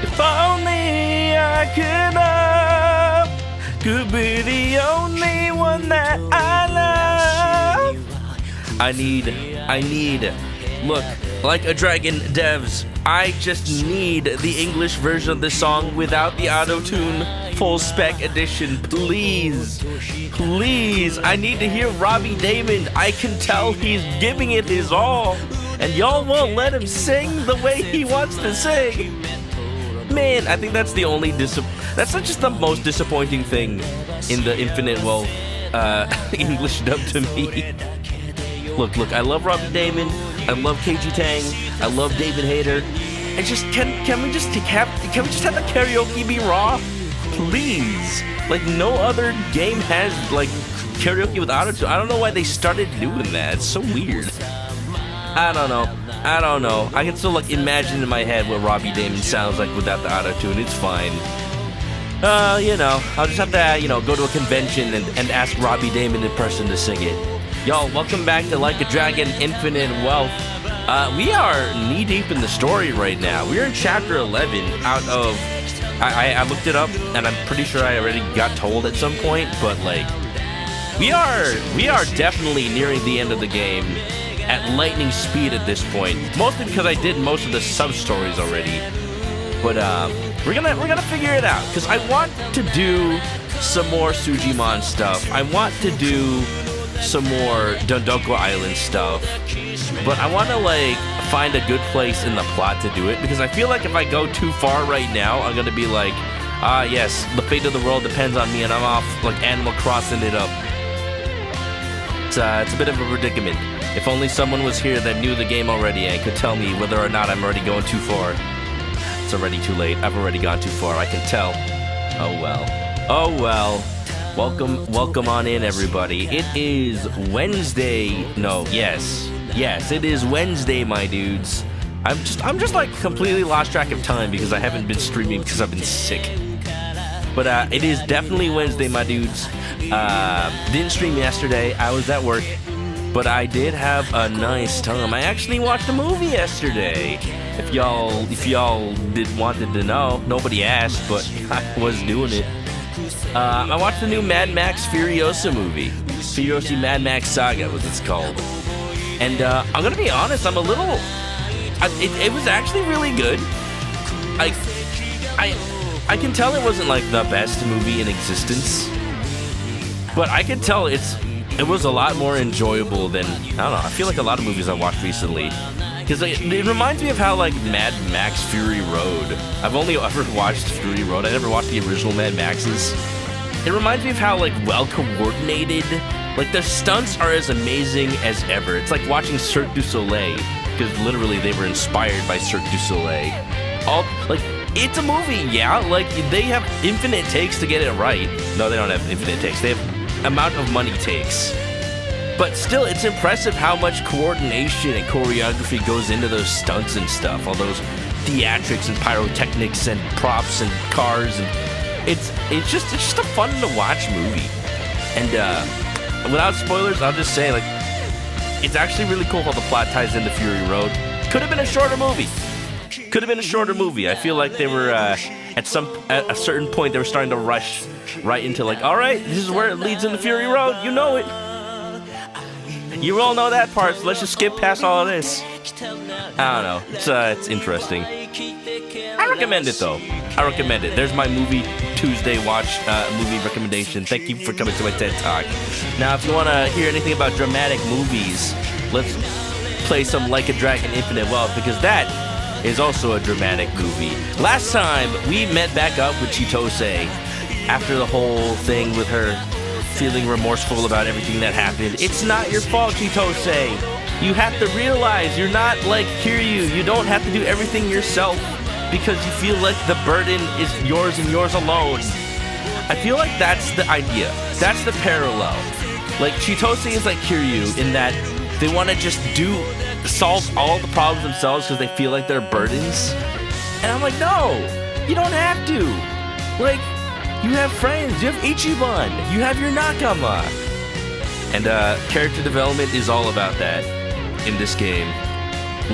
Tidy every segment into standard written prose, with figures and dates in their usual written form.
If only I could be the only one that I love. I need, look, like a dragon devs, I just need the English version of this song without the auto-tune full spec edition, please. Please, I need to hear Robbie Damon. I can tell he's giving it his all, and y'all won't let him sing the way he wants to sing. Man, I think that's the only that's not just the most disappointing thing in the Infinite Wealth English dub to me. Look, I love Robbie Damon, I love KG Tang, I love David Hayter. It's just can we just have the karaoke be raw? Please. Like no other game has like karaoke with auto-tune. I don't know why they started doing that. It's so weird. I don't know. I can still like imagine in my head what Robbie Damon sounds like without the auto-tune. It's fine. I'll just have to, go to a convention and ask Robbie Damon in person to sing it. Y'all, welcome back to Like a Dragon Infinite Wealth. We are knee-deep in the story right now. We're in Chapter 11 out of... I looked it up, and I'm pretty sure I already got told at some point, but, like... We are definitely nearing the end of the game at lightning speed at this point. Mostly because I did most of the sub-stories already. But, we're gonna figure it out, because I want to do some more Sujimon stuff. I want to do some more Dondoko Island stuff, but I want to like find a good place in the plot to do it, because I feel like if I go too far right now, I'm gonna be like, yes, the fate of the world depends on me, and I'm off like Animal Crossing it up. It's a bit of a predicament. If only someone was here that knew the game already and could tell me whether or not I'm already going too far. It's already too late. I've already gone too far. I can tell. Oh well. Welcome on in, everybody. It is Wednesday. Yes, it is Wednesday, my dudes. I'm just like completely lost track of time because I haven't been streaming because I've been sick. But it is definitely Wednesday, my dudes. Didn't stream yesterday. I was at work, but I did have a nice time. I actually watched a movie yesterday. If y'all wanted to know, nobody asked, but I was doing it. I watched the new Mad Max Furiosa movie. Furiosa Mad Max Saga was it's called. And I'm gonna be honest, I'm a little... It was actually really good. I can tell it wasn't like the best movie in existence, but I can tell it was a lot more enjoyable than, I don't know, I feel like a lot of movies I watched recently. Because it reminds me of how, like, Mad Max Fury Road. I've only ever watched Fury Road. I never watched the original Mad Maxes. It reminds me of how, like, well-coordinated, like, the stunts are as amazing as ever. It's like watching Cirque du Soleil, because literally they were inspired by Cirque du Soleil. It's a movie, yeah, like, they have infinite takes to get it right. No, they don't have infinite takes. They have amount of money takes. But still, it's impressive how much coordination and choreography goes into those stunts and stuff. All those theatrics and pyrotechnics and props and cars. And it's just a fun to watch movie. And without spoilers, I'll just say, like, it's actually really cool how the plot ties into Fury Road. Could have been a shorter movie. I feel like they were, at a certain point, they were starting to rush right into, like, all right, this is where it leads into Fury Road. You know it. You all know that part, so let's just skip past all of this. I don't know. It's interesting. I recommend it, though. There's my movie Tuesday watch movie recommendation. Thank you for coming to my TED Talk. Now, if you want to hear anything about dramatic movies, let's play some Like a Dragon Infinite Wealth, because that is also a dramatic movie. Last time, we met back up with Chitose after the whole thing with her feeling remorseful about everything that happened. It's not your fault, Chitose. You have to realize you're not like Kiryu. You don't have to do everything yourself because you feel like the burden is yours and yours alone. I feel like that's the idea. That's the parallel. Like, Chitose is like Kiryu in that they want to just solve all the problems themselves because they feel like they're burdens. And I'm like, no, you don't have to. Like, you have friends, you have Ichiban, you have your Nakama. And character development is all about that in this game.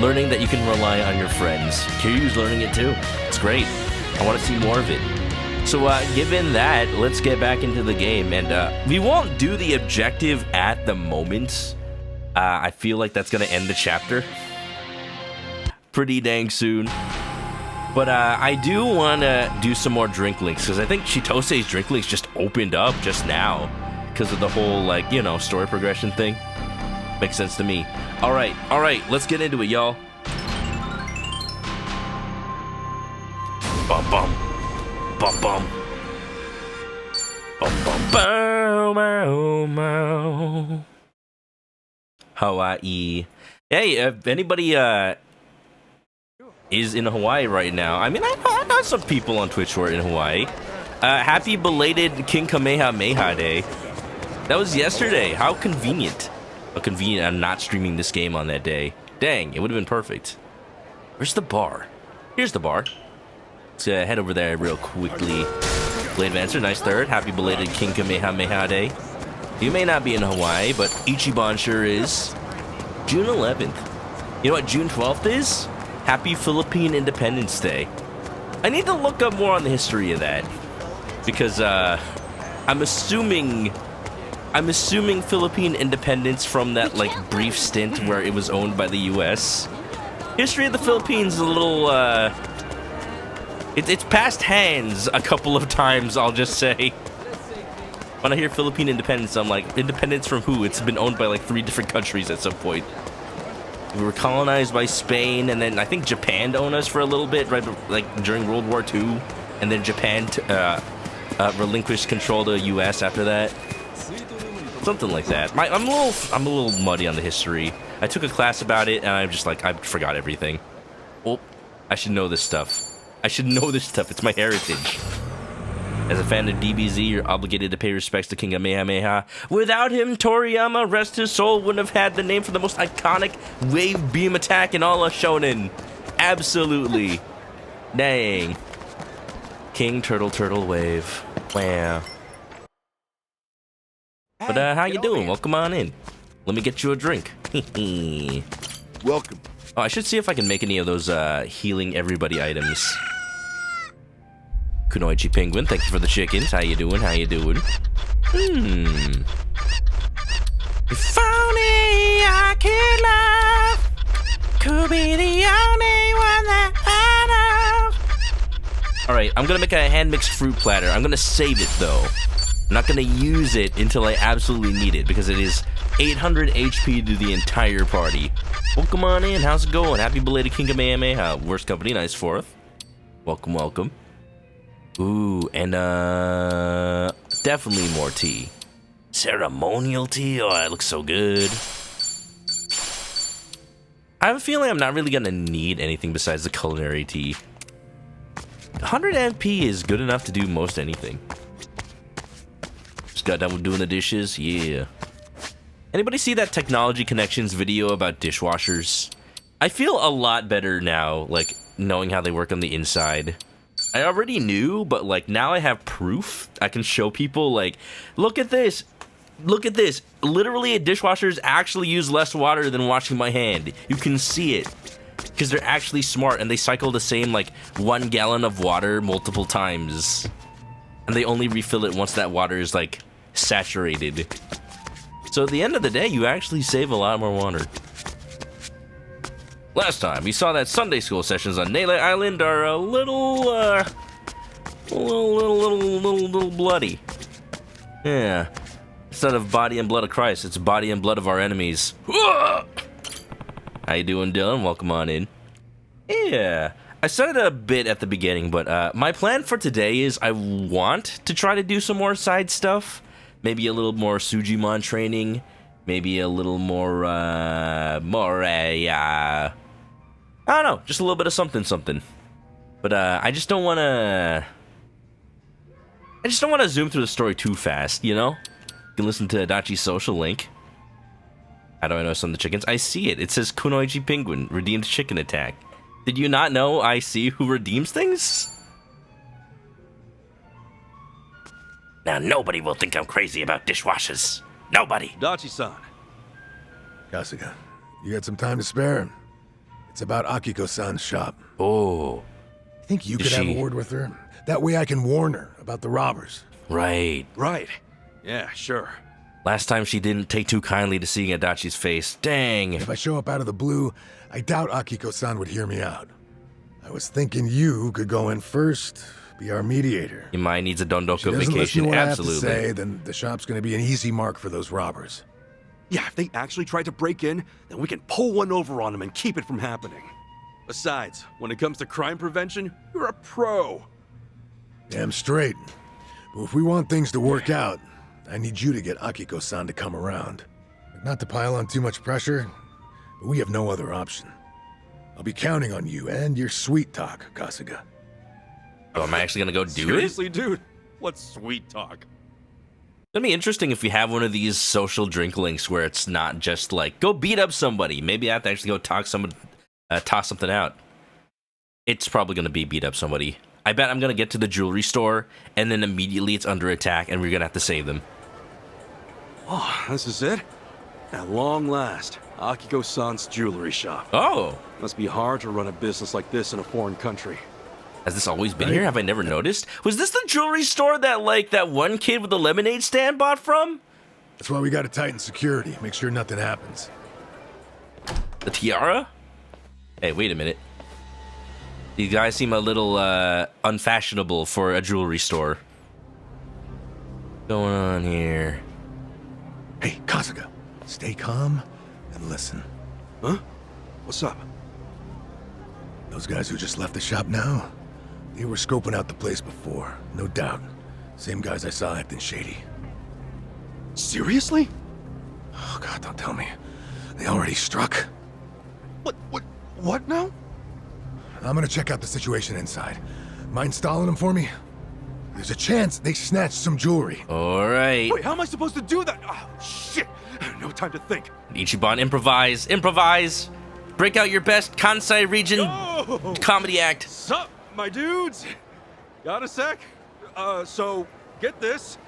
Learning that you can rely on your friends. Kiryu's learning it too. It's great. I want to see more of it. So given that, let's get back into the game. And we won't do the objective at the moment. I feel like that's going to end the chapter pretty dang soon. But I do want to do some more drink links, because I think Chitose's drink links just opened up just now because of the whole, like, you know, story progression thing. Makes sense to me. All right, let's get into it, y'all. Bum bum, bum bum, bum bum, bow bow bow. Hawaii. Hey, if anybody is in Hawaii right now, I mean, I know some people on Twitch who are in Hawaii. Happy belated King Kamehameha Day. That was yesterday. How convenient. How convenient I'm not streaming this game on that day. Dang, it would have been perfect. Where's the bar? Here's the bar. Let's head over there real quickly. Blade Advancer, nice third. Happy belated King Kamehameha Day. You may not be in Hawaii, but Ichiban sure is. June 11th. You know what June 12th is? Happy Philippine Independence Day. I need to look up more on the history of that, because I'm assuming Philippine independence from that, like, brief stint where it was owned by the U.S. History of the Philippines is a little it's passed hands a couple of times, I'll just say. When I hear Philippine independence, I'm like, independence from who? It's been owned by like 3 different countries at some point. We were colonized by Spain, and then I think Japan owned us for a little bit, right, like during World War II, and then Japan relinquished control to the U.S. after that. Something like that. I'm a little muddy on the history. I took a class about it, and I'm just like, I forgot everything. Oh, I should know this stuff. It's my heritage. As a fan of DBZ, you're obligated to pay respects to King Kamehameha. Without him, Toriyama, rest his soul, wouldn't have had the name for the most iconic wave beam attack in all of Shonen. Absolutely. Dang. King Turtle Wave. Wow. But how you doing? Welcome on in. Let me get you a drink. Welcome. Oh, I should see if I can make any of those healing everybody items. Kunoichi Penguin, thank you for the chickens. How you doing? If only I could love, could be the only one that I know. Alright, I'm gonna make a hand-mixed fruit platter. I'm gonna save it, though. I'm not gonna use it until I absolutely need it, because it is 800 HP to the entire party. Welcome on in. How's it going? Happy belated King Kamehameha. Worst company, nice fourth. Welcome. Ooh, and definitely more tea. Ceremonial tea? Oh, that looks so good. I have a feeling I'm not really gonna need anything besides the culinary tea. 100 MP is good enough to do most anything. Just got done with doing the dishes, yeah. Anybody see that Technology Connections video about dishwashers? I feel a lot better now, like, knowing how they work on the inside. I already knew, but, like, now I have proof. I can show people, like, look at this. Literally, dishwashers actually use less water than washing my hand. You can see it. Because they're actually smart, and they cycle the same, like, 1 gallon of water multiple times. And they only refill it once that water is, like, saturated. So at the end of the day, you actually save a lot more water. Last time, we saw that Sunday school sessions on Nele Island are a little bloody. Yeah. Instead of body and blood of Christ, it's body and blood of our enemies. How you doing, Dylan? Welcome on in. Yeah. I said it a bit at the beginning, but my plan for today is I want to try to do some more side stuff. Maybe a little more Sujimon training. Maybe a little more, I don't know, just a little bit of something. But I just don't want to zoom through the story too fast, you know? You can listen to Adachi's social link. How do I know some of the chickens? I see it. It says Kunoichi Penguin, redeemed chicken attack. Did you not know I see who redeems things? Now nobody will think I'm crazy about dishwashers. Nobody. Dachi-san. Kasuga, you got some time to spare? It's about Akiko-san's shop. Oh. Think you Is could have she- a word with her? That way I can warn her about the robbers. Right. Right. Yeah, sure. Last time she didn't take too kindly to seeing Adachi's face. Dang. If I show up out of the blue, I doubt Akiko-san would hear me out. I was thinking you could go in first, be our mediator. Imai needs a She Dondoko doesn't listen to vacation. what Absolutely. I have to say, then the shop's gonna be an easy mark for those robbers. Yeah, if they actually tried to break in, then we can pull one over on them and keep it from happening. Besides, when it comes to crime prevention, you're a pro. Damn straight. But if we want things to work out, I need you to get Akiko-san to come around. Not to pile on too much pressure, but we have no other option. I'll be counting on you and your sweet talk, Kasuga. Oh, am I actually gonna go do it? Seriously, dude? What sweet talk. It'd be interesting if you have one of these social drink links where it's not just like, go beat up somebody. Maybe I have to actually go toss something out. It's probably going to be beat up somebody. I bet I'm going to get to the jewelry store, and then immediately it's under attack, and we're going to have to save them. Oh, this is it? At long last, Akiko-san's jewelry shop. Oh, Must be hard to run a business like this in a foreign country. has this always been here? Have I never noticed? Was this the jewelry store that, that one kid with the lemonade stand bought from? That's why we gotta tighten security, make sure nothing happens. The tiara? Hey, wait a minute. These guys seem a little unfashionable for a jewelry store. What's going on here? Hey, Kasuga, stay calm and listen. Huh? What's up? Those guys who just left the shop now, they were scoping out the place before, no doubt. Same guys I saw acting shady. Seriously? Oh God, don't tell me. They already struck? What now? I'm gonna check out the situation inside. Mind stalling them for me? There's a chance they snatched some jewelry. All right. Wait, how am I supposed to do that? Oh, shit. No time to think. Ichiban, improvise. Improvise. Break out your best Kansai region Oh! comedy act. Sup, my dudes? Got a sec? So, get this.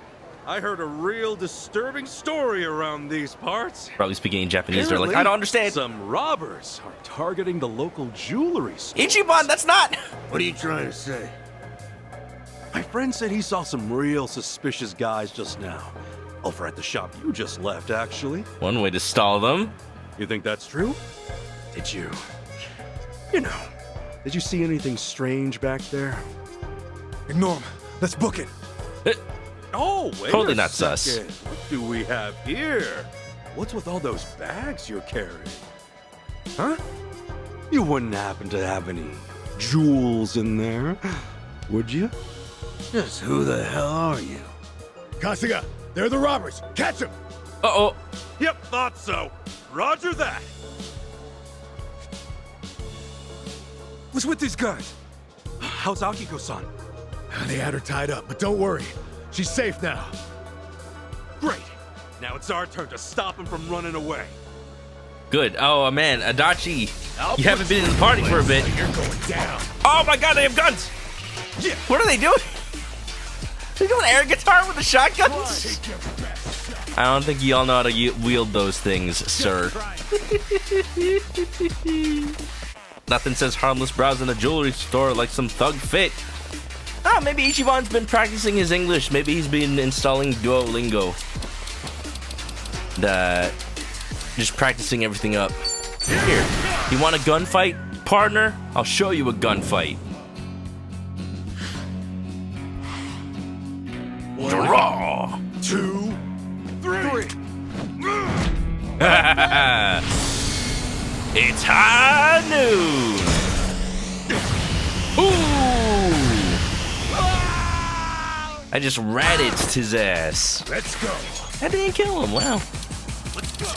I heard a real disturbing story around these parts. Probably speaking in Japanese. They're like, Apparently, I don't understand. Some robbers are targeting the local jewelry store. Ichiban, that's not. What are you trying to say? My friend said he saw some real suspicious guys just now. Over at the shop you just left, actually. One way to stall them. You think that's true? Did you? You know, did you see anything strange back there? Ignore 'em. Let's book it. Oh, wait Totally a not sus. second. What do we have here? What's with all those bags you're carrying? Huh? You wouldn't happen to have any jewels in there, would you? Just who the hell are you? Kasuga, they're the robbers. Catch them. Uh-oh. Yep, thought so. Roger that. What's with these guys? How's Akiko-san? They had her tied up, but don't worry. She's safe now. Great. Now it's our turn to stop him from running away. Good. Oh, man. Adachi, you haven't been in the party for a bit. You're going down. Oh, my God, they have guns. Yeah. What are they doing? They're doing air guitar with the shotguns? I don't think y'all know how to wield those things, sir. Nothing says harmless browse in a jewelry store like some thug fit. Ah, maybe Ichiban's been practicing his English. Maybe he's been installing Duolingo. Just practicing everything up. Here, you want a gunfight, partner? I'll show you a gunfight. Draw! 2, 3. It's high noon! Ooh! I just ratted his ass. Let's go. I didn't kill him, wow.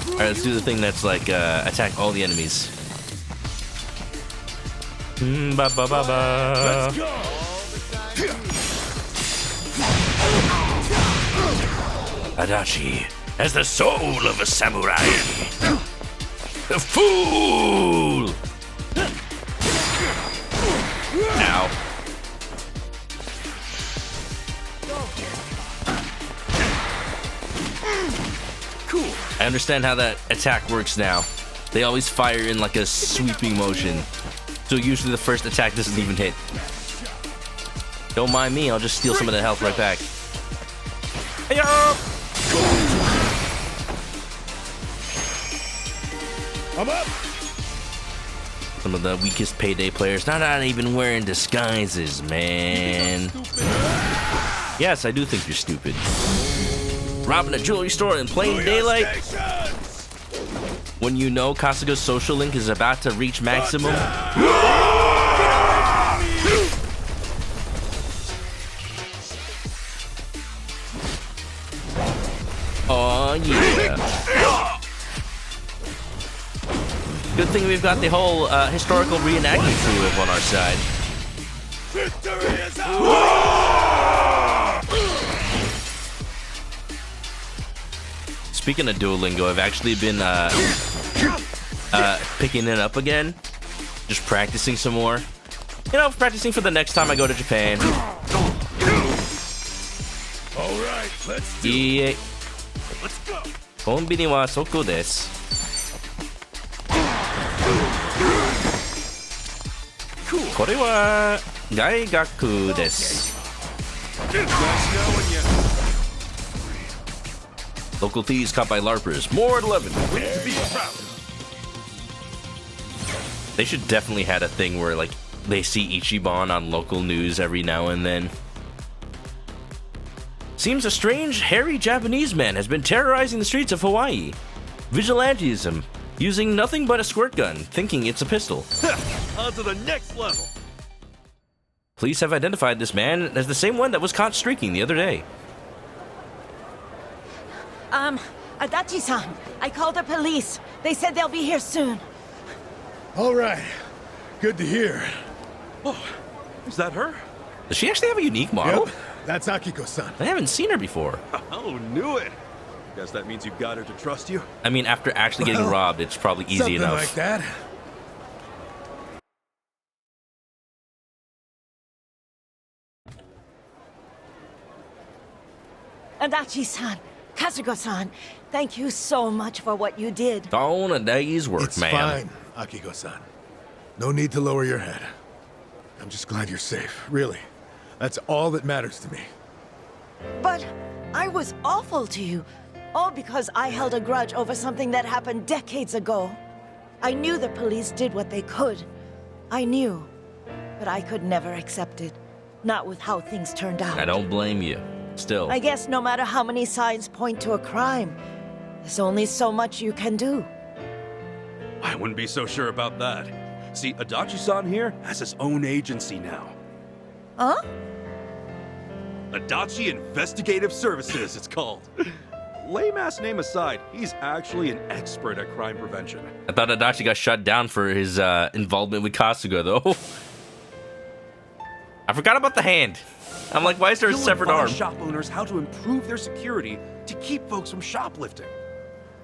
Alright, let's do the thing that's like, attack all the enemies. Ba ba ba ba. Let's go. Adachi has the soul of a samurai. A fool! Ow. Cool. I understand how that attack works now. They always fire in like a sweeping motion. So usually the first attack doesn't even hit. Don't mind me, I'll just steal some of the health right back. Hey-yo! I'm up! Some of the weakest payday players not even wearing disguises, man. Yes, I do think you're stupid. Robbing a jewelry store in plain daylight? When you know Kasuga's social link is about to reach maximum? Oh yeah. Good thing we've got the whole historical reenactment crew on our side. Speaking of Duolingo, I've actually been picking it up again. Just practicing some more. You know, practicing for the next time I go to Japan. Alright, let's do it. Let's go. コンビニはそこです。これは大学です。Local thieves caught by LARPers. More at 11. They should definitely had a thing where like they see Ichiban on local news every now and then. Seems a strange, hairy Japanese man has been terrorizing the streets of Hawaii. Vigilantism, using nothing but a squirt gun, thinking it's a pistol. On to the next level. Police have identified this man as the same one that was caught streaking the other day. Adachi-san, I called the police. They said they'll be here soon. Alright. Good to hear. Oh, is that her? Does she actually have a unique model? Yep, that's Akiko-san. I haven't seen her before. Oh, knew it. Guess that means you've got her to trust you? I mean, after actually getting robbed, it's probably easy enough. Something like that. Adachi-san, Kasuga-san, thank you so much for what you did. On a day's work, It's man. fine, Akiko-san. No need to lower your head. I'm just glad you're safe, really. That's all that matters to me. But I was awful to you, all because I held a grudge over something that happened decades ago. I knew the police did what they could. I knew, but I could never accept it. Not with how things turned out. I don't blame you. Still. I guess no matter how many signs point to a crime, there's only so much you can do. I wouldn't be so sure about that. See, Adachi-san here has his own agency now. Huh? Adachi Investigative Services, it's called. Lame-ass name aside, he's actually an expert at crime prevention. I thought Adachi got shut down for his involvement with Kasuga, though. I forgot about the hand. I'm like, why is there a severed arm? Shop owners how to improve their security to keep folks from shoplifting.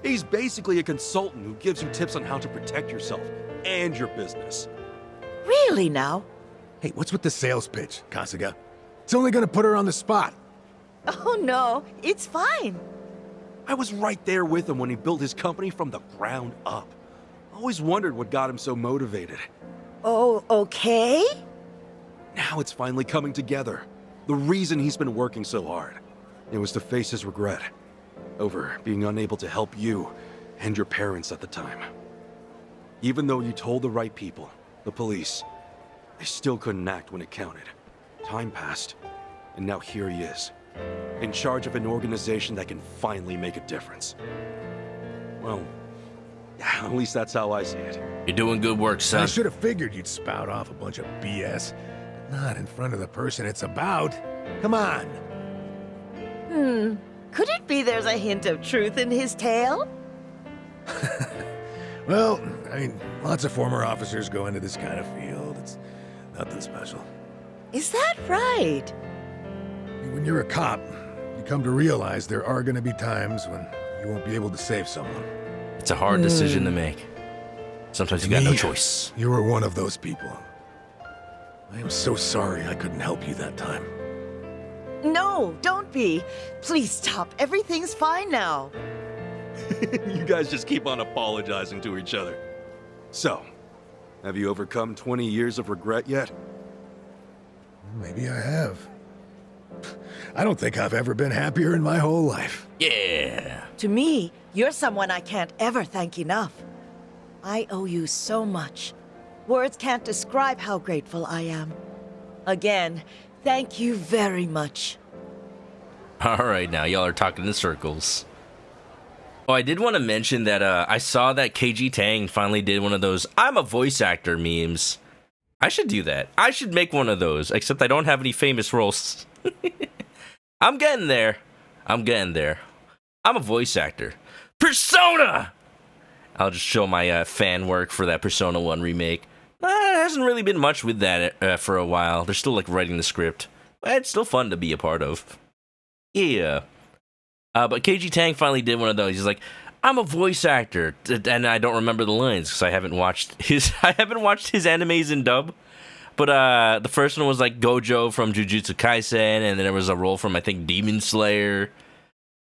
He's basically a consultant who gives you tips on how to protect yourself and your business. Really now? Hey, what's with the sales pitch, Kasuga? It's only gonna put her on the spot. Oh no, it's fine. I was right there with him when he built his company from the ground up. Always wondered what got him so motivated. Oh, okay? Now it's finally coming together. The reason he's been working so hard. It was to face his regret over being unable to help you and your parents at the time. Even though you told the right people, the police, they still couldn't act when it counted. Time passed, and now here he is, in charge of an organization that can finally make a difference. Well, at least that's how I see it. You're doing good work, son. I should have figured you'd spout off a bunch of BS. Not in front of the person it's about. Come on. Could it be there's a hint of truth in his tale? Well, I mean, lots of former officers go into this kind of field. It's nothing special. Is that right? When you're a cop, you come to realize there are going to be times when you won't be able to save someone. It's a hard decision to make. Sometimes you got no choice. You were one of those people. I am so sorry I couldn't help you that time. No, don't be. Please stop. Everything's fine now. You guys just keep on apologizing to each other. So, have you overcome 20 years of regret yet? Maybe I have. I don't think I've ever been happier in my whole life. Yeah. To me, you're someone I can't ever thank enough. I owe you so much. Words can't describe how grateful I am. Again, thank you very much. All right, now y'all are talking in circles. Oh, I did want to mention that I saw that KG Tang finally did one of those I'm a voice actor memes. I should do that. I should make one of those, except I don't have any famous roles. I'm getting there. I'm getting there. I'm a voice actor. Persona! I'll just show my fan work for that Persona 1 remake. There hasn't really been much with that for a while. They're still like writing the script. But it's still fun to be a part of. Yeah. But KG Tang finally did one of those. He's like, I'm a voice actor, and I don't remember the lines because I haven't watched his animes in dub. But the first one was like Gojo from Jujutsu Kaisen, and then there was a role from I think Demon Slayer.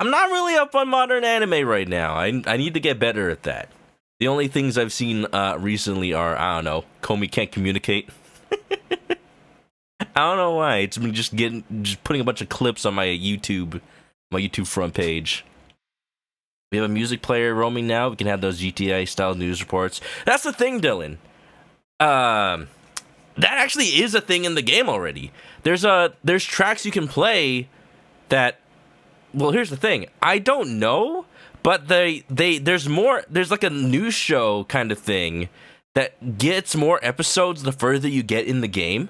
I'm not really up on modern anime right now. I need to get better at that. The only things I've seen recently are, I don't know, Tomi can't communicate. I don't know why. It's been just putting a bunch of clips on my YouTube front page. We have a music player roaming now. We can have those GTA style news reports. That's the thing, Dylan. That actually is a thing in the game already. There's tracks you can play that. Well, here's the thing. I don't know, but there's like a news show kind of thing that gets more episodes the further you get in the game.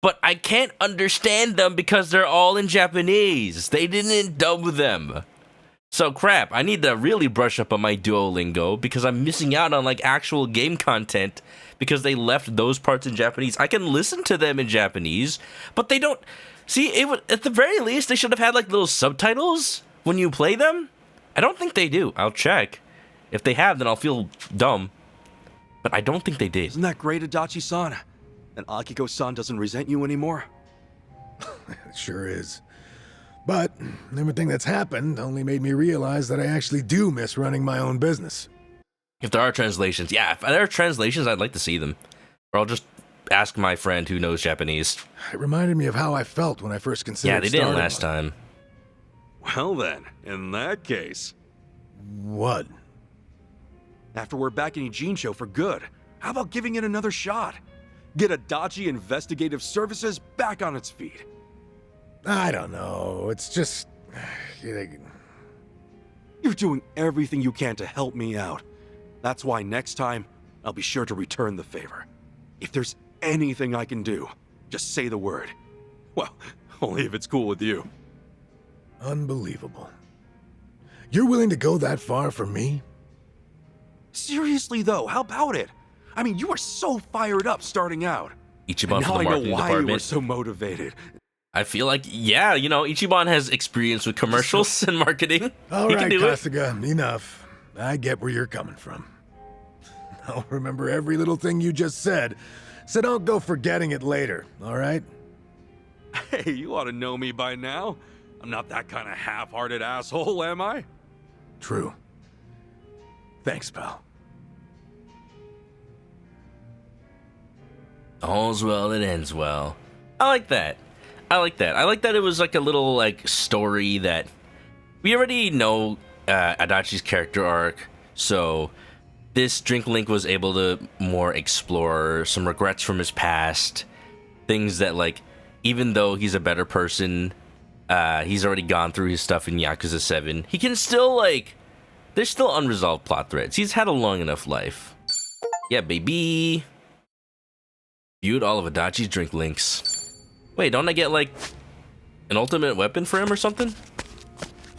But I can't understand them because they're all in Japanese. They didn't dub them. So crap, I need to really brush up on my Duolingo because I'm missing out on like actual game content because they left those parts in Japanese. I can listen to them in Japanese, but they don't. See, at the very least, they should have had like little subtitles when you play them. I don't think they do. I'll check. If they have, then I'll feel dumb. But I don't think they did. Isn't that great, Adachi-san? And Akiko-san doesn't resent you anymore? It sure is. But everything that's happened only made me realize that I actually do miss running my own business. If there are translations, yeah, if there are translations, I'd like to see them. Or I'll just ask my friend who knows Japanese. It reminded me of how I felt when I first considered Yeah, they didn't last time. Well then, in that case... What? After we're back in Ijincho for good, how about giving it another shot? Get Adachi Investigative Services back on its feet. I don't know. It's just... You're doing everything you can to help me out. That's why next time, I'll be sure to return the favor. If there's anything I can do, just say the word. Well, only if it's cool with you. Unbelievable. You're willing to go that far for me? Seriously though, how about it? I mean, you were so fired up starting out. Ichiban from the marketing why department. You were so motivated. I feel like, yeah, you know, Ichiban has experience with commercials and marketing. All He right, can do Kasuga, enough. I get where you're coming from. I'll remember every little thing you just said, so don't go forgetting it later, all right? Hey, you ought to know me by now. I'm not that kind of half-hearted asshole, am I? True. Thanks, pal. All's well that ends well. I like that. I like that. I like that it was like a little like story that we already know Adachi's character arc, so this Drink Link was able to more explore some regrets from his past, things that like even though he's a better person, he's already gone through his stuff in Yakuza 7. He can still like there's still unresolved plot threads. He's had a long enough life. Yeah, baby. Viewed all of Adachi's Drink Links. Wait, don't I get, like, an ultimate weapon for him or something?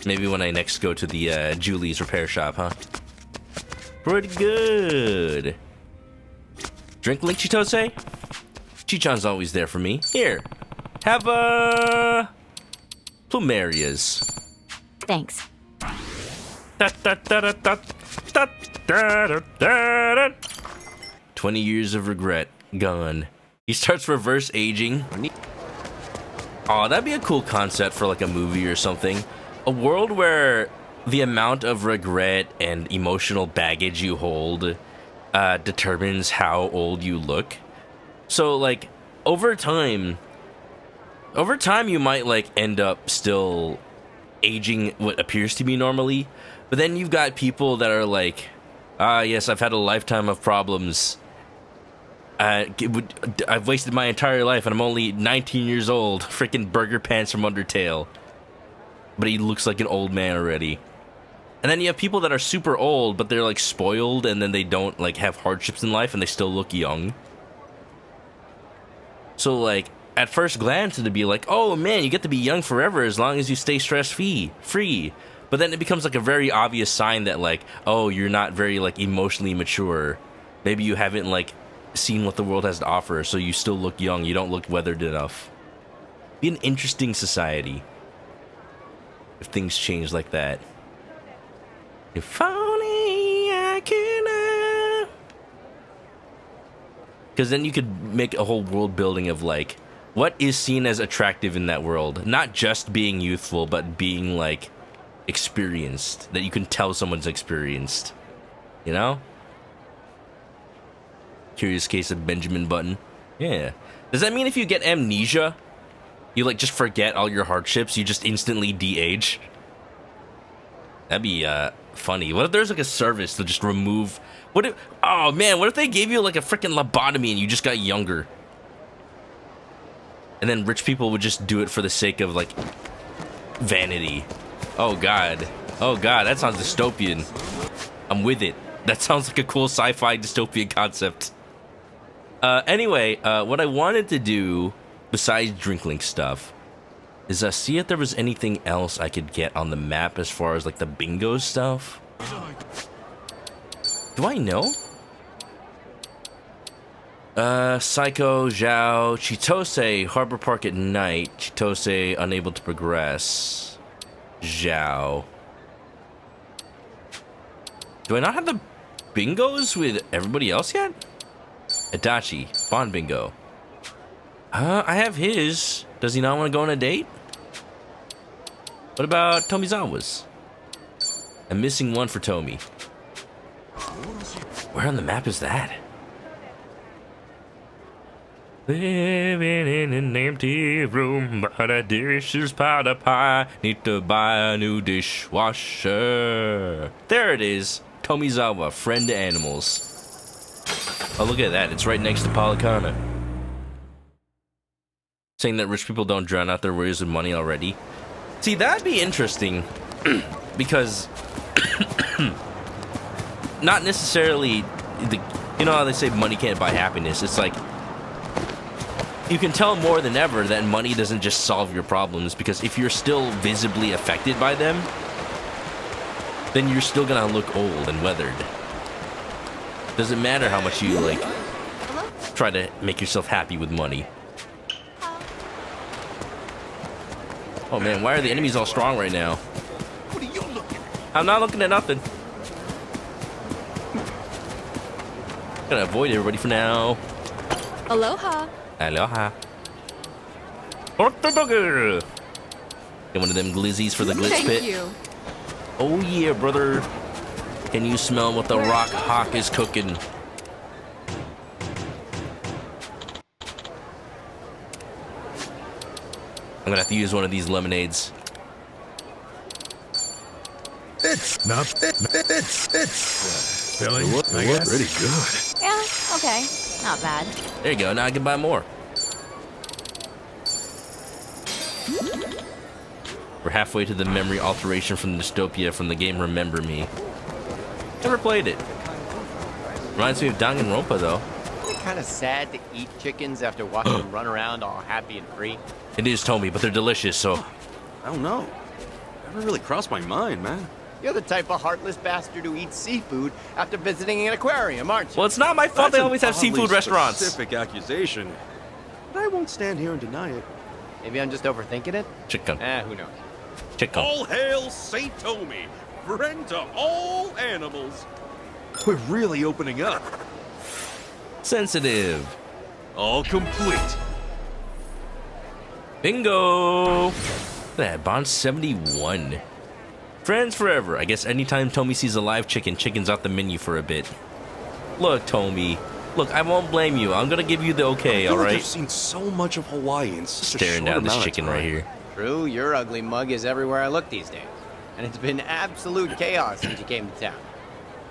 Maybe when I next go to the Julie's repair shop, huh? Pretty good. Drink Link, Chitose? Chichan's always there for me. Here, have Plumerias. Thanks. 20 years of regret gone. He starts reverse aging. Oh, that'd be a cool concept for like a movie or something. A world where the amount of regret and emotional baggage you hold determines how old you look. So like over time, over time you might like end up still aging what appears to be normally, but then you've got people that are like, yes, I've had a lifetime of problems. I've wasted my entire life and I'm only 19 years old. Freaking Burger Pants from Undertale. But he looks like an old man already. And then you have people that are super old, but they're like spoiled, and then they don't like have hardships in life and they still look young. So like, at first glance it'd be like, oh man, you get to be young forever as long as you stay stress-free. But then it becomes like a very obvious sign that like, oh, you're not very like emotionally mature. Maybe you haven't like seen what the world has to offer, so you still look young. You don't look weathered enough. Be an interesting society if things change like that. If only I could. Because then you could make a whole world building of like, what is seen as attractive in that world? Not just being youthful, but being like experienced. That you can tell someone's experienced. You know? Curious case of Benjamin Button. Yeah. Does that mean if you get amnesia, you like just forget all your hardships, you just instantly de-age? That'd be funny. What if there's like a service to just remove... oh man, what if they gave you like a freaking lobotomy and you just got younger? And then rich people would just do it for the sake of like vanity. Oh god. Oh god, that sounds dystopian. I'm with it. That sounds like a cool sci-fi dystopian concept. Anyway, what I wanted to do, besides Drinklink stuff, is see if there was anything else I could get on the map as far as like the bingo stuff. Do I know? Psycho, Zhao, Chitose, Harbor Park at night. Chitose, unable to progress. Zhao. Do I not have the bingos with everybody else yet? Adachi, Bond bingo. I have his. Does he not want to go on a date? What about Tomizawa's? I'm missing one for Tomi. Where on the map is that? Living in an empty room, but a dish is powder pie. Need to buy a new dishwasher. There it is. Tomizawa, friend to animals. Oh, look at that. It's right next to Polycana. Saying that rich people don't drown out their worries with money already. See, that'd be interesting. Because... not necessarily... you know how they say money can't buy happiness? It's like... you can tell more than ever that money doesn't just solve your problems. Because if you're still visibly affected by them... then you're still gonna look old and weathered. Doesn't matter how much you, like, try to make yourself happy with money. Oh man, why are the enemies all strong right now? What are you looking at? I'm not looking at nothing. Gonna avoid everybody for now. Aloha. Aloha. Get one of them glizzies for the glitz Thank pit. you. Oh yeah, brother. Can you smell what the rock hawk is cooking? I'm gonna have to use one of these lemonades. It's filling. I guess. Pretty good. Yeah, okay. Not bad. There you go, now I can buy more. We're halfway to the memory alteration from Dystopia from the game Remember Me. Never played it. Reminds me of Danganronpa though. Isn't it kind of sad to eat chickens after watching them run around all happy and free? It is, Tomi, but they're delicious, so... I don't know. Never really crossed my mind, man. You're the type of heartless bastard who eats seafood after visiting an aquarium, aren't you? Well, it's not my fault they always have seafood restaurants. Specific accusation, but I won't stand here and deny it. Maybe I'm just overthinking it? Chicken. Who knows? Chicken. All hail Saint Tomi, friend to all animals. We're really opening up. Sensitive. All complete. Bingo! Look at that, Bond 71. Friends forever. I guess anytime Tomi sees a live chicken, chicken's out the menu for a bit. Look, Tomi. Look, I won't blame you. I'm gonna give you the okay, I feel like alright? I've seen so much of Hawaii in such a Staring short down this amount of chicken right time. here. True, your ugly mug is everywhere I look these days. And it's been absolute chaos since you came to town.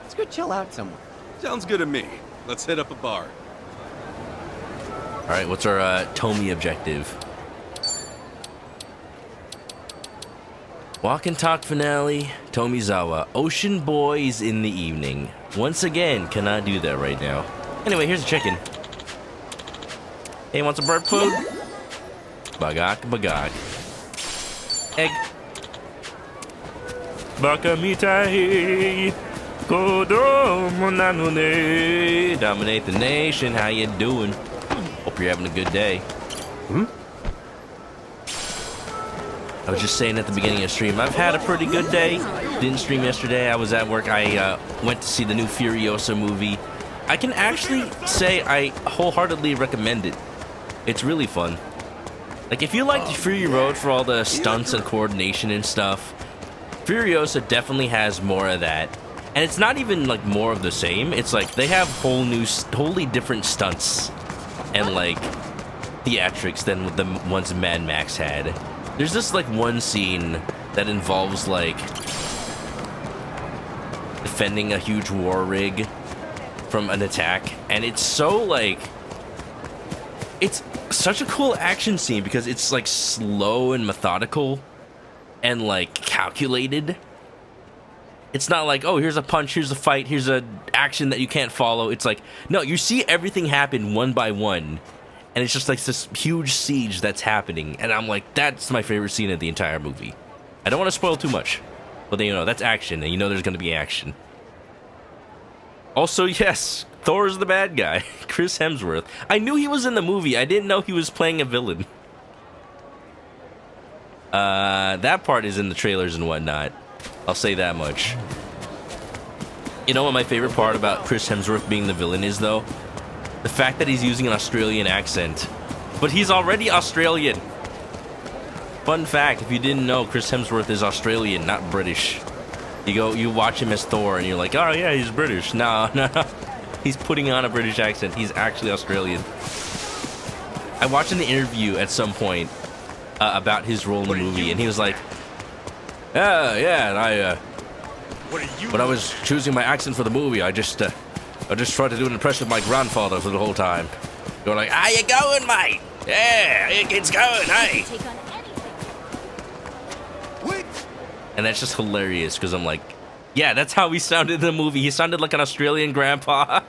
Let's go chill out somewhere. Sounds good to me. Let's hit up a bar. Alright, what's our Tomi objective? Walk and talk finale, Tomizawa. Ocean Boys in the evening. Once again, cannot do that right now. Anyway, here's a chicken. Hey, want some bird food? Bagak, bagak. Egg. Baka mitai. Kodomo nanone. Dominate the nation. How you doing? Hope you're having a good day. I was just saying at the beginning of the stream, I've had a pretty good day. Didn't stream yesterday. I was at work. I went to see the new Furiosa movie. I can actually say I wholeheartedly recommend it. It's really fun. Like, if you like the Fury Road for all the stunts and coordination and stuff, Furiosa definitely has more of that. And it's not even, like, more of the same. It's like, they have wholly different stunts and, like, theatrics than the ones Mad Max had. There's this, like, one scene that involves, like, defending a huge war rig from an attack. And it's so, like... It's such a cool action scene because it's, like, slow and methodical and, like, calculated. It's not like, oh, here's a punch, here's a fight, here's a action that you can't follow. It's like, no, you see everything happen one by one. And it's just like this huge siege that's happening. And I'm like, that's my favorite scene of the entire movie. I don't want to spoil too much. But then, you know, that's action. And you know there's going to be action. Also, yes, Thor's the bad guy. Chris Hemsworth. I knew he was in the movie. I didn't know he was playing a villain. That part is in the trailers and whatnot. I'll say that much. You know what my favorite part about Chris Hemsworth being the villain is, though? The fact that he's using an Australian accent. But he's already Australian. Fun fact, if you didn't know, Chris Hemsworth is Australian, not British. You watch him as Thor and you're like, oh yeah, he's British. No. He's putting on a British accent. He's actually Australian. I watched an interview at some point about his role in the movie, and he was like, yeah, and when I was choosing my accent for the movie, I just tried to do an impression of my grandfather for the whole time. Going like, how you going, mate? Yeah, it's going, hey. And that's just hilarious, because I'm like, yeah, that's how he sounded in the movie. He sounded like an Australian grandpa.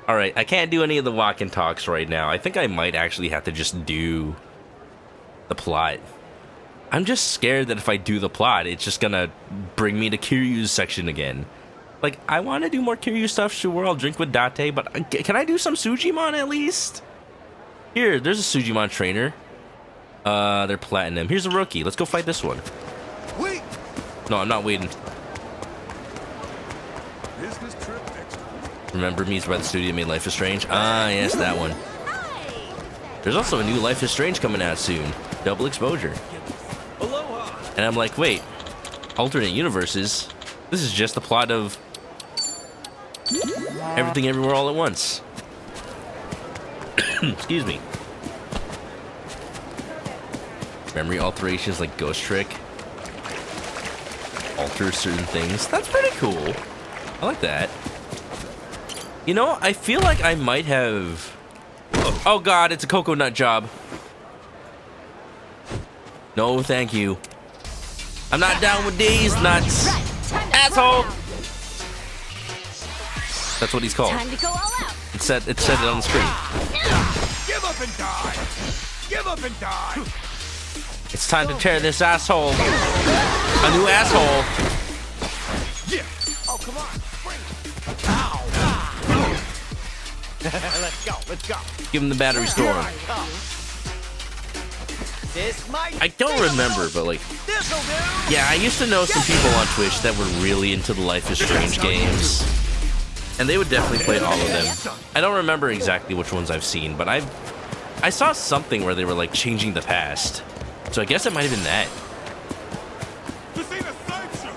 Alright, I can't do any of the walk and talks right now. I think I might actually have to just do the plot. I'm just scared that if I do the plot, it's just gonna bring me to Kiryu's section again. Like, I want to do more Kiryu stuff, sure, I'll drink with Date, but can I do some Sujimon at least? Here, there's a Sujimon trainer. They're platinum. Here's a rookie. Let's go fight this one. Wait! No, I'm not waiting. Business trip next week. Remember Me's by the studio made Life is Strange? Ah, yes, that one. There's also a new Life is Strange coming out soon. Double exposure. Aloha! And I'm like, wait, alternate universes? This is just the plot of Everything Everywhere All at Once. Excuse me. Memory alterations like Ghost Trick. Alter certain things. That's pretty cool. I like that. You know, I feel like I might have... Oh god, it's a coconut job. No, thank you. I'm not down with these nuts. Asshole! That's what he's called. Time to go all out. It said it on the screen. Give up and die! Give up and die! It's time to tear this asshole. A new asshole. Yeah! Oh, come on! Bring it! Ow! Let's go! Give him the battery storm. This might I don't remember, but like, This'll do! yeah, I used to know some people on Twitch that were really into the Life is Strange games. And they would definitely play all of them. I don't remember exactly which ones I've seen, but I saw something where they were like changing the past. So I guess it might have been that. This ain't a sideshow!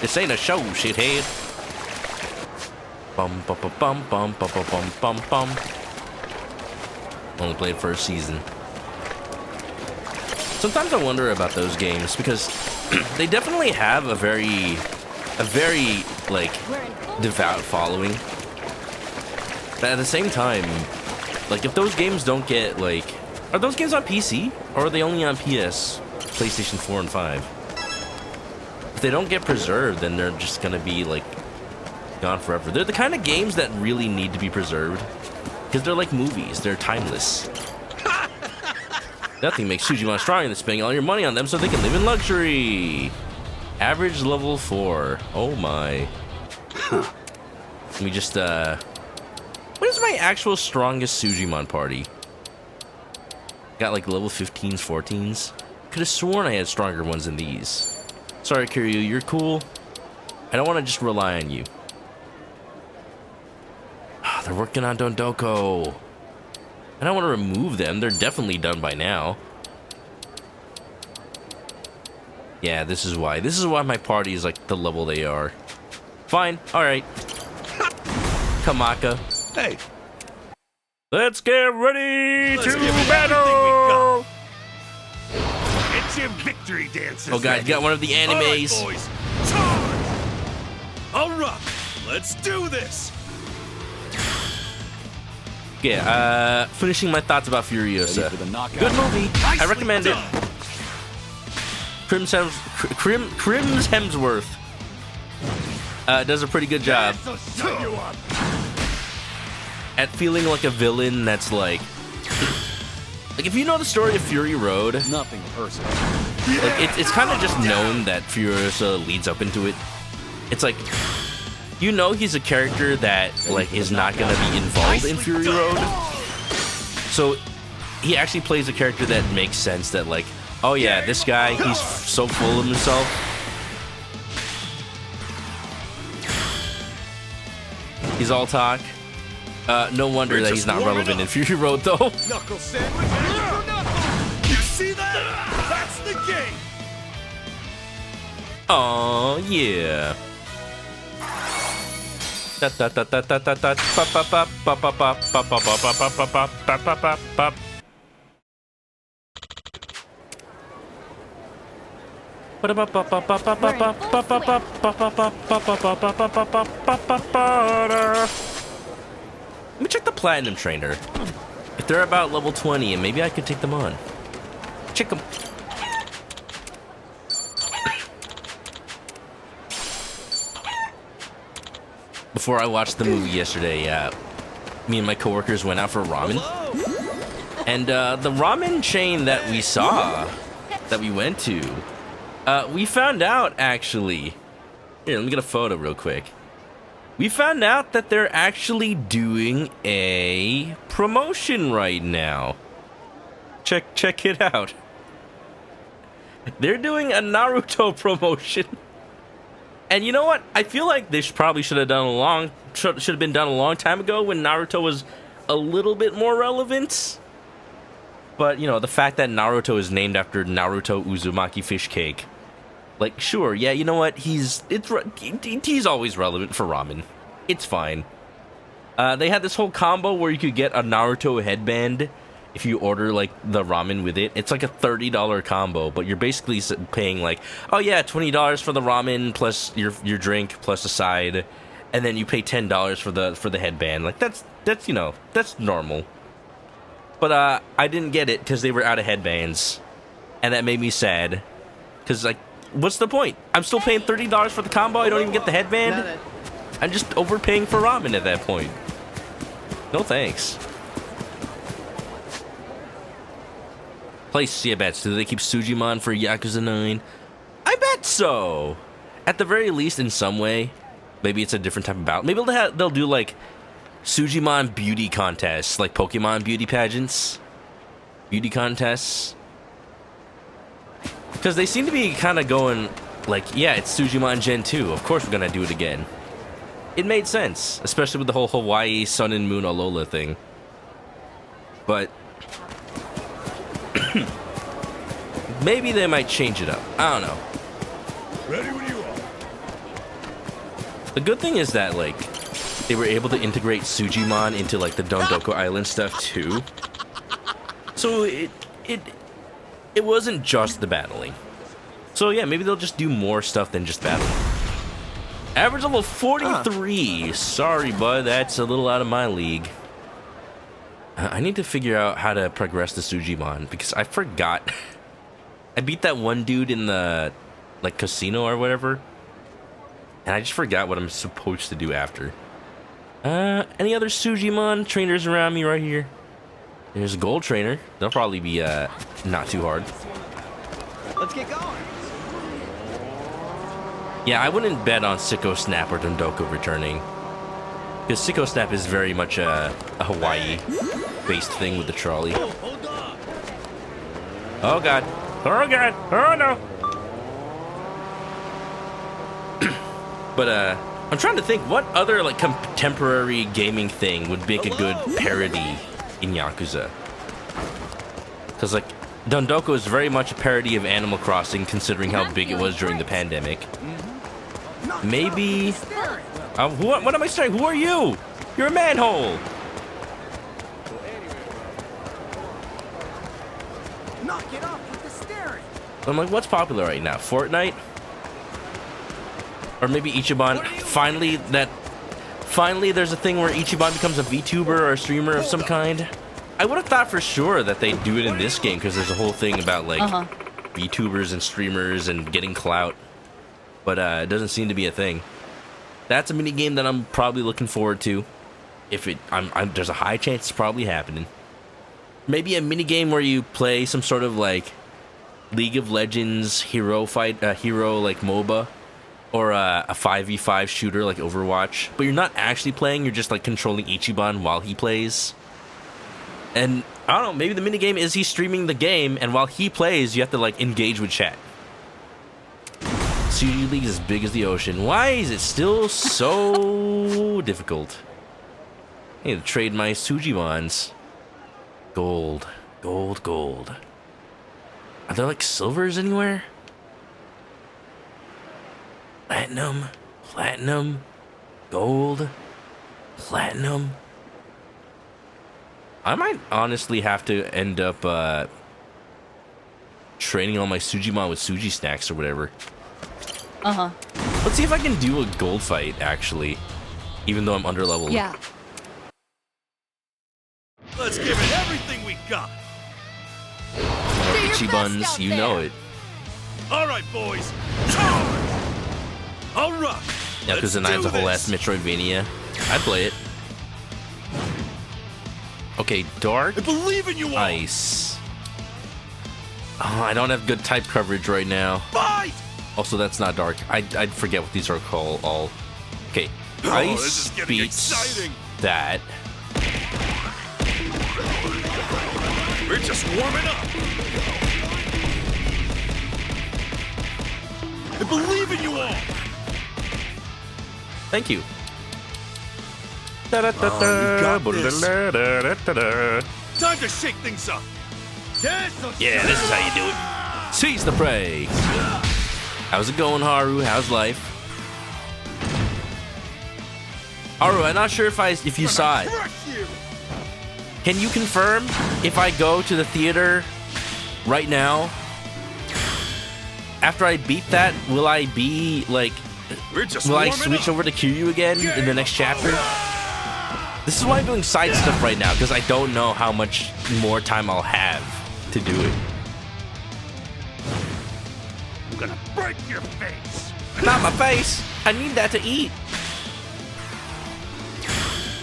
This ain't a show, shithead. Bum bum bum bum bum bum bum bum bum. Only played first season. Sometimes I wonder about those games because they definitely have a very like devout following. But at the same time, like if those games don't get like, are those games on PC or are they only on PS, PlayStation 4 and 5? If they don't get preserved, then they're just gonna be like gone forever. They're the kind of games that really need to be preserved because they're like movies. They're timeless. Nothing makes Sujimon stronger than spending all your money on them so they can live in luxury. Average level 4. Oh my. Let me just what is my actual strongest Sujimon party? Got like level 15s, 14s. Could have sworn I had stronger ones than these. Sorry, Kiryu, you're cool. I don't want to just rely on you. Oh, they're working on Dondoko. I don't want to remove them. They're definitely done by now. Yeah, this is why. This is why my party is like the level they are. Fine. All right. Kamaka. Hey, Let's get ready to give it battle. It's your victory dances. Oh god, you got one of the animes. All right, boys. Charge! All right, let's do this. Yeah, finishing my thoughts about Furiosa. For the knockout. Good movie. I Nicely recommend it. done. Crims Hemsworth does a pretty good job So shut you up. at feeling like a villain that's like if you know the story of Fury Road, Nothing personal. like it's kind of just known that Furiosa leads up into it. It's like, you know, he's a character that like is not gonna be involved in Fury Road, so he actually plays a character that makes sense. That like, oh yeah, this guy, he's so full of himself. He's all talk. No wonder that he's not relevant in Fury Road though. Knuckle sandwich. Knuckle. You see that? That's the game. Oh yeah. Let me check the Platinum Trainer. If they're about level 20, and maybe I could take them on. Check them. Before I watched the movie yesterday, me and my coworkers went out for ramen. And the ramen chain that we saw, that we went to, we found out actually. Here, let me get a photo real quick. We found out that they're actually doing a promotion right now. Check it out. They're doing a Naruto promotion. And you know what? I feel like this probably should have been done a long time ago when Naruto was a little bit more relevant. But, you know, the fact that Naruto is named after Naruto Uzumaki fish cake. Like, sure, yeah, you know what? He's always relevant for ramen. It's fine. They had this whole combo where you could get a Naruto headband if you order, like, the ramen with it. It's like a $30 combo, but you're basically paying, like, oh yeah, $20 for the ramen plus your drink plus a side, and then you pay $10 for the headband. Like, that's you know, that's normal. But I didn't get it because they were out of headbands, and that made me sad. Because, like, what's the point? I'm still paying $30 for the combo. I don't even get the headband. I'm just overpaying for ramen at that point. No thanks. Place your bets. Do they keep Sujimon for Yakuza 9? I bet so. At the very least, in some way. Maybe it's a different type of battle. Maybe they'll do like Sujimon beauty contests, like Pokemon beauty pageants, beauty contests. Because they seem to be kind of going like, yeah, it's Sujimon Gen 2. Of course we're gonna do it again. It made sense, especially with the whole Hawaii Sun and Moon Alola thing. But maybe they might change it up. I don't know. Ready when you are. The good thing is that, like, they were able to integrate Sujimon into, like, the Dondoko Island stuff, too. So it wasn't just the battling. So, yeah, maybe they'll just do more stuff than just battling. Average level 43. Sorry, bud, that's a little out of my league. I need to figure out how to progress the Sujimon, because I forgot. I beat that one dude in the, like, casino or whatever. And I just forgot what I'm supposed to do after. Any other Sujimon trainers around me right here? There's a gold trainer. They'll probably be, not too hard. Let's get going. Yeah, I wouldn't bet on Sicko Snap or Dondoko returning. Because Sicko Snap is very much a Hawaii-based thing with the trolley. Oh god. Oh god. Oh no. But I'm trying to think what other like contemporary gaming thing would make a good parody in Yakuza. Because like Dondoko is very much a parody of Animal Crossing, considering how big it was during the pandemic. Maybe. What am I saying? Who are you? You're a manhole. Knock it off with the staring. I'm like, what's popular right now? Fortnite? Or maybe Ichiban. Finally, there's a thing where Ichiban becomes a VTuber or a streamer of some kind. I would have thought for sure that they'd do it in this game because there's a whole thing about like VTubers and streamers and getting clout. But it doesn't seem to be a thing. That's a mini game that I'm probably looking forward to. If there's a high chance it's probably happening. Maybe a mini game where you play some sort of like League of Legends hero like MOBA, or a 5v5 shooter like Overwatch. But you're not actually playing. You're just like controlling Ichiban while he plays. And I don't know. Maybe the mini game is he's streaming the game, and while he plays, you have to like engage with chat. CG League is as big as the ocean. Why is it still so difficult? I need to trade my Sujimons. Gold. Gold, gold. Are there like silvers anywhere? Platinum. Platinum. Gold. Platinum. I might honestly have to end up training all my Sujimon with Suji snacks or whatever. Let's see if I can do a gold fight, actually. Even though I'm underleveled. Yeah. Let's give it everything we got. Ichibans, you know it. All right, boys. Charge! All right. Yeah, because the nine's a whole ass Metroidvania. I'd play it. Okay, dark. I believe in you all. Ice. Oh, I don't have good type coverage right now. Fight! Also, that's not dark. I'd forget what these are called all. Okay, ice this is getting beats exciting. that. We're just warming up. I believe in you all. Thank you. You got this. Time to shake things up. Yeah, this is how you do it. Seize the prey. How's it going, Haru? How's life? Haru, I'm not sure if you saw it. Can you confirm if I go to the theater right now? After I beat that, will I be like... Will I switch over to Kiryu again in the next chapter? This is why I'm doing side stuff right now, because I don't know how much more time I'll have to do it. I'm gonna break your face. Not my face! I need that to eat!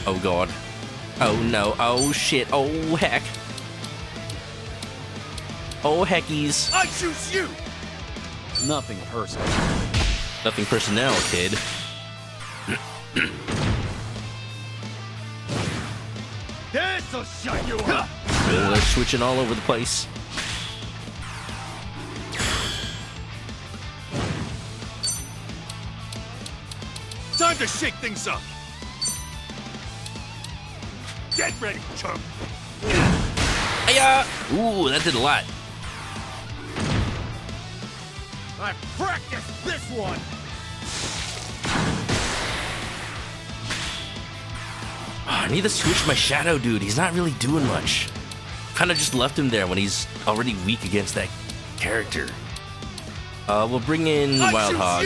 Oh god. Oh no, oh shit, oh heck. Oh heckies. I choose you. Nothing personal. Nothing personnel, kid. This'll shut you up. Oh, they're switching all over the place. Time to shake things up. Get ready, chump. Hiya! Ooh, that did a lot. I've practiced this one. I need to switch my shadow dude. He's not really doing much. Kind of just left him there when he's already weak against that character. We'll bring in Wild Hog.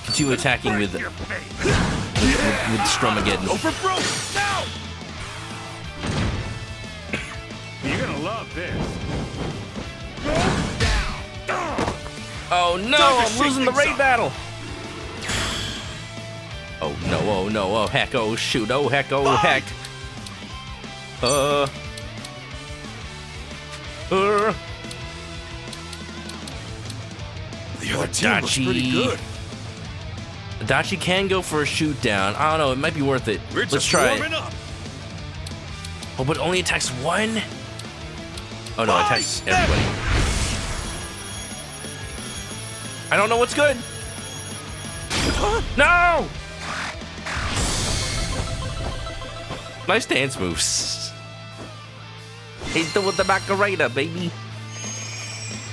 Continue attacking with Strumageddon. Go for broke now. You're gonna love this. Oh no, I'm losing the raid battle. Oh no, oh no, oh heck, oh shoot, oh heck, oh heck. The other team was pretty good. Adachi can go for a shoot down. I don't know, it might be worth it. Let's try it. Oh, but only attacks one? Oh no, it attacks everybody. I don't know what's good. No! Nice dance moves. He's doing the Macarena, baby.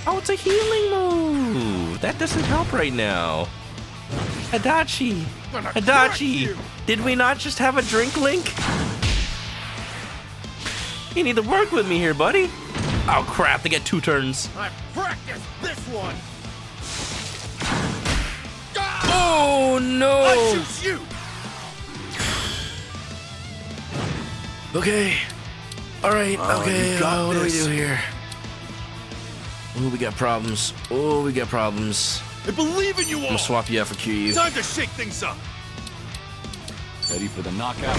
Oh, it's a healing move. That doesn't help right now. Adachi, did we not just have a drink link? You need to work with me here, buddy. Oh crap, they get 2 turns. I practiced this one. Oh no! I choose you. Okay. Alright, okay. you got What do we this. do here? Oh, we got problems. Oh, we got problems. I believe in you all. I'm gonna swap you out for Kiryu. Time to shake things up. Ready for the knockout?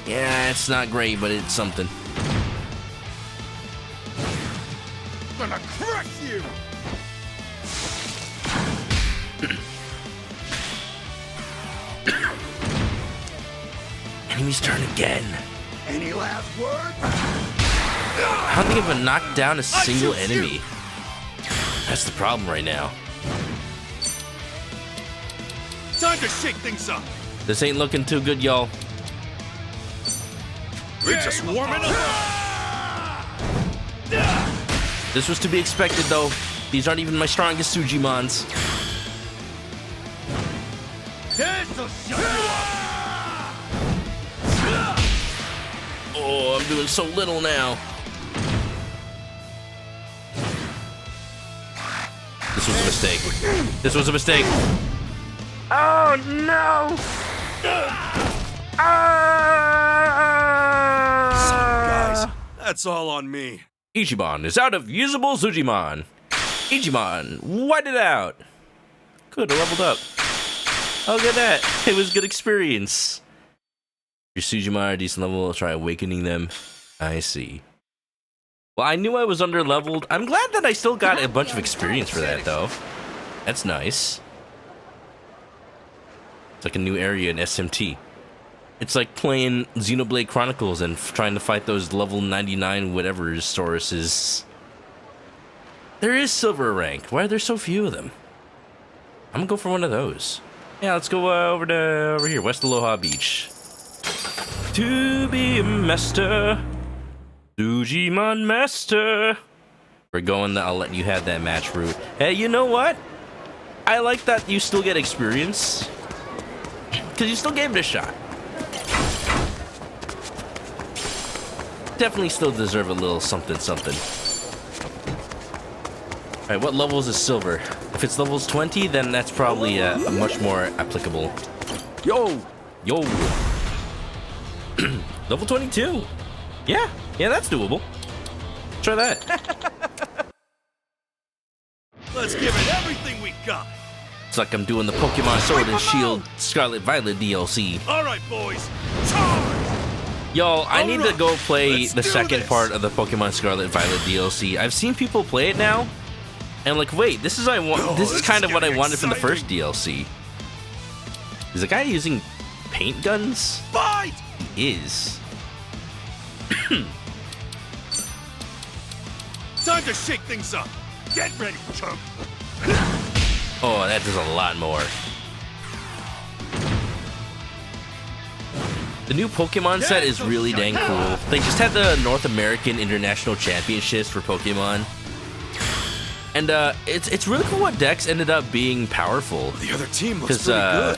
Yeah, it's not great, but it's something. I'm gonna crush you. Enemy's turn again. Any last words? I don't think I've knocked down a single enemy. That's the problem right now. Time to shake things up. This ain't looking too good, y'all. We're just warming up. This was to be expected, though. These aren't even my strongest Sujimons. This'll shut you up. Oh, I'm doing so little now. This was a mistake. This was a mistake. Oh, no! Guys, that's all on me. Ichiban is out of usable Sujimon. Ichiban, white it out. Good, I leveled up. Oh, look at that. It was good experience. Your Sujimon are a decent level. I'll try awakening them. I see. Well, I knew I was under leveled. I'm glad that I still got a bunch of experience for that, though. That's nice. It's like a new area in SMT. It's like playing Xenoblade Chronicles and trying to fight those level 99 whatever Sauruses. There is silver rank. Why are there so few of them? I'm gonna go for one of those. Yeah, let's go over here, West Aloha Beach. To be a master, Sujimon master. We're going. I'll let you have that match route. Hey, you know what? I like that you still get experience. Because you still gave it a shot. Definitely still deserve a little something something. Alright, what levels is silver? If it's levels 20, then that's probably much more applicable. Yo! Yo! Level 22! Yeah, that's doable. Try that. Let's give it everything we got. It's like I'm doing the Pokemon Sword and Shield Scarlet Violet DLC. All right, boys. Charge! Yo, I need to go play Let's the do second this. part of the Pokemon Scarlet Violet DLC. I've seen people play it now, and I'm like, wait, this is this is kind of what I getting wanted from the first exciting. DLC. Is the guy using paint guns? Fight! He is. Time to shake things up. Get ready, chump. Oh, that does a lot more. The new Pokemon set is really dang cool. They just had the North American International Championships for Pokemon. And it's really cool what decks ended up being powerful. The other team looks Because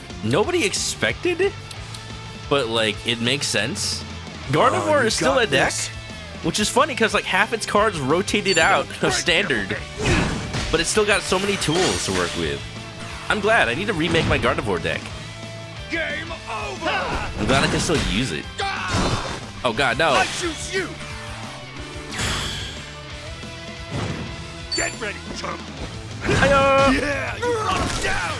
pretty good. nobody expected but like it makes sense. Gardevoir is still a deck, which is funny because like half its cards rotated out of standard, but it's still got so many tools to work with. I'm glad. I need to remake my Gardevoir deck. Game over! I'm glad I can still use it. Oh god, no. I choose you! Get ready, chump! Hi-yo! Yeah, you brought him down!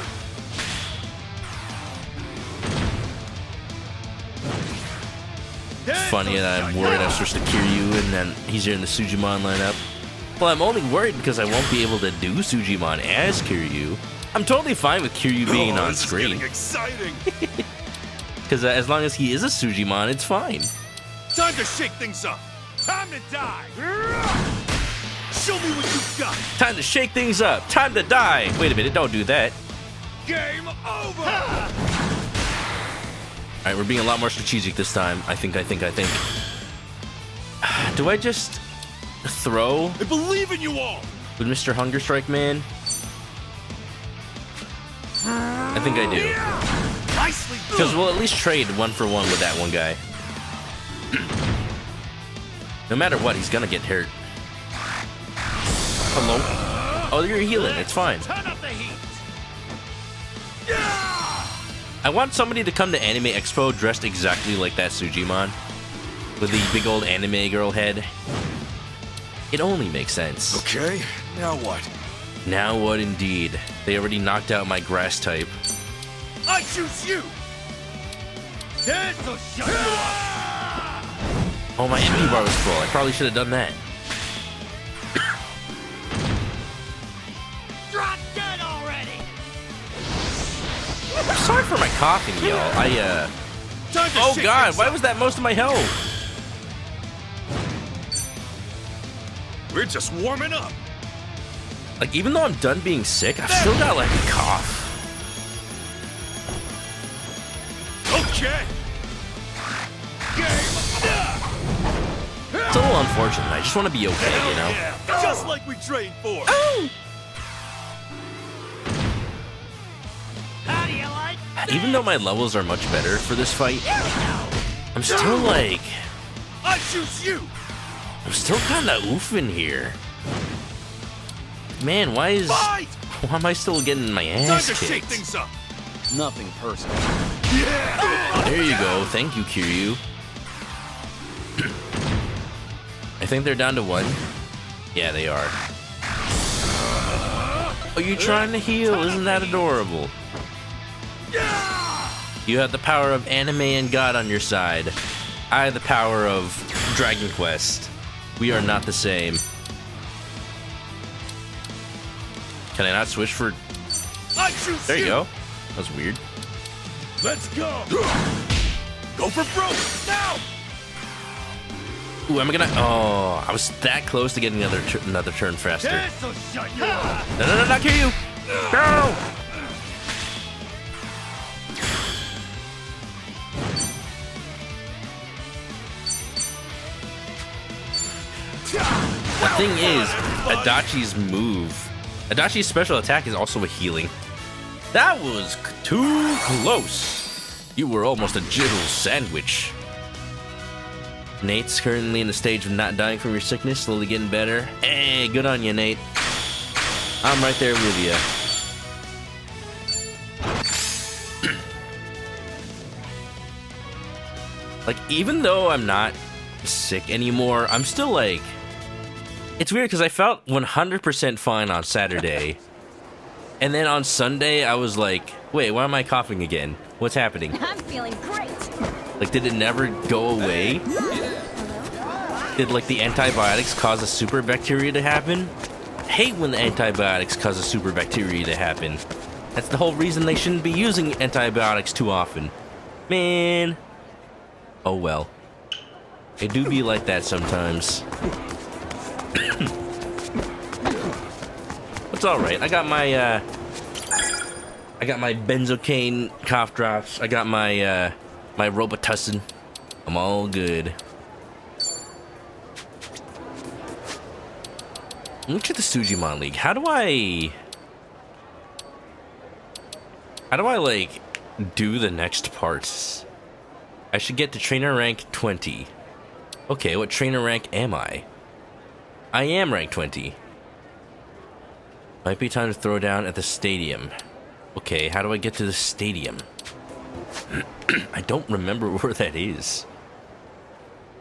It's funny that I'm worried I'm supposed to Kiryu and then he's here in the Sujimon lineup. Well, I'm only worried because I won't be able to do Sujimon as Kiryu. I'm totally fine with Kiryu being on screen. Exciting! Because as long as he is a Sujimon, it's fine. Time to shake things up! Time to die! Show me what you've got! Time to shake things up. Time to die. Wait a minute, don't do that. Game over! Alright, we're being a lot more strategic this time. I think. Do I just throw I believe in you all! with Mr. Hunger Strike Man? I think I do. Nicely done! Because we'll at least trade 1-for-1 with that one guy. No matter what, he's gonna get hurt. Hello? Oh, you're healing. It's fine. Turn up the heat! I want somebody to come to Anime Expo dressed exactly like that Sujimon. With the big old anime girl head. It only makes sense. Okay, now what? Now what indeed? They already knocked out my grass type. I choose you! This'll shut you up! Oh, my MP bar was full. I probably should have done that. Drop dead already! Sorry for my coughing, y'all. Time to Oh shake god, things why up. was that most of my health? We're just warming up! Like, even though I'm done being sick, I've still got, like, a cough. Okay! Game! It's a little unfortunate. I just want to be okay, you know? Yeah, just like we trained for! How do you like Even though my levels are much better for this fight, I'm still, like... I choose you! I'm still kind of oofing here. Man, why Fight! am I still getting my Time ass to shake kicked? things up! Nothing personal. Yeah! There you go. Thank you, Kiryu. I think they're down to 1. Yeah, they are. Oh, you're trying to heal. Isn't that adorable? You have the power of anime and God on your side. I have the power of Dragon Quest. We are not the same. Can I not switch for... I choose There you go. That was weird. Let's go! Go for broke! Now! Ooh, am I gonna... Oh, I was that close to getting another turn faster. This'll shut you up! No, not Kiryu! No! The thing is, Adachi's special attack is also a healing. That was too close. You were almost a jittle sandwich. Nate's currently in the stage of not dying from your sickness, slowly getting better. Hey, good on you, Nate. I'm right there with you. Like, even though I'm not sick anymore, I'm still like... It's weird because I felt 100% fine on Saturday. And then on Sunday, I was like, wait, why am I coughing again? What's happening? I'm feeling great. Like, did it never go away? Did, like, the antibiotics cause a super bacteria to happen? I hate when the antibiotics cause a super bacteria to happen. That's the whole reason they shouldn't be using antibiotics too often. Man. Oh well. It do be like that sometimes. It's alright. I got my benzocaine cough drops. I got my my Robitussin. I'm all good. Look at the Sujimon League. How do I like do the next parts? I should get to trainer rank 20. Okay, what trainer rank am I? I am rank 20. Might be time to throw down at the stadium. Okay, how do I get to the stadium? I don't remember where that is.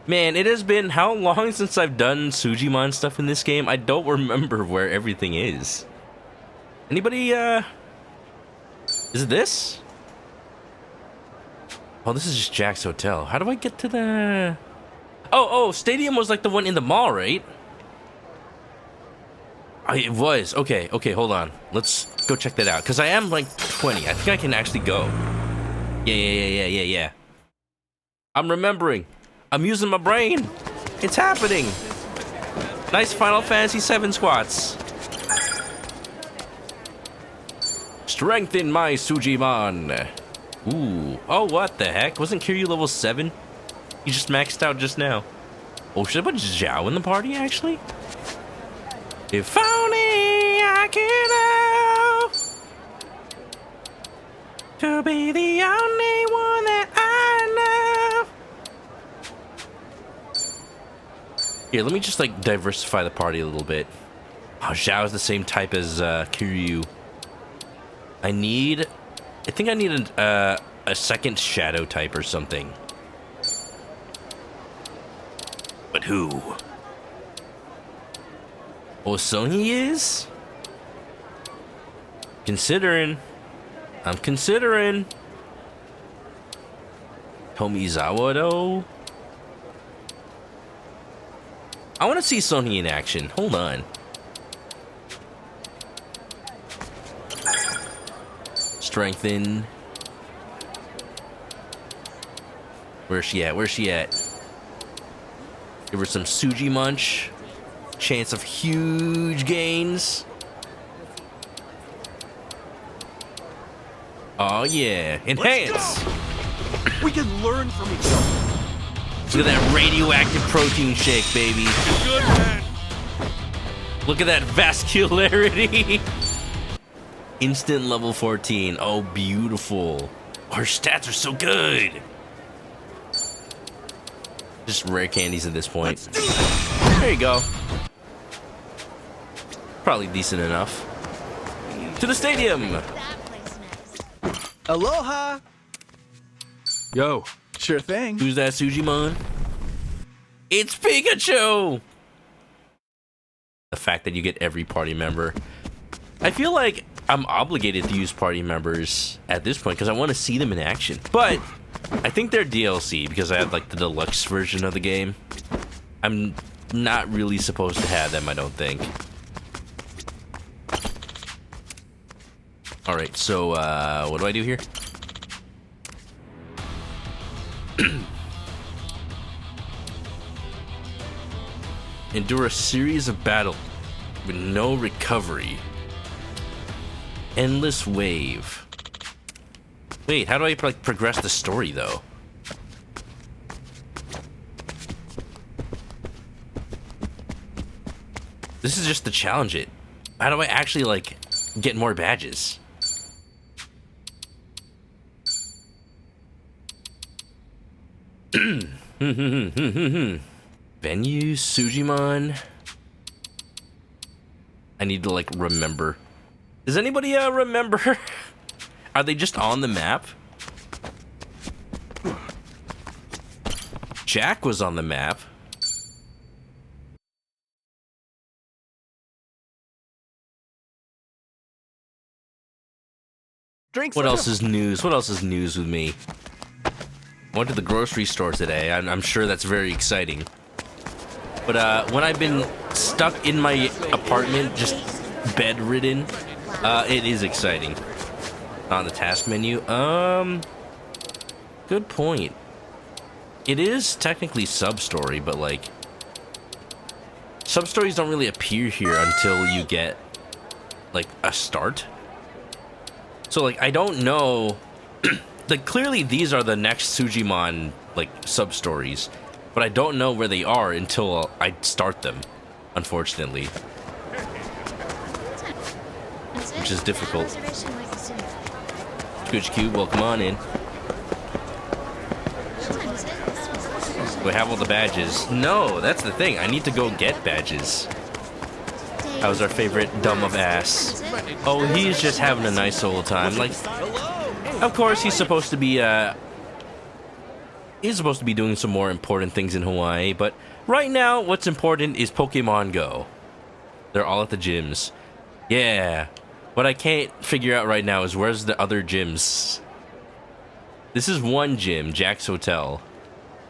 Man, it has been how long since I've done Sujimon stuff in this game? I don't remember where everything is. Anybody, is it this? Oh, this is just Jack's hotel. How do I get to the... Oh, stadium was like the one in the mall, right? It was. Okay, hold on. Let's go check that out. Because I am like 20. I think I can actually go. Yeah. I'm remembering. I'm using my brain. It's happening. Nice Final Fantasy VII squats. Strengthen my Sujimon. Ooh. Oh, what the heck? Wasn't Kiryu level 7? You just maxed out just now. Oh, should I put Zhao in the party, actually? If only I could know to be the only one that I love. Here, let me just, like, diversify the party a little bit. Oh, Zhao is the same type as Kiryu. I think I need a second shadow type or something. But who? Oh, Sony is? Considering. I'm considering. Tomizawa, though? I want to see Sony in action. Hold on. Strengthen. Where's she at? Give her some Suji Munch. Chance of huge gains. Oh yeah. Enhance! We can learn from each other. Look at that radioactive protein shake, baby. Good man. Look at that vascularity. Instant level 14. Oh, beautiful. Her stats are so good. Just rare candies at this point. There you go. Probably decent enough. To the stadium. Aloha! Yo, Sure thing. Who's that, Sujimon? It's Pikachu! The fact that you get every party member. I feel like I'm obligated to use party members at this point because I want to see them in action. But I think they're DLC because I have like the deluxe version of the game. I'm not really supposed to have them, I don't think. Alright, so what do I do here? Endure a series of battles with no recovery. Endless wave. Wait, how do I like progress the story though? This is just to challenge it. How do I actually like get more badges? Venue, Sujimon. I need to like remember. Does anybody remember? Are they just on the map? Jack was on the map. Drinks. What else is news? What else is news with me? I went to the grocery store today. I'm sure that's very exciting. But when I've been stuck in my apartment, just bedridden, it is exciting. On the task menu. Good point. It is technically sub-story, but like sub-stories don't really appear here until you get like a start. So like I don't know. Like clearly these are the next Sujimon like sub-stories, but I don't know where they are until I start them, unfortunately. Which is difficult. Scooch Cube, welcome on in. Do I have all the badges? No, that's the thing. I need to go get badges. That was our favorite dumb of ass. Oh, he's just having a nice old time. Like, of course, he's supposed to be doing some more important things in Hawaii, but right now, what's important is Pokemon Go. They're all at the gyms. Yeah. What I can't figure out right now is where's the other gyms? This is one gym, Jack's Hotel.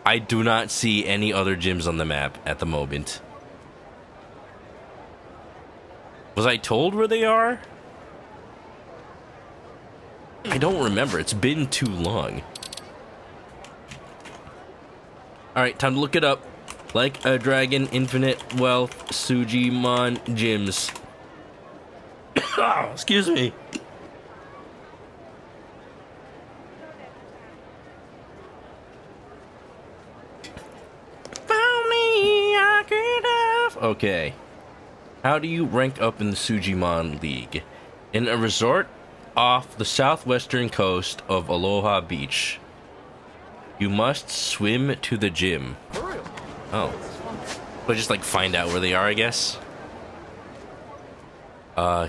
I do not see any other gyms on the map at the moment. Was I told where they are? I don't remember. It's been too long. Alright, time to look it up. Like a Dragon, Infinite Wealth, Sujimon Gyms. Oh, excuse me. Okay. How do you rank up in the Sujimon League? In a resort off the southwestern coast of Aloha Beach, you must swim to the gym. Oh. So just like find out where they are, I guess.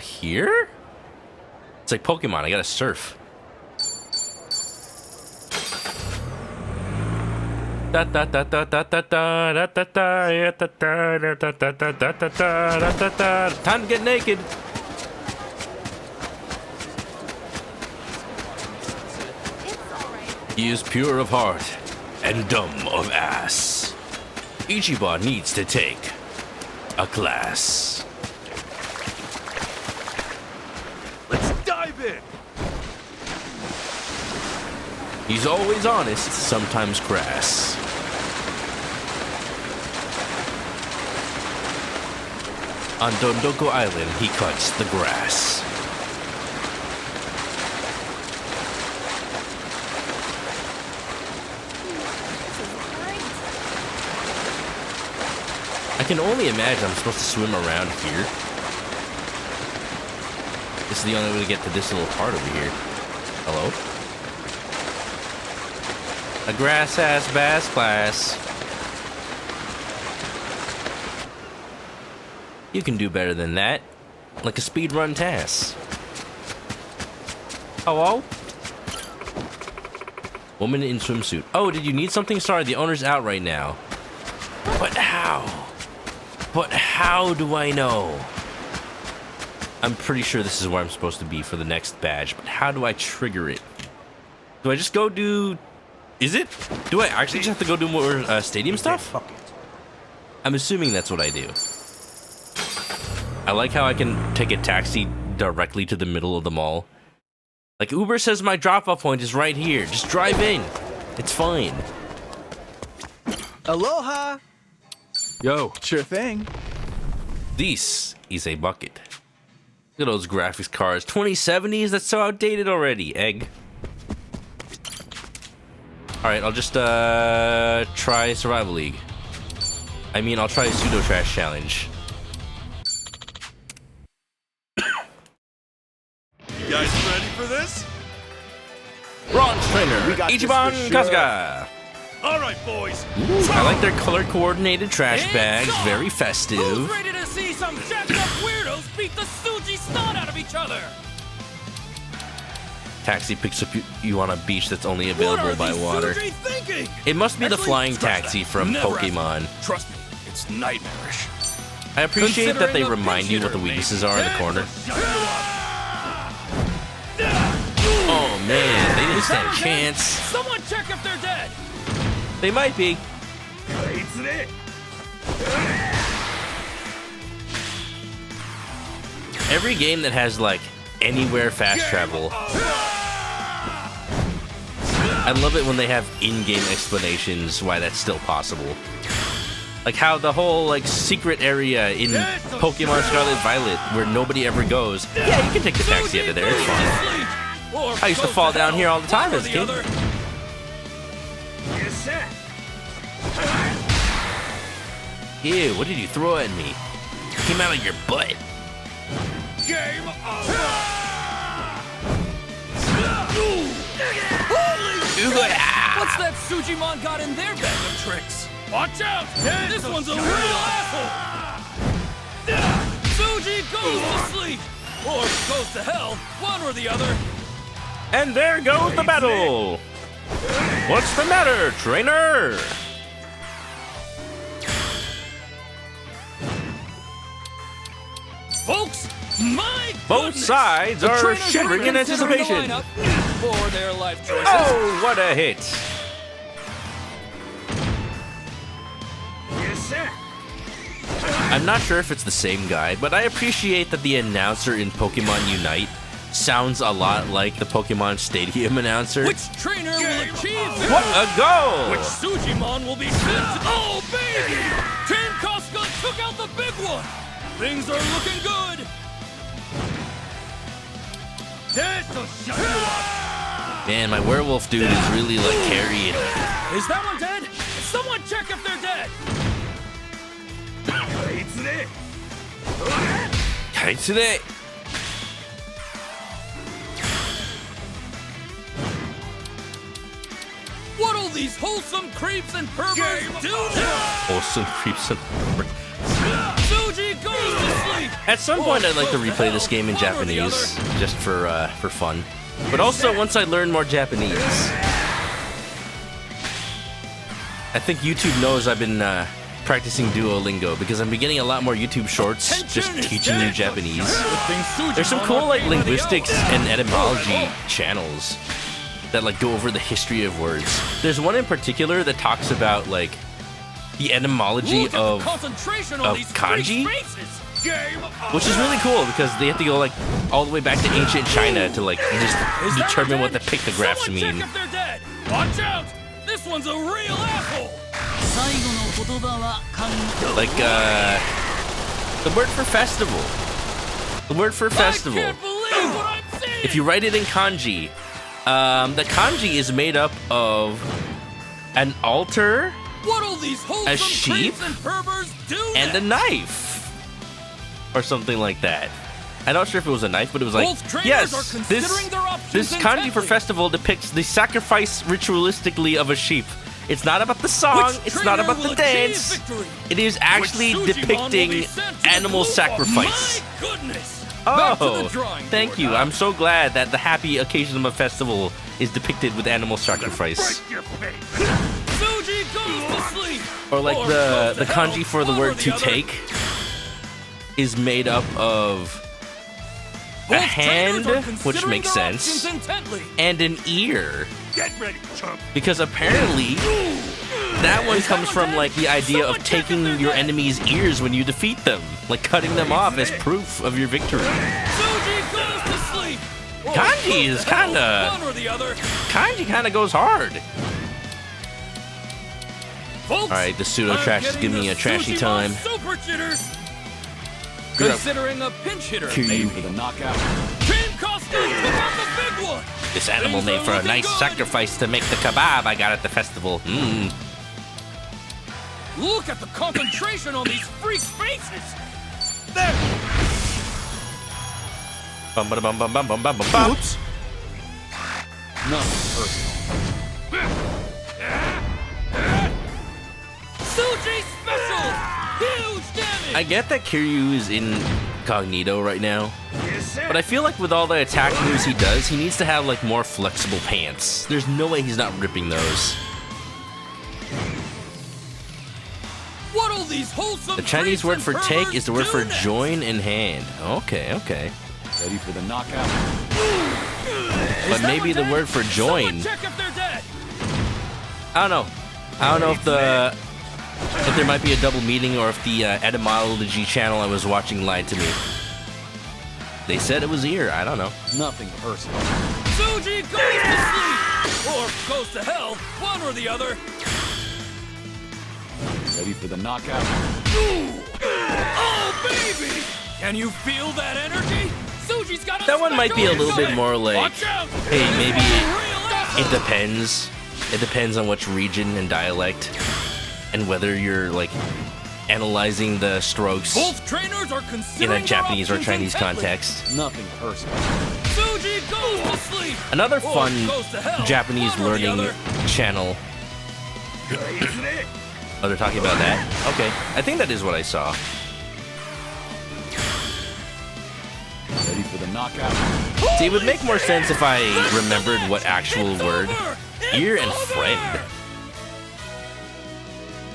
Here? It's like Pokemon, I gotta surf. Time to get naked. He is pure of heart and dumb of ass. Ichiban needs to take a class. Let's dive in! He's always honest, sometimes crass. On Dondoko Island, he cuts the grass. I can only imagine I'm supposed to swim around here. This is the only way to get to this little part over here. Hello? A grass-ass bass class. You can do better than that. Like a speedrun task. Hello? Woman in swimsuit. Oh, did you need something? Sorry, the owner's out right now. But how? But how do I know? I'm pretty sure this is where I'm supposed to be for the next badge, but how do I trigger it? Do I just go do... Is it? Do I actually just have to go do more stadium stuff? I'm assuming that's what I do. I like how I can take a taxi directly to the middle of the mall. Like, Uber says my drop-off point is right here. Just drive in. It's fine. Aloha! Yo. Sure thing. This is a bucket. Look at those graphics cards. 2070s? That's so outdated already. Egg. Alright, I'll just try Survival League. I mean, I'll try a Pseudo Trash Challenge. You guys ready for this? Bronze Trainer, We got this Ichiban for sure. Kasuga. All right, boys. I like their color-coordinated trash bags. Very festive. Who's ready to see some jacked-up weirdos beat the Suji snot out of each other? Taxi picks up you on a beach that's only available by water. What are these Suji thinking? It must be the Actually, flying scratch taxi that. from Never Pokemon. Trust me, it's nightmarish. I appreciate that they Considering a remind you what the pinch weaknesses are in the corner. Oh man, they didn't stand a chance. Someone check if they're dead. They might be. Every game that has like anywhere fast travel, I love it when they have in-game explanations why that's still possible. Like how the whole like secret area in Pokemon Scarlet Violet where nobody ever goes. Yeah, you can take the taxi out of there. It's fine. I used to fall down here all the time as a kid. Ew, what did you throw at me? It came out of your butt. Game over. What's that Sujimon got in their bag of tricks? Watch out! This one's a real asshole! Suji goes to sleep! Or goes to hell, one or the other. And there goes the battle! What's the matter, trainer? Folks, my Both goodness, sides the are trainers shivering in considering the anticipation. lineup for their life choices. Oh, what a hit! I'm not sure if it's the same guy, but I appreciate that the announcer in Pokemon Unite sounds a lot like the Pokemon Stadium announcer. Which trainer will achieve victory? What a goal! Which Sujimon will be sent to... Oh, baby! Team Casca took out the big one! Things are looking good! Man, my werewolf dude is really like carrying. Is that one dead? Someone check if they're dead! Kaitsune! What'll these wholesome creeps and perverts do now? Also creeps and Suji goes to sleep! At some point, I'd like to replay this game in Japanese, just for fun. But also, once I learn more Japanese. I think YouTube knows I've been practicing Duolingo because I'm getting a lot more YouTube shorts just teaching you Japanese. There's some cool like linguistics and etymology channels that like go over the history of words. There's one in particular that talks about like the etymology of kanji, which is really cool because they have to go like all the way back to ancient China to like just determine what the pictographs mean. Check if they're dead. Watch out! This one's a real asshole! Like the word for festival. The word for festival. I can't believe what I'm seeing! If you write it in kanji, the kanji is made up of an altar, What'll these wholesome a sheep, creeps and perverts do and a knife, or something like that. I'm not sure if it was a knife, but it was like, Both trainers yes, are considering their options this kanji for intently. festival depicts the sacrifice ritualistically of a sheep. It's not about the song, Which it's not trainer about the will achieve dance. victory? It is actually Which Sujimon will depicting be sent to the animal Blue sacrifice. My goodness! Back to the Oh, drawing thank board, you. huh? I'm so glad that the happy occasion of a festival is depicted with animal sacrifice. Suji goes to sleep! Or like Or the goes to kanji hell, for the one or word to other. take is made up of a Both hand, trainers are which considering makes their sense, options intently. and an ear. Get ready, chump. Because apparently that one comes from like the idea of taking your enemy's ears when you defeat them, like cutting them off as proof of your victory. Suji goes to sleep! Or Kanji goes is to hell, kinda- one or the other. Kanji kind of goes hard. Folks, All right, the pseudo I'm trash is getting giving me the a trashy Sujimon time. Super jitters. You're up. Considering a pinch hitter. Kiryu. For the knockout. Team Costa took out the big one. This animal Things made are for a looking nice good. sacrifice to make the kebab I got at the festival. Mmm. Look at the concentration on these freaks' faces. There. Bum bum bum bum bum bum bum bum. Oops. Nothing personal. Suji special. Huge damage. I get that Kiryu is incognito right now, but I feel like with all the attack moves he does, he needs to have like more flexible pants. There's no way he's not ripping those. What'll these wholesome The Chinese creeps word and for take perverts is the word do for next? join in hand. Okay, okay. Ready for the knockout. But maybe the word for join. Check if they're dead. I don't know. I don't know if there might be a double meaning or if the etymology channel I was watching lied to me. They said it was ear. I don't know. Nothing personal. Suji goes to sleep or goes to hell, one or the other. Ready for the knockout. Oh baby! Can you feel that energy? Suji's got a That one might be a little bit special more like, Watch out. hey, maybe Real it depends. It depends on which region and dialect, and whether you're like analyzing the strokes Both trainers are in considering a Japanese or their Chinese options intently. context. Nothing personal. Suji goes to sleep. Another Or fun goes to hell, Japanese one or the learning other. channel Oh, they're talking about that? Okay, I think that is what I saw. Ready for the knockout? See, it would make more sense if I remembered what actual word. Ear and friend.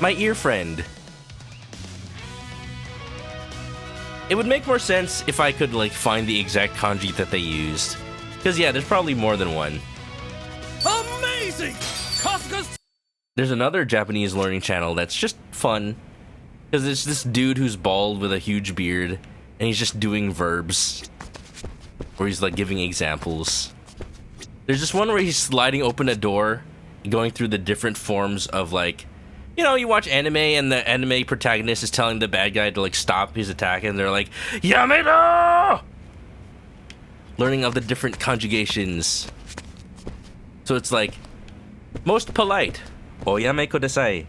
My ear friend. It would make more sense if I could, like, find the exact kanji that they used. Because, yeah, there's probably more than one. Amazing! Kasuga's... There's another Japanese learning channel that's just fun. Because it's this dude who's bald with a huge beard, and he's just doing verbs. Or he's, like, giving examples. There's this one where he's sliding open a door, going through the different forms of, like... You know, you watch anime, and the anime protagonist is telling the bad guy to, like, stop his attack, and they're like, Yameda! Learning of the different conjugations. So it's like, most polite, oyame kudasai.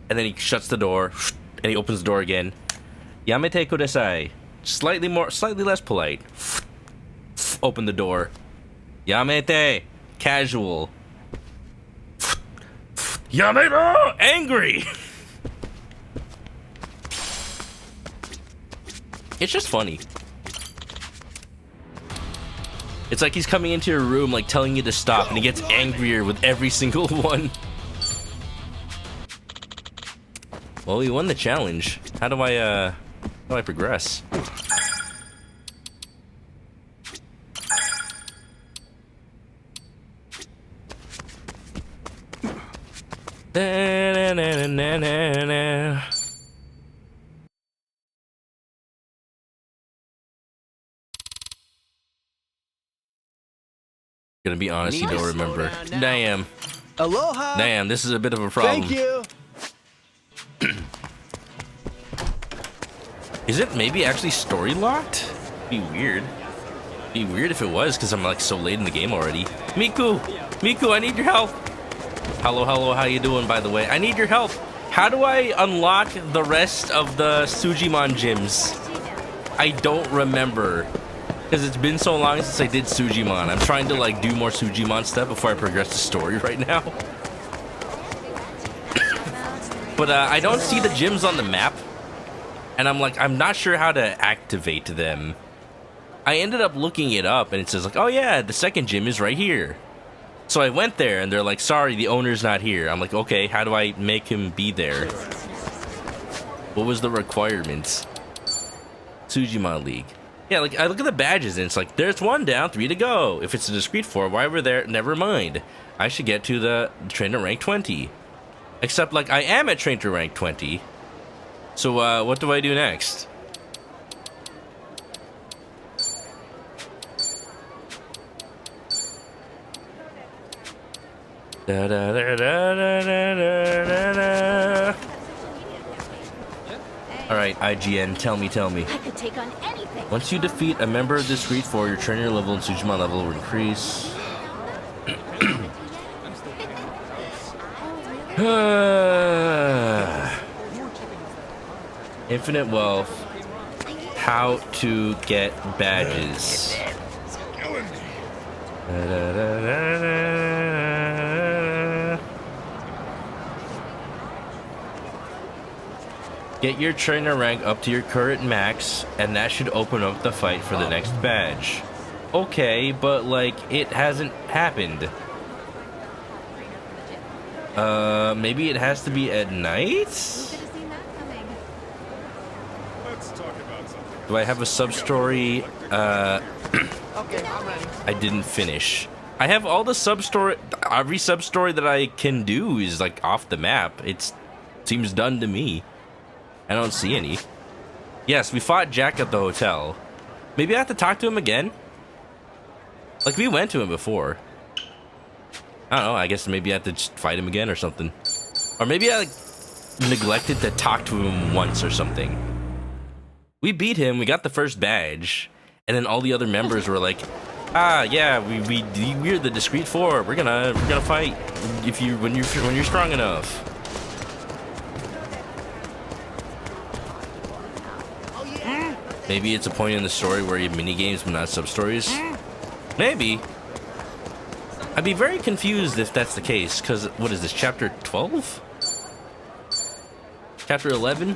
And then he shuts the door, and he opens the door again. Yamete kudasai. Slightly less polite. Open the door. Yamete. Casual. Yamete! Angry! It's just funny. It's like he's coming into your room, like, telling you to stop, and he gets angrier with every single one. Well, we won the challenge. How do I progress? Da-na-na-na-na-na. Gonna be honest, you don't remember. Damn. Aloha! Damn, this is a bit of a problem. Thank you! Is it maybe actually story locked? Be weird. Be weird if it was, because I'm like so late in the game already. Miku! Miku, I need your help! Hello, how you doing, by the way? I need your help! How do I unlock the rest of the Sujimon gyms? I don't remember. Because it's been so long since I did Sujimon. I'm trying to, like, do more Sujimon stuff before I progress the story right now. But I don't see the gyms on the map. And I'm not sure how to activate them. I ended up looking it up, and it says, like, oh yeah, the second gym is right here. So I went there, and they're like, sorry, the owner's not here. I'm like, okay, how do I make him be there? What was the requirements? Sujimon League. Yeah, like, I look at the badges, and it's like, there's 1 down, 3 to go. If it's a discrete 4, why we're there, never mind. I should get to the trainer rank 20. Except, like, I am at trainer rank 20. So, what do I do next? Da, da, da, da, da, da, da, da. Alright, IGN, tell me. I could take on anything. Once you defeat a member of this Discrete 4, your trainer level and Sujimon level will increase. Infinite wealth. How to get badges. Da, da, da, da, da. Get your trainer rank up to your current max, and that should open up the fight for the next badge. Okay, but like, it hasn't happened. Maybe it has to be at night? Do I have a sub-story? I didn't finish. I have all the sub-story, every sub-story that I can do is like off the map. It seems done to me. I don't see any. Yes, we fought Jack at the hotel. Maybe I have to talk to him again? Like, we went to him before. I don't know, I guess maybe I have to just fight him again or something. Or maybe I, like, neglected to talk to him once or something. We beat him, we got the first badge, and then all the other members were like, ah, yeah, we're the Discrete 4. We're gonna fight when you're strong enough. Maybe it's a point in the story where you have mini-games but not sub-stories? Maybe. I'd be very confused if that's the case, because, what is this, chapter 12? Chapter 11.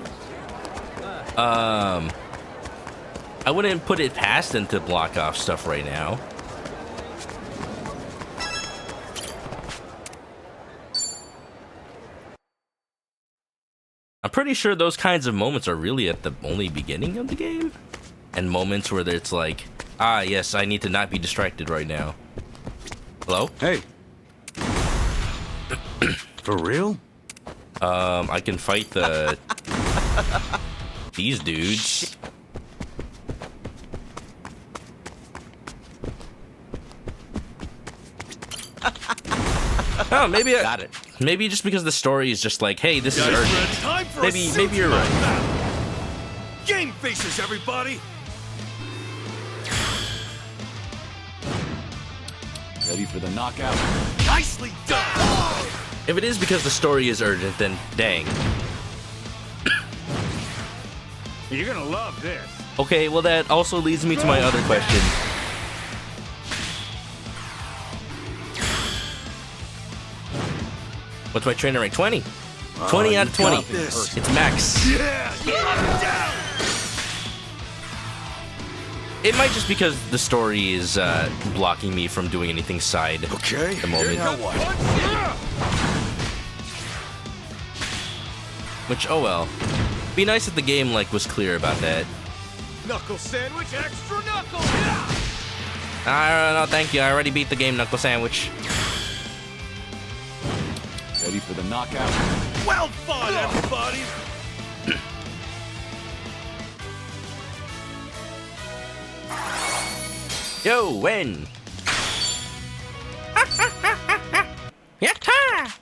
I wouldn't put it past them to block off stuff right now. I'm pretty sure those kinds of moments are really at the only beginning of the game. And moments where it's like, ah, yes, I need to not be distracted right now. Hello? Hey. For real? I can fight these dudes. Oh, maybe Got it. Maybe just because the story is just like, hey, this is Guys, urgent. time for Maybe you're a right. battle. Game faces, everybody. Ready for the knockout. Nicely done. If it is because the story is urgent, then dang. You're gonna love this. Okay, well that also leads me to my other question. What's my trainer rank? 20. 20 out of 20. It's max. Yeah, down. It might just because the story is blocking me from doing anything side Okay. at the moment. Now what? Which, oh well. Be nice if the game like was clear about that. Knuckle sandwich, extra knuckle. I don't know, thank you. I already beat the game, Knuckle Sandwich. Ready for the knockout. Well fought, everybody. Yo, when? Yatta!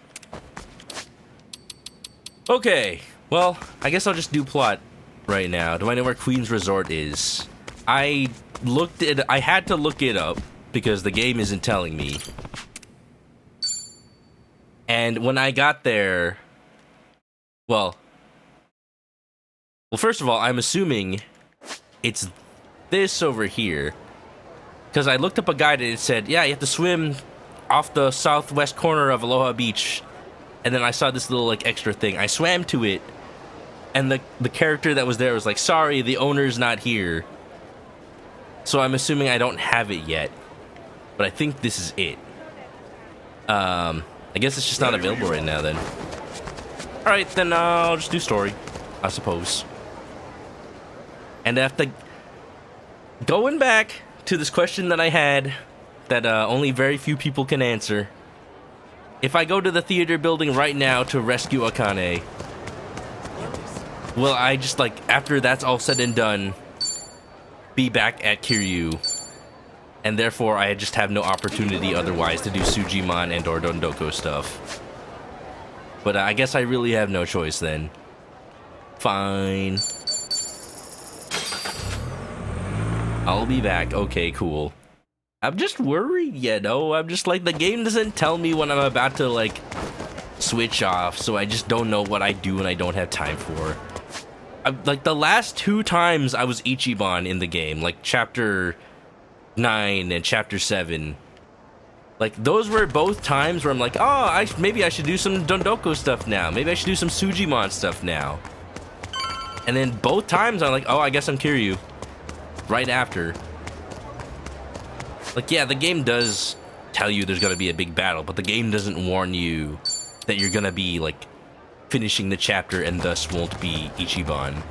Okay, well, I guess I'll just do plot right now. Do I know where Queen's Resort is? I had to look it up because the game isn't telling me. And when I got there, well, first of all, I'm assuming it's this over here. Because I looked up a guide and it said, yeah, you have to swim off the southwest corner of Aloha Beach. And then I saw this little, like, extra thing. I swam to it, and the character that was there was like, sorry, the owner's not here. So I'm assuming I don't have it yet. But I think this is it. I guess it's just not available right now, then. Alright, then I'll just do story, I suppose. And after going back to this question that I had that only very few people can answer. If I go to the theater building right now to rescue Akane, will I just, like, after that's all said and done, be back at Kiryu? And therefore, I just have no opportunity otherwise to do Sujimon and or Dondoko stuff. But I guess I really have no choice then. Fine. I'll be back. Okay, cool. I'm just worried, you know? I'm just like, the game doesn't tell me when I'm about to, like, switch off, so I just don't know what I do and I don't have time for. Like, the last 2 times I was Ichiban in the game, like, Chapter 9 and Chapter 7. Like, those were both times where I'm like, oh, maybe I should do some Dondoko stuff now. Maybe I should do some Sujimon stuff now. And then both times I'm like, oh, I guess I'm Kiryu. Right after. Like, yeah, the game does tell you there's gonna be a big battle, but the game doesn't warn you that you're gonna be, like, finishing the chapter and thus won't be Ichiban.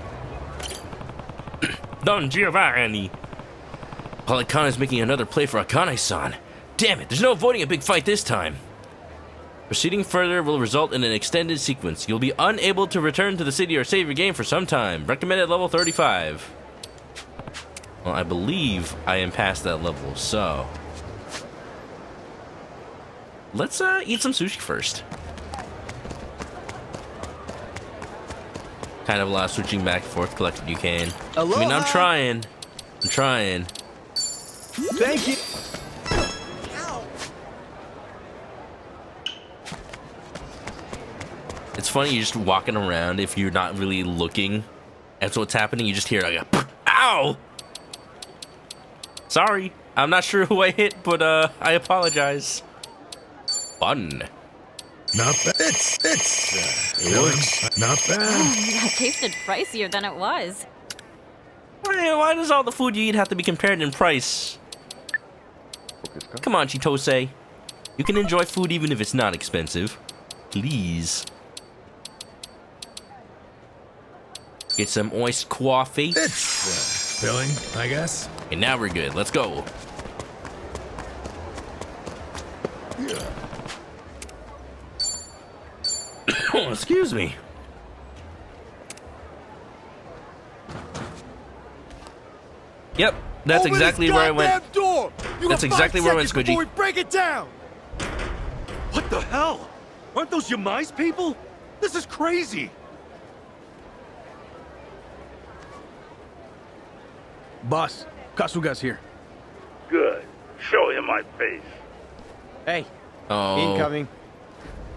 Don Giovanni! While Akane's making another play for Akane-san. Damn it, there's no avoiding a big fight this time. Proceeding further will result in an extended sequence. You'll be unable to return to the city or save your game for some time. Recommended level 35. Well, I believe I am past that level, so... let's eat some sushi first. Kind of a lot of switching back and forth, collect what you can. Aloha. I mean, I'm trying. I'm trying. Thank you. It's funny, you're just walking around if you're not really looking at what's happening. You just hear like a ow! Sorry, I'm not sure who I hit, but I apologize. Fun. Not bad. It works. Not bad. That tasted pricier than it was. Why does all the food you eat have to be compared in price? Come on, Chitose. You can enjoy food even if it's not expensive. Please. Get some iced coffee. It's filling, I guess. And now we're good. Let's go. Excuse me. Yep, that's exactly where I went. Door. That's exactly where I went, Squidgy. Before we break it down. What the hell? Aren't those Yamai's people? This is crazy. Boss, Kasuga's here. Good. Show him my face. Hey, Oh. incoming.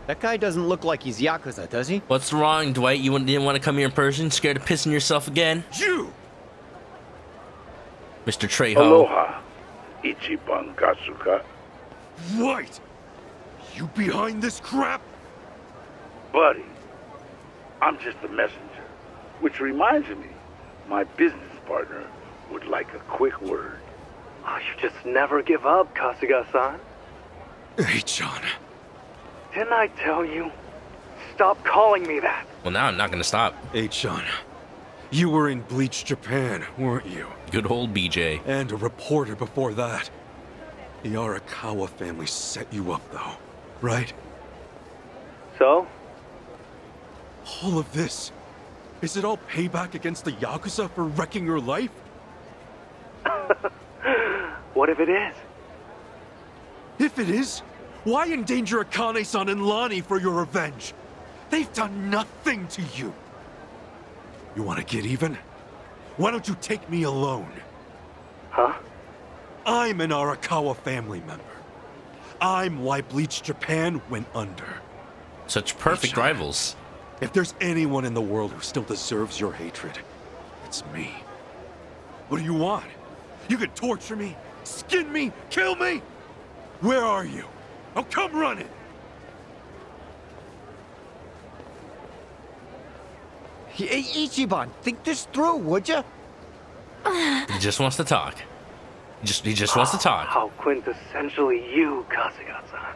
That guy doesn't look like he's Yakuza, does he? What's wrong, Dwight? You didn't want to come here in person? Scared of pissing yourself again? You! Mr. Trejo. Aloha, Ichiban Kasuga. Right! You behind this crap? Buddy, I'm just a messenger. Which reminds me, my business partner would like a quick word. Oh, you just never give up, Kasuga-san. Hey, John. Didn't I tell you? Stop calling me that. Well, now I'm not going to stop. Hey, John. You were in Bleach, Japan, weren't you? Good old BJ. And a reporter before that. The Arakawa family set you up, though, right? So? All of this. Is it all payback against the Yakuza for wrecking your life? What if it is? If it is, why endanger Akane-san and Lani for your revenge? They've done nothing to you. You want to get even? Why don't you take me alone? Huh? I'm an Arakawa family member. I'm why Bleach Japan went under. Such perfect John, rivals. If there's anyone in the world who still deserves your hatred, it's me. What do you want? You can torture me, skin me, kill me? Where are you? I'll come running! Hey, Ichiban, think this through, would ya? He just wants to talk. He just wants to talk. How quintessentially you, Kasuga-san.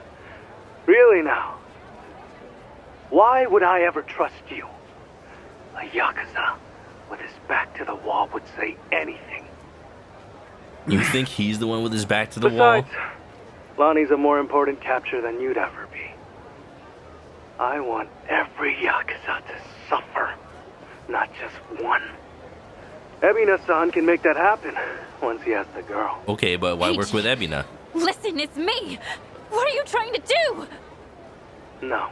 Really now? Why would I ever trust you? A Yakuza with his back to the wall would say anything. You think he's the one with his back to the wall? Besides, Lonnie's a more important capture than you'd ever be. I want every Yakuza to suffer, not just one. Ebina-san can make that happen once he has the girl. Okay, but why work with Ebina? Listen, it's me. What are you trying to do? No.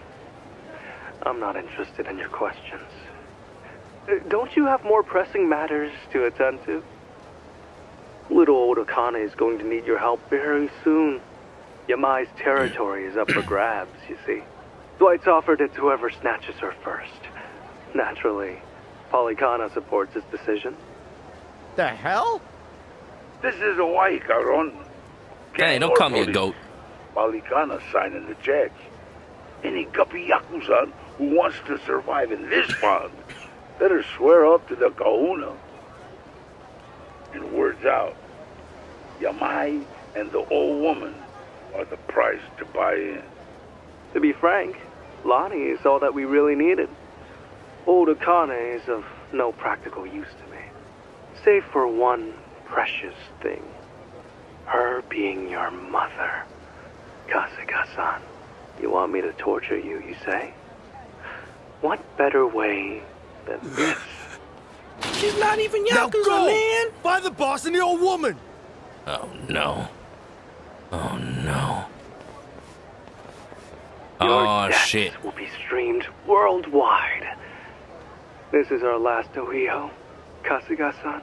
I'm not interested in your questions. Don't you have more pressing matters to attend to? Little old Akane is going to need your help very soon. Yamai's territory is up for grabs, you see. Dwight's offered it to whoever snatches her first. Naturally, Polycana supports his decision. The hell? This is Hawaii, Caron. Hey, don't call me a goat. Polycana signing the checks. Any guppy Yakuza who wants to survive in this pond better swear up to the kahuna. And words out, Yamai and the old woman are the price to buy in. To be frank, Lonnie is all that we really needed. Old Akane is of no practical use to me, save for one precious thing. Her being your mother. Kasuga-san, you want me to torture you, you say? What better way than this? She's not even Now Yakuza, go! man! Find the boss and the old woman! Oh, no. Oh, no. Your Oh, death shit. will be streamed worldwide. This is our last Ohiyo, Kasuga-san.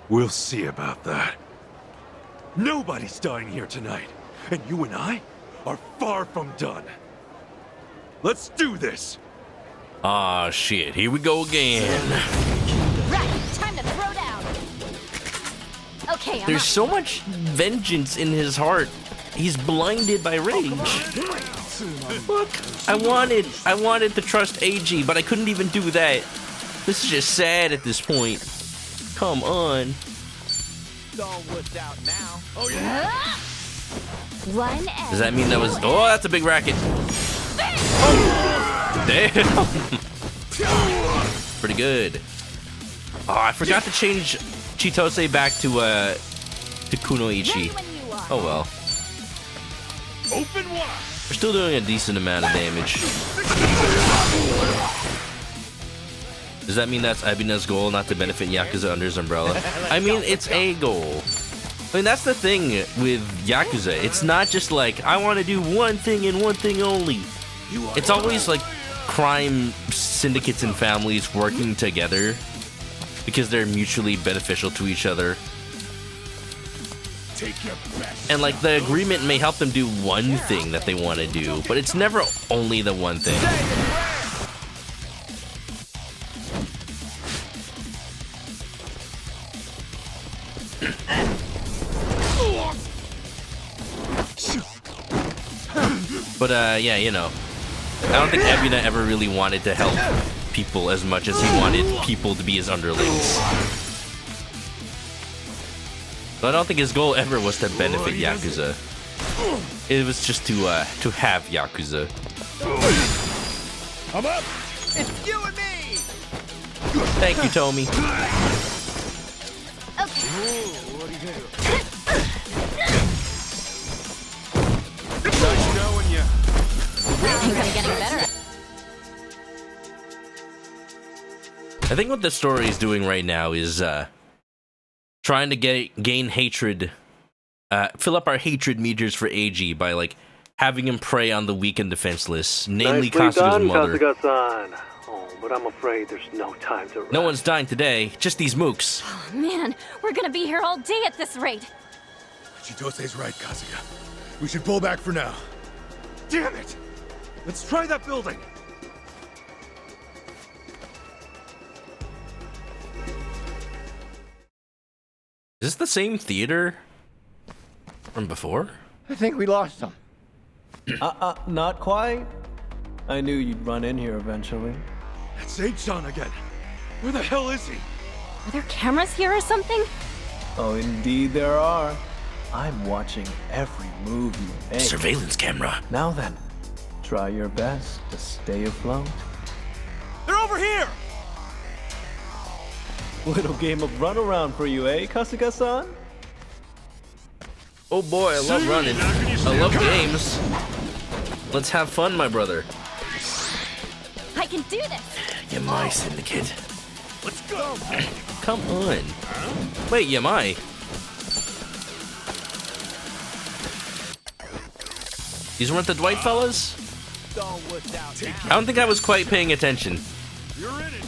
We'll see about that. Nobody's dying here tonight, and you and I are far from done. Let's do this! Oh, shit. Here we go again. Right, time to throw down. Okay, I'm There's up. so much vengeance in his heart. He's blinded by rage. Look, I wanted to trust AG, but I couldn't even do that. This is just sad at this point. Come on. Oh yeah. One egg. Does that mean that was? Oh, that's a big racket. Oh, damn. Pretty good. Oh, I forgot to change Chitose back to Kunoichi. Oh well. Open wide. We're still doing a decent amount of damage. Does that mean that's Abina's goal, not to benefit Yakuza under his umbrella? I mean, it's a goal. I mean, that's the thing with Yakuza. It's not just like, I want to do one thing and one thing only. It's always like crime syndicates and families working together because they're mutually beneficial to each other. And like the agreement may help them do one thing that they want to do, but it's never only the one thing. But yeah, you know, I don't think Abuna ever really wanted to help people as much as he wanted people to be his underlings. So I don't think his goal ever was to benefit Yakuza. It was just to have Yakuza. I'm up. It's you and me. Thank you, Tomi. Nice knowing you. Things are getting better. I think what the story is doing right now is trying to gain hatred, fill up our hatred meters for AG by like having him prey on the weak and defenseless, namely Kasuga's mother. Kasuga-san. Oh, but I'm afraid there's no time to rest. No one's dying today, just these mooks. Oh, man, we're gonna be here all day at this rate. Chitose's right, Kasuga. We should pull back for now. Damn it. Let's try that building. Is this the same theater from before? I think we lost him. Not quite. I knew you'd run in here eventually. That's H-san again. Where the hell is he? Are there cameras here or something? Oh, indeed there are. I'm watching every move you make. Surveillance camera. Now then, try your best to stay afloat. They're over here! Little game of runaround for you, eh, Kasuga-san? Oh boy, I love running. I love games. Let's have fun, my brother. I can do this. Yamai Syndicate. Let's go! Come on. Wait, Yamai. These weren't the Dwight fellas? I don't think I was quite paying attention.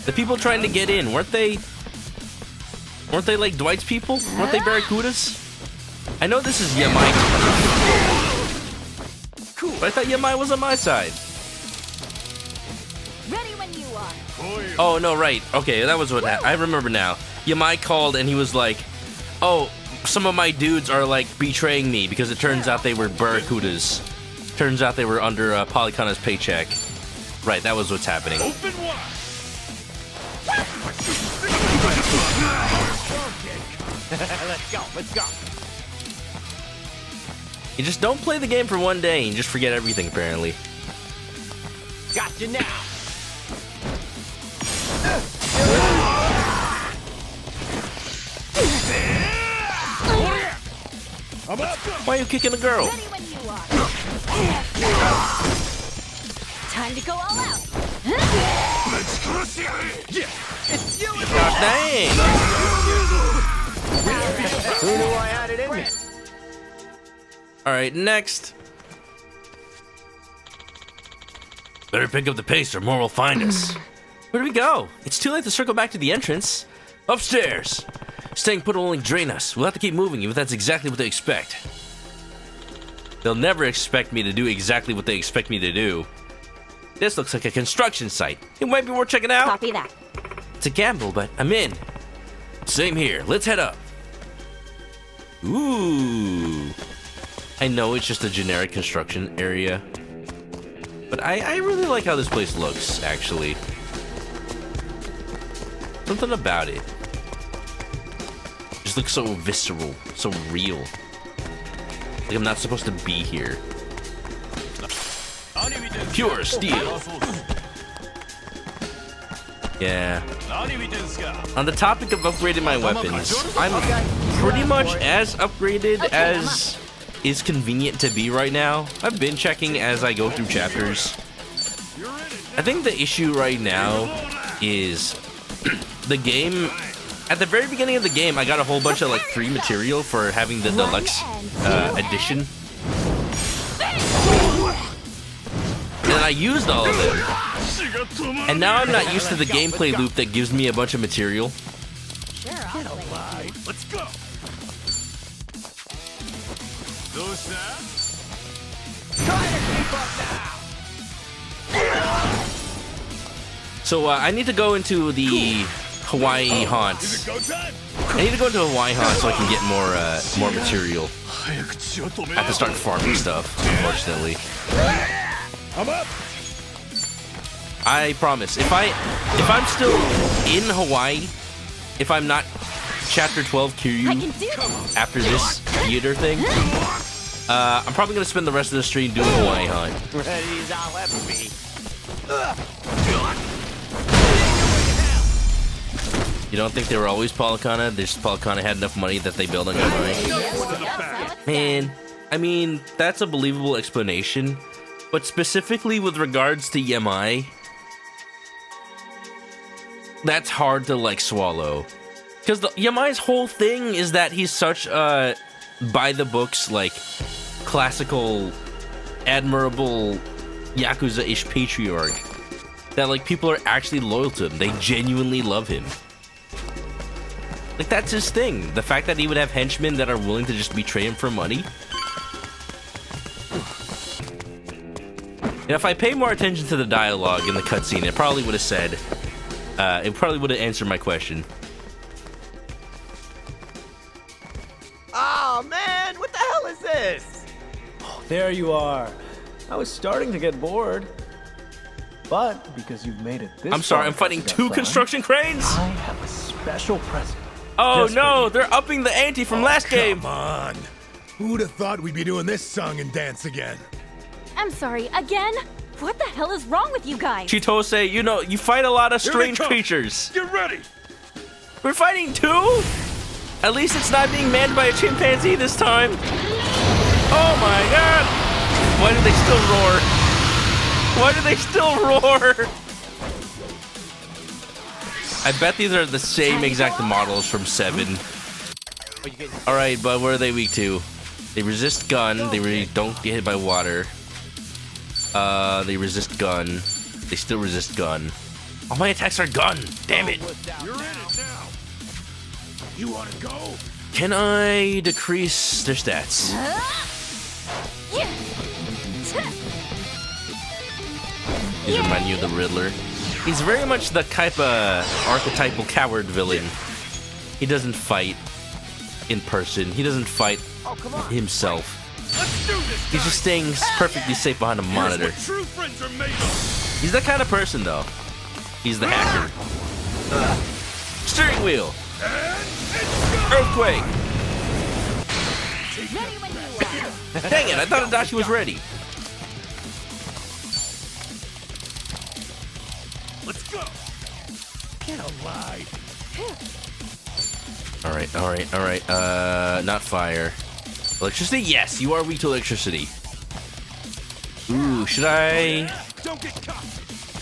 The people trying to get in, weren't they like Dwight's people? Weren't they Barracudas? I know this is Yamai. But I thought Yamai was on my side. Ready when you are. Oh, no, right. Okay, that was what I remember now. Yamai called and he was like, oh, some of my dudes are like betraying me because it turns out they were Barracudas. Turns out they were under Polycana's paycheck. Right, that was what's happening. Open wide. Let's go. You just don't play the game for one day and just forget everything, apparently. Gotcha now. I'm up. Why are you kicking the girl? Ready when you are. Time to go all out. Let's cross it. Yeah. It's you and me. Gosh dang! Who knew I had it in me? Alright, next. Better pick up the pace or more will find us. Where do we go? It's too late to circle back to the entrance. Upstairs. Staying put will only drain us. We'll have to keep moving if that's exactly what they expect. They'll never expect me to do exactly what they expect me to do. This looks like a construction site. It might be worth checking out. Copy that. It's a gamble, but I'm in. Same here. Let's head up. Ooh. I know it's just a generic construction area, But I really like how this place looks, actually. Something about it just looks so visceral, so real. Like I'm not supposed to be here. Pure steel. Yeah. On the topic of upgrading my weapons, I'm pretty much as upgraded as is convenient to be right now. I've been checking as I go through chapters. I think the issue right now is the game. At the very beginning of the game, I got a whole bunch of like free material for having the deluxe edition. And I used all of them. And now I'm not used to the gameplay loop that gives me a bunch of material. Let's go. So I need to go into the Hawaii haunts. I need to go into Hawaii haunts so I can get more material. I have to start farming stuff, unfortunately. I'm up. I promise, if I'm still in Hawaii, if I'm not Chapter 12 Kiryu after this theater thing, I'm probably gonna spend the rest of the stream doing Hawaii hunt. Ready's alo-happy. You don't think they were always Policana? Just Policana had enough money that they built on Yamai? Man, I mean, that's a believable explanation. But specifically with regards to Yamai, that's hard to, like, swallow. Because Yamai's whole thing is that he's such a by-the-books, like, classical, admirable, Yakuza-ish patriarch that, like, people are actually loyal to him. They genuinely love him. Like, that's his thing. The fact that he would have henchmen that are willing to just betray him for money. And if I pay more attention to the dialogue in the cutscene, it probably would have said, it probably would have answered my question. Oh man, what the hell is this? Oh, there you are. I was starting to get bored. But because you've made it this I'm sorry, far, I'm fighting Kasuga-san, 2 construction cranes? I have a special present. Oh Just no, they're upping the ante from last game. Come on. Who'd have thought we'd be doing this song and dance again? I'm sorry, again? What the hell is wrong with you guys? Chitose, you know, you fight a lot of Here strange they come. creatures. Get ready. We're fighting 2? At least it's not being manned by a chimpanzee this time. Oh my god. Why do they still roar? Why do they still roar? I bet these are the same exact models from 7. Alright, but what are they weak to? They resist gun. They really don't get hit by water. They resist gun. They still resist gun. All my attacks are gun. Damn it. You're in it now. You want to go? Can I decrease their stats? These remind you of the Riddler. He's very much the type of archetypal coward villain. He doesn't fight in person. He doesn't fight himself. Let's do this. He's just staying perfectly safe behind a monitor. Here's what true friends are made of. He's that kind of person, though. He's the hacker. Steering wheel. Earthquake. Ready when you are. Dang it, I thought Adachi was ready. Let's go. Get alive. Alright. Not fire. Electricity? Yes, you are weak to electricity. Ooh, should I Don't get caught.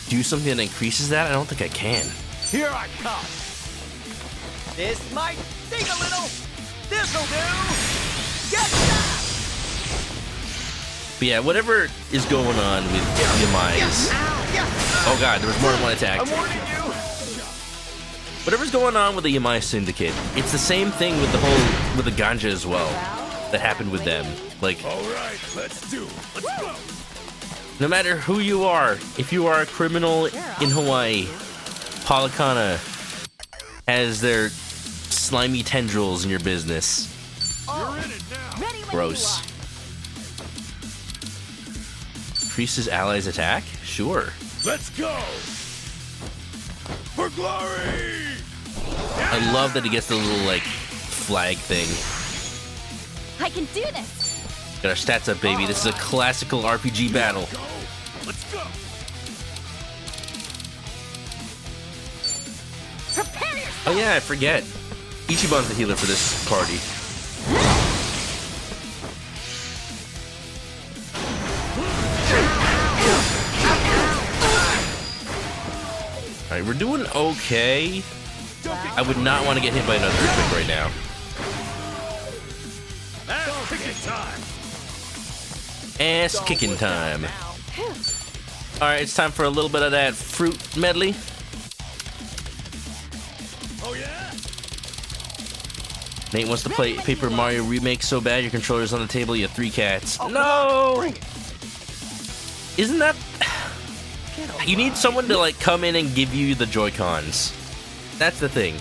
do something that increases that? I don't think I can. Here I come. This might sting a little. This'll do. Get that. But yeah, whatever is going on with Yamai's. Oh god, there was more than one attack. I'm warning you. Whatever's going on with the Yamai Syndicate, it's the same thing with the ganja as well. That happened with them. Like, All right, let's do it. Let's go. no matter who you are, if you are a criminal in Hawaii, Policana has their slimy tendrils in your business. You're in it now. Ready when Gross. you Increases allies' attack? Sure. Let's go! For glory! I love that he gets the little, like, flag thing. I can do this. Got our stats up, baby. This is a classical RPG battle. Let's go! Prepare yourself. Oh yeah, I forget. Ichiban's the healer for this party. Alright, we're doing okay. I would not want to get hit by another earthquake right now. Ass kicking time. Alright, it's time for a little bit of that fruit medley. Oh yeah? Nate wants to play Paper Mario Remake so bad your controller's on the table, you have 3 cats. No! Isn't that... You need someone to like come in and give you the Joy-Cons. That's the thing.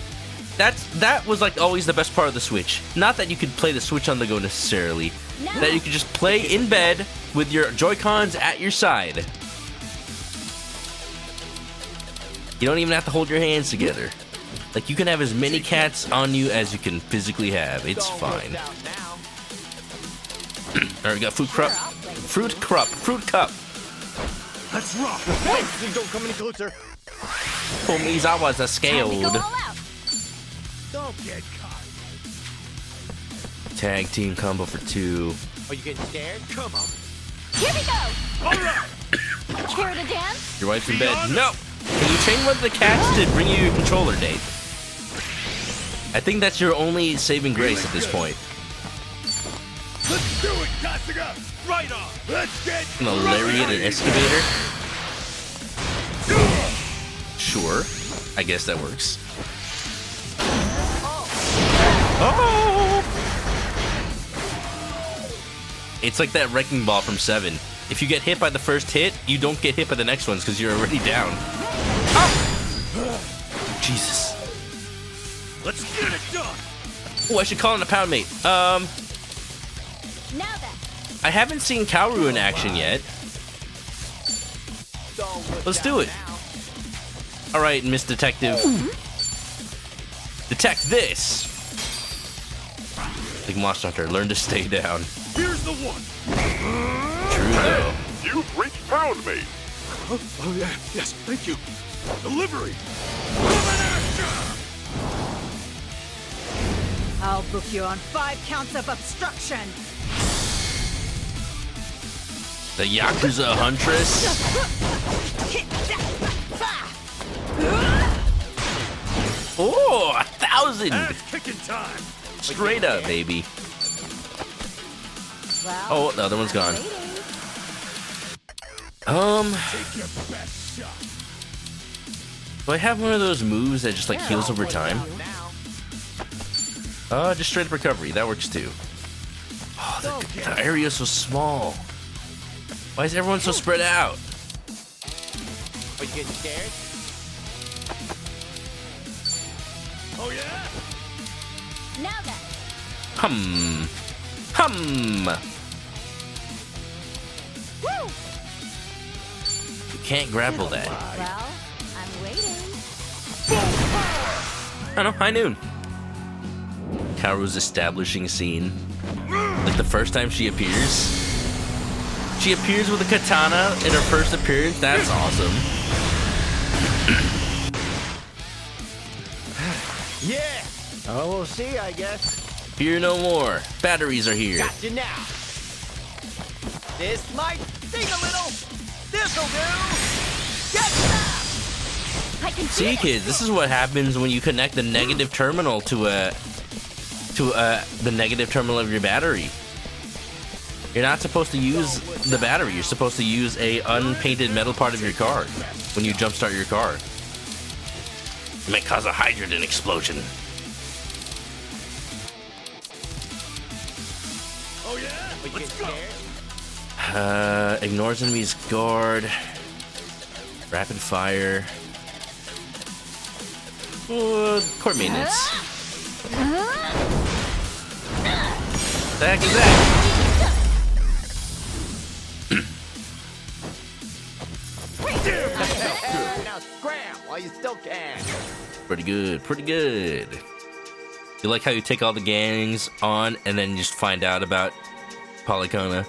That was like always the best part of the Switch. Not that you could play the Switch on the go necessarily. That you could just play in bed with your Joy-Cons at your side. You don't even have to hold your hands together. Like, you can have as many cats on you as you can physically have. It's fine. Alright, we got fruit cup. Fruit cup. Let's rock! Don't come any closer. Tomizawa's scaled. Don't get caught. Tag team combo for 2. Are you getting scared? Come on. Here we go. All right. Care to dance? Your wife's in bed. No! Can you train one of the cats to bring you your controller, Nate? I think that's your only saving grace at this point. Let's do it, Kasuga! Right on! Let's get An lariat and excavator? Sure. I guess that works. Oh! It's like that wrecking ball from 7. If you get hit by the first hit, you don't get hit by the next ones because you're already down. Oh! Jesus. Let's get it done! Oh, I should call in a pound mate. Now then. I haven't seen Kaoru in action yet. Let's do it. Alright, Miss Detective. Detect this! Like Monster Hunter, learn to stay down. Here's the one! True, though. You've reached pound mate. Oh, yeah, yes, thank you. Delivery! I'll book you on 5 counts of obstruction. The Yakuza Huntress? Oh, 1,000! Kicking time! Straight up, baby. Oh, the other one's gone. Take your best shot. Do I have one of those moves that just like heals over time? Just straight up recovery. That works too. Oh, the area is so small. Why is everyone so spread out? Are you getting scared? Oh yeah? Now then. Hum. Woo! You can't grapple that. Well, I'm waiting. I know, high noon. Kaoru's establishing scene. Like the first time she appears. She appears with a katana in her first appearance. That's awesome. Yeah! Oh, we'll see, I guess. Fear no more. Batteries are here. Gotcha now. This might sting a little. This'll do. Get that! I can See, kids, this is what happens when you connect the negative terminal to the negative terminal of your battery. You're not supposed to use the battery. You're supposed to use a unpainted metal part of your car when you jumpstart your car. It might cause a hydrogen explosion. Oh yeah? Let's go! Ignores enemy's guard. Rapid fire. Court maintenance. The heck is that? still can. Pretty good, pretty good. You like how you take all the gangs on and then you just find out about Polycona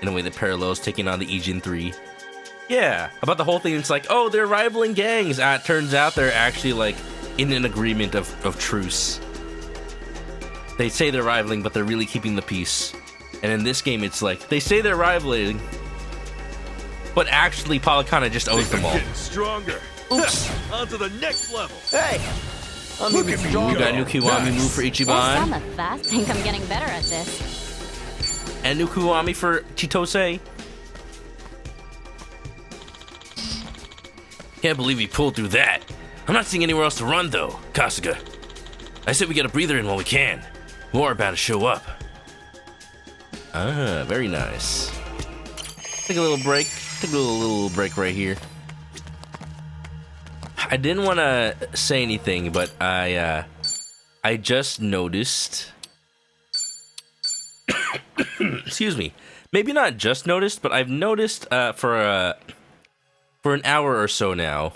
in a way that parallels taking on the Aegean 3. Yeah, about the whole thing, it's like, oh, they're rivaling gangs. It turns out they're actually like in an agreement of truce. They say they're rivaling, but they're really keeping the peace. And in this game, it's like, they say they're rivaling, but actually Polycona just owns them all. Getting stronger. Oops. On to the next level. Hey! Look at me. You got a new Kiwami move for Yes, Ichiban, I'm a fast. Think I'm getting better at this. and new Kiwami for Chitose. Can't believe he pulled through that. I'm not seeing anywhere else to run, though, Kasuga. I said we get a breather in while we can. More are about to show up. Ah, very nice. Take a little break. Take a little break right here. I didn't want to say anything, but I just noticed. Excuse me. Maybe not just noticed, but I've noticed for an hour or so now.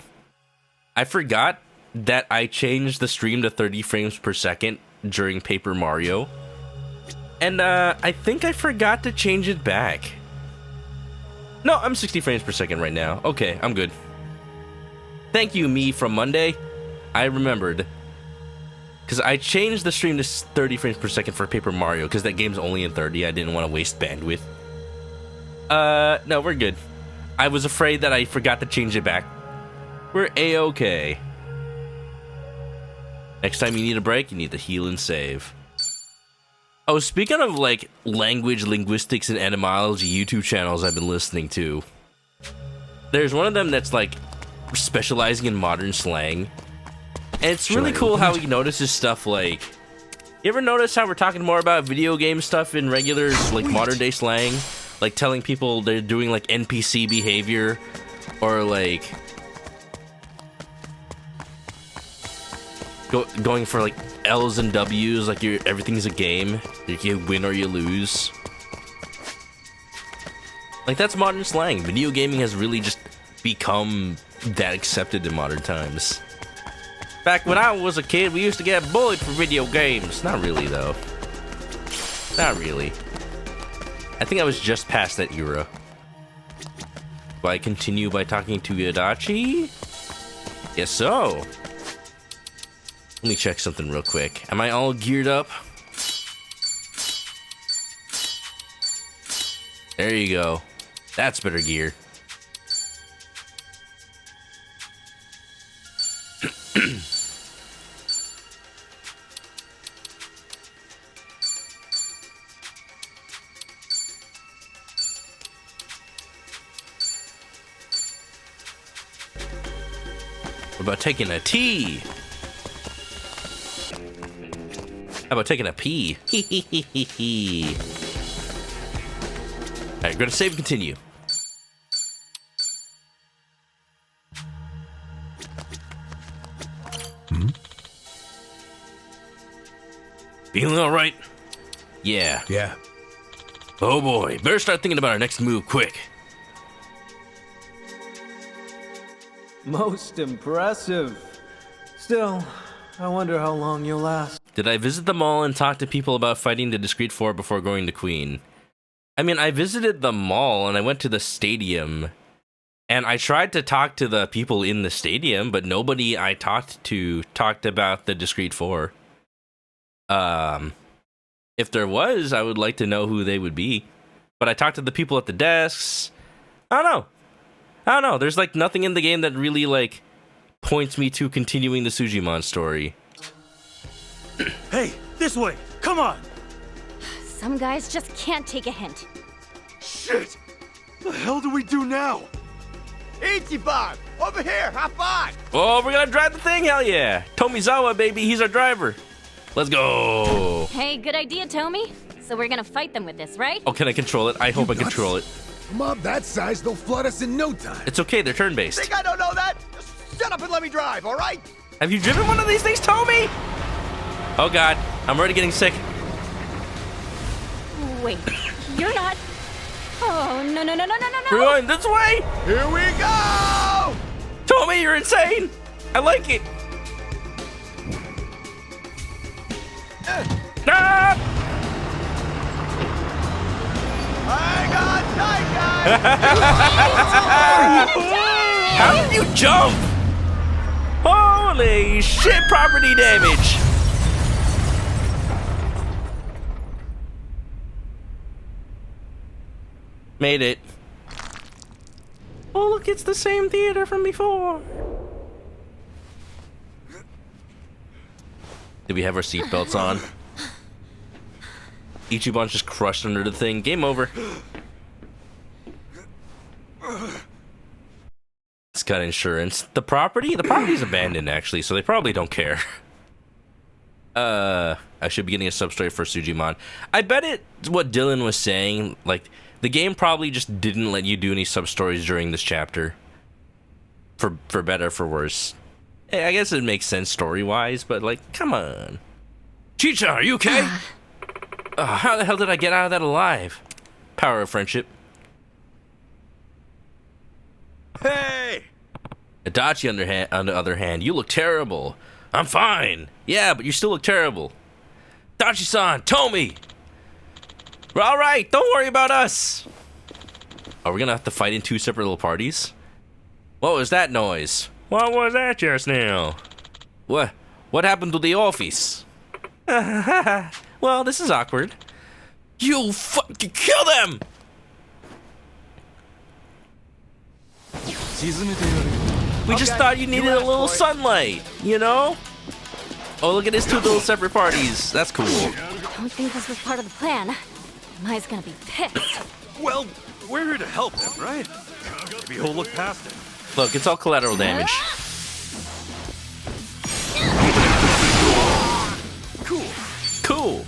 I forgot that I changed the stream to 30 frames per second during Paper Mario. And I think I forgot to change it back. No, I'm 60 frames per second right now. Okay, I'm good. Thank you, me from Monday. I remembered. Because I changed the stream to 30 frames per second for Paper Mario, because that game's only in 30. I didn't want to waste bandwidth. No, we're good. I was afraid that I forgot to change it back. We're A-okay. Next time you need a break, you need to heal and save. Oh, speaking of, like, language, linguistics, and etymology YouTube channels I've been listening to, there's one of them that's, like, specializing in modern slang. And it's really cool how he notices stuff like... You ever notice how we're talking more about video game stuff in regular, like, modern-day slang? Like, telling people they're doing, like, NPC behavior, or, like... going for, like, L's and W's, like everything's a game. You win or you lose. Like, that's modern slang. Video gaming has really just become that accepted in modern times. Back when I was a kid, we used to get bullied for video games. Not really, though. Not really. I think I was just past that era. Do I continue by talking to Yadachi? Yes, so. Let me check something real quick. Am I all geared up? There you go. That's better gear. What about taking a tea? How about taking a pee? Alright, go to save and continue. Feeling alright? Yeah. Yeah. Oh boy, better start thinking about our next move quick. Most impressive. Still, I wonder how long you'll last. Did I visit the mall and talk to people about fighting the Discreet Four before going to Queen? I mean, I visited the mall and I went to the stadium. And I tried to talk to the people in the stadium, but nobody I talked to talked about the Discreet Four. If there was, I would like to know who they would be. But I talked to the people at the desks. I don't know. There's like nothing in the game that really like points me to continuing the Sujimon story. Hey, this way! Come on! Some guys just can't take a hint. Shit! The hell do we do now? Ichiban! Over here! Hop on! Oh, we're gonna drive the thing? Hell yeah! Tomizawa, baby, he's our driver. Let's go! Hey, good idea, Tomi. So we're gonna fight them with this, right? Oh, can I control it? I hope I control it. A mob that size, they'll flood us in no time. It's okay, they're turn-based. Think I don't know that? Just shut up and let me drive, alright? Have you driven one of these things, Tomi? Oh god, I'm already getting sick. Wait, you're not... Oh, no, no, no, no, no, no, no! We're going this way! Here we go! Tomi, you're insane! I like it. Ah! How did you jump? Holy shit, property damage. Made it. Oh, look, it's the same theater from before. Did we have our seatbelts on? Ichiban's just crushed under the thing. Game over. It's got insurance. The property's abandoned, actually, so they probably don't care. I should be getting a sub-story for Sujimon. I bet it's what Dylan was saying. Like, the game probably just didn't let you do any sub-stories during this chapter. For better or for worse. I guess it makes sense story-wise, but, like, come on. Chicha, are you okay? How the hell did I get out of that alive? Power of friendship. Hey! Adachi, on the other hand, you look terrible. I'm fine. Yeah, but you still look terrible. Dachi-san, Tomi! We're all right. Don't worry about us. Are we gonna have to fight in two separate little parties? What was that noise? What was that just now? What happened to the office? Well, this is awkward. You fucking kill them! We just thought you needed a little sunlight, you know? Oh, look at these two little separate parties. That's cool. I don't think this was part of the plan. Mai's gonna be pissed. Well, we're here to help him, right? Maybe he'll look past it. Look, it's all collateral damage. Cool.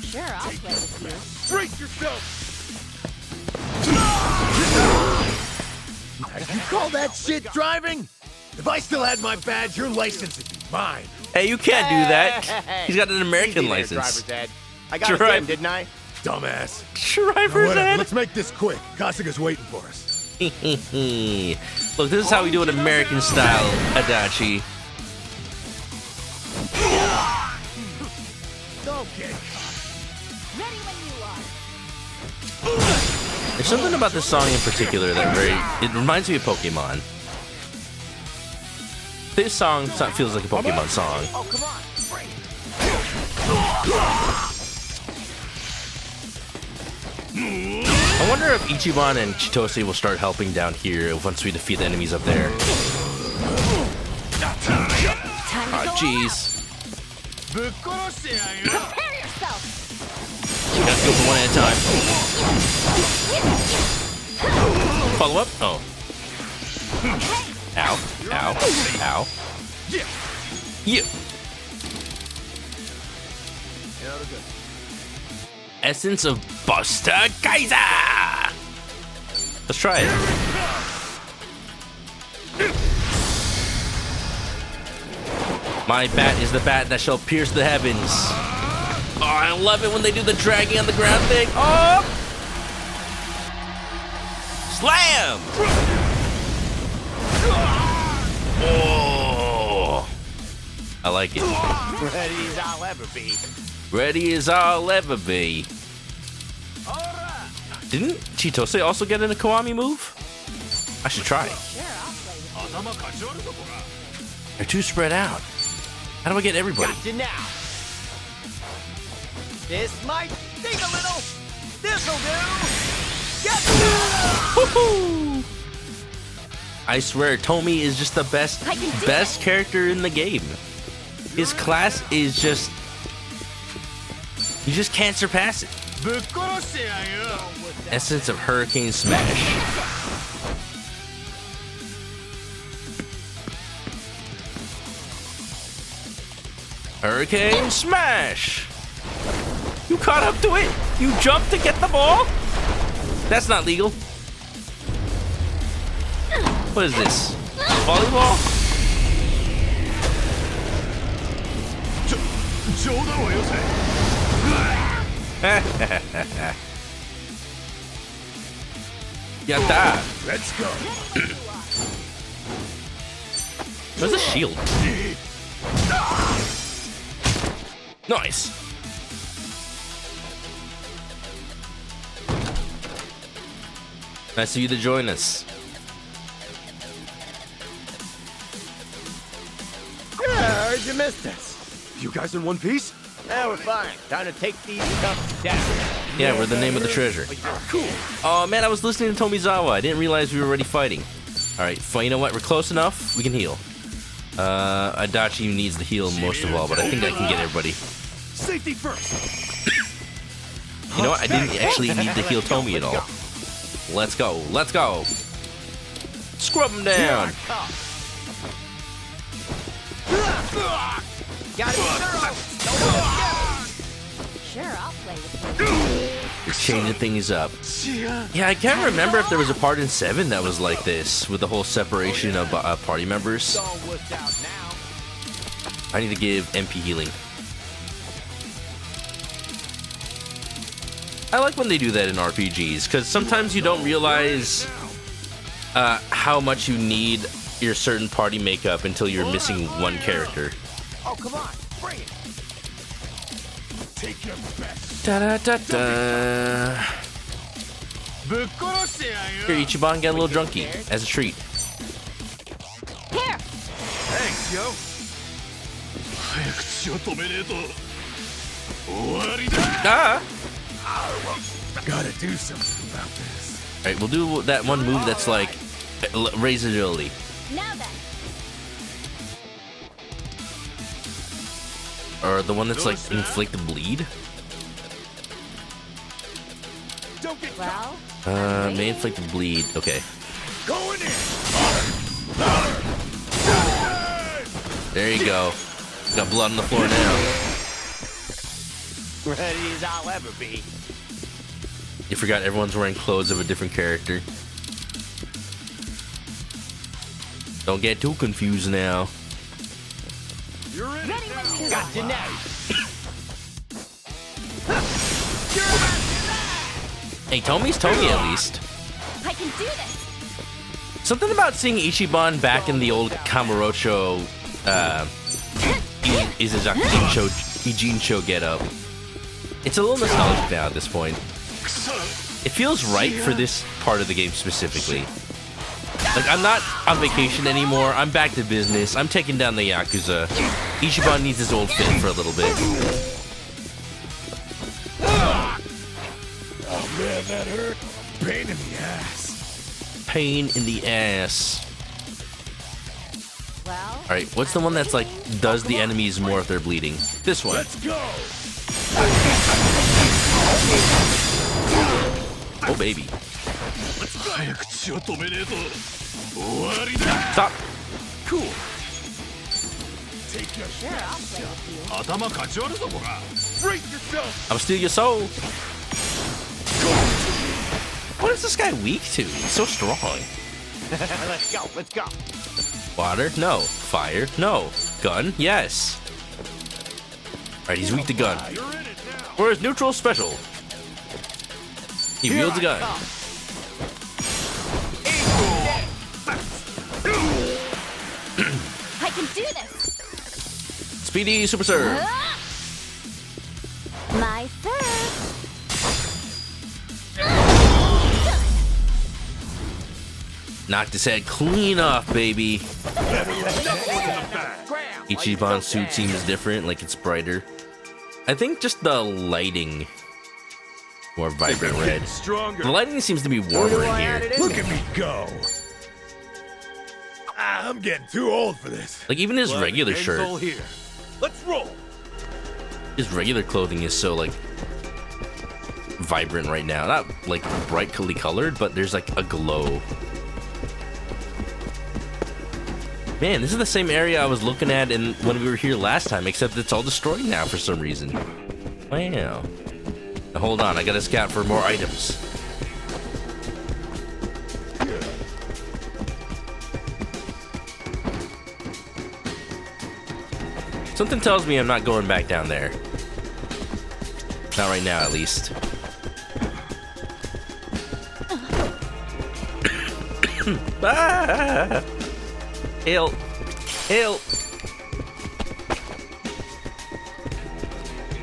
Sure, I'll play with you. Brace yourself! You call that shit driving? If I still had my badge, your license would be mine. Hey, you can't do that. He's got an American Easy there, license. driver's ed. I got it in, didn't I? Dumbass. Driver's ed. Let's make this quick. Kasuga's waiting for us. Look, this is how we do it American style, Adachi. Okay. Ready when you are. There's something about this song in particular that it reminds me of Pokemon. This song feels like a Pokemon song. Oh, come on. I wonder if Ichiban and Chitose will start helping down here once we defeat the enemies up there. Ah, jeez. Prepare yourself. Gotta go for one at a time. Follow up? Oh. Ow. Ow. Ow. Yeah. Essence of Buster Geyser! Let's try it. My bat is the bat that shall pierce the heavens. Oh, I love it when they do the dragging on the ground thing. Oh! Slam! Oh! I like it. Ready as I'll ever be. Ready as I'll ever be. Didn't Chitose also get in a Kiwami move? I should try it. They're too spread out. How do I get everybody? Gotcha now. This might sting a little. This'll do. Woohoo! I swear, Tomi is just the best character in the game. His class is just... You just can't surpass it. Essence of Hurricane Smash. Hurricane Smash! You caught up to it? You jumped to get the ball? That's not legal. What is this? Volleyball? Yatta! Let's go. There's a shield. Nice. Nice of you to join us. Yeah, heard you missed us. You guys in one piece? Now we're fine. Time to take these cups down. Yeah, we're the name of the treasure. Cool. Oh man, I was listening to Tomizawa. I didn't realize we were already fighting. Alright, you know what? We're close enough. We can heal. Adachi needs to heal most of all, but I think I can get everybody. Safety first. You know what? I didn't actually need to heal Tomi at all. Let's go. Let's go. Scrub him down. Got it. Sure, I'll play with you. Changing things up. Yeah, I can't remember if there was a part in 7 that was like this, with the whole separation of party members. I need to give MP healing. I like when they do that in RPGs, because sometimes you don't realize how much you need your certain party makeup until you're missing one character. Oh, come on. Bring it. Take your best. Da da da da. Here, Ichiban, get a little drunkie as a treat. Here. Thanks, yo. Ah! Gotta do something about this. Alright, we'll do that one move that's like raise agility. Now then. Or the one that's like inflict bleed. Well. May inflict bleed. Okay. Going in. There you go. Got blood on the floor now. Ready as I'll ever be. You forgot everyone's wearing clothes of a different character. Don't get too confused now. You're in it now. Got you now. Hey, Tomi's Tomi at least. I can do this. Something about seeing Ichiban back in the old Kamurocho, Ijincho getup. It's a little nostalgic now at this point. It feels right for this part of the game specifically. Like, I'm not on vacation anymore. I'm back to business. I'm taking down the Yakuza. Ichiban needs his old fit for a little bit. Oh man, that hurt. Pain in the ass. Pain in the ass. Well. Alright, what's the one that's like, does the enemies more if they're bleeding? This one. Let's go. Oh, baby. Stop. Cool. Take your Sure, I'll play with you. Brace yourself. I'll steal your soul. What is this guy weak to? He's so strong. Let's go. Let's go. Water? No. Fire? No. Gun? Yes. Alright, he's weak to gun. Where's neutral special? He wields a gun. I can do this. Speedy Super Serve. My first. Knocked his head clean off, baby. Ichiban's suit seems different, like it's brighter. I think just the lighting, more vibrant red. The lighting seems to be warmer in here. Look at me go. I'm getting too old for this. Like even his regular shirt, Let's roll. his regular clothing is so like vibrant right now. Not like brightly colored, but there's like a glow. Man, this is the same area I was looking at when we were here last time, except it's all destroyed now for some reason. Wow. Now hold on, I gotta scout for more items. Something tells me I'm not going back down there. Not right now, at least. Ah! Hail. Help!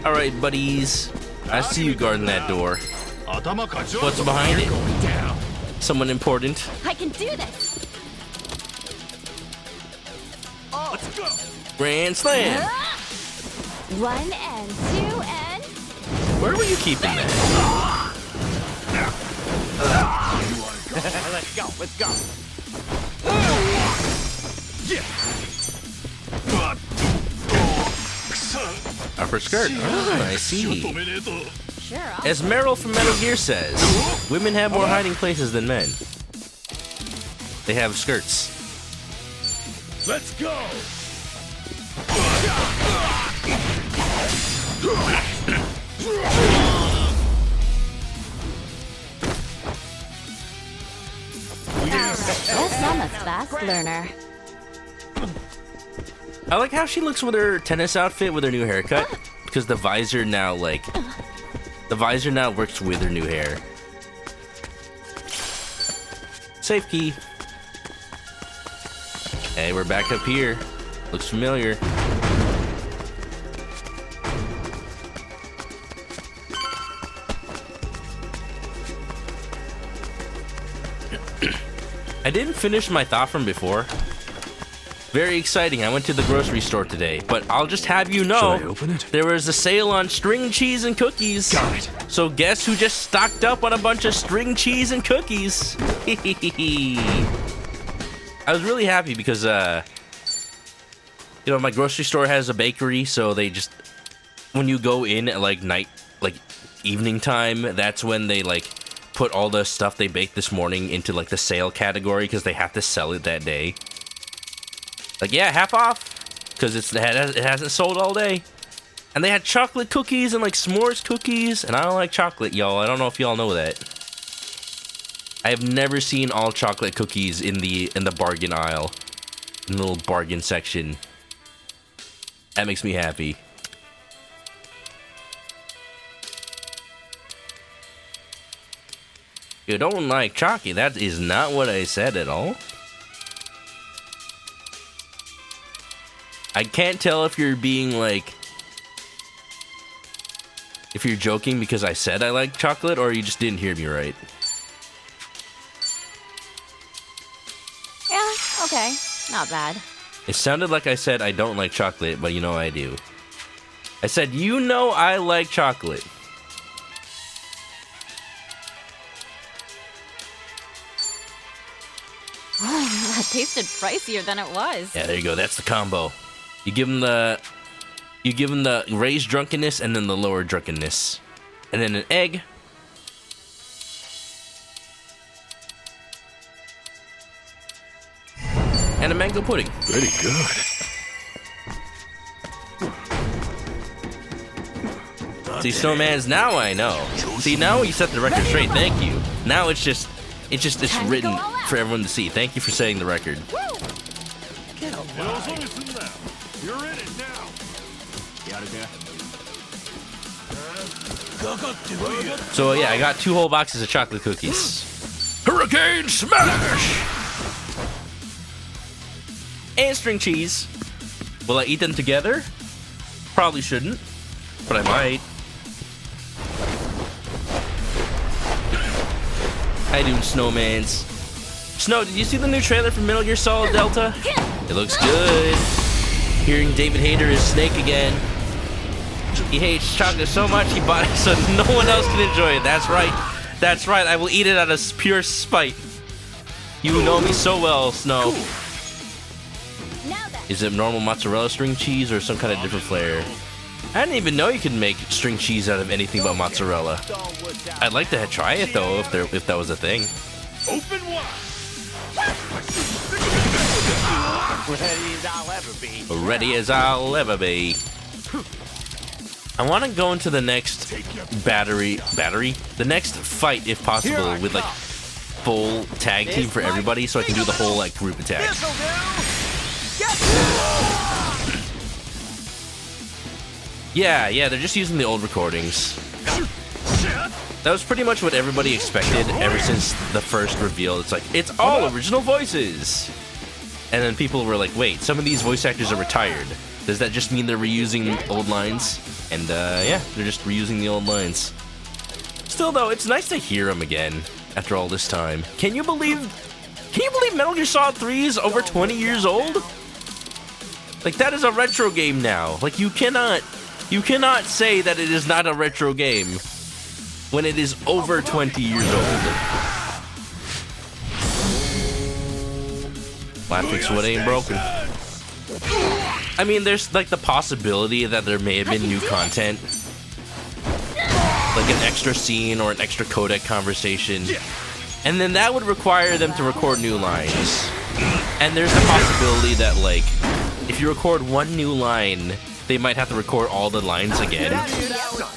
Alright, buddies. I see you guarding that door. What's behind it? Someone important. I can do this. Let's go. Grand slam! 1 and 2 and... Where were you keeping that? Let's go, let's go. Upper skirt. Oh, I see. Sure, As Meryl from Metal Gear says, women have more hiding places than men. They have skirts. Let's go. Yes, I'm a fast learner. I like how she looks with her tennis outfit with her new haircut, because the visor now, like, the visor now works with her new hair. Safe key. Hey, we're back up here. Looks familiar. I didn't finish my thought from before. Very exciting. I went to the grocery store today, but I'll just have you know, Should I open it? there was a sale on string cheese and cookies. Got it. So guess who just stocked up on a bunch of string cheese and cookies? I was really happy because, you know, my grocery store has a bakery, so they just, when you go in at like evening time, that's when they like put all the stuff they baked this morning into like the sale category because they have to sell it that day. Like, yeah, half off, because it hasn't sold all day. And they had chocolate cookies and like s'mores cookies, and I don't like chocolate, y'all. I don't know if y'all know that. I have never seen all chocolate cookies in the bargain aisle, in the little bargain section. That makes me happy. You don't like chocolate? That is not what I said at all. I can't tell if you're being like, if you're joking because I said I like chocolate, or you just didn't hear me right. Yeah, okay. Not bad. It sounded like I said I don't like chocolate, but you know I do. I said, you know I like chocolate. Oh, that tasted pricier than it was. Yeah, there you go. That's the combo. You give them the raised drunkenness and then the lower drunkenness. And then an egg. And a mango pudding. Pretty good. See, Snowman's, now I know. See, now you set the record straight. Thank you. Now it's written for everyone to see. Thank you for setting the record. Get alive. You're in it now. So yeah, I got 2 whole boxes of chocolate cookies. Hurricane smash! And string cheese. Will I eat them together? Probably shouldn't, but I might. How you doing, Snowmans? Snow, did you see the new trailer for Metal Gear Solid Delta? It looks good. Hearing David Hayter is Snake again. He hates chocolate so much he bought it so no one else can enjoy it. That's right. That's right. I will eat it out of pure spite. You know me so well, Snow. Is it normal mozzarella string cheese or some kind of different flavor? I didn't even know you could make string cheese out of anything but mozzarella. I'd like to try it though, if that was a thing. Open wide. Ready as I'll ever be. Ready as I'll ever be. I want to go into the next the next fight if possible with like full tag team for everybody, so I can do the whole like group attack. Yeah, they're just using the old recordings. That was pretty much what everybody expected ever since the first reveal. It's like, it's all original voices. And then people were like, wait, some of these voice actors are retired. Does that just mean they're reusing old lines? And yeah, they're just reusing the old lines. Still though, it's nice to hear them again after all this time. Can you believe Metal Gear Solid 3 is over 20 years old? Like, that is a retro game now. Like, you cannot say that it is not a retro game when it is over 20 years old. Why fix what ain't broken? I mean, there's like the possibility that there may have been new content, like an extra scene or an extra codec conversation, and then that would require them to record new lines. And there's the possibility that, like, if you record one new line, they might have to record all the lines again,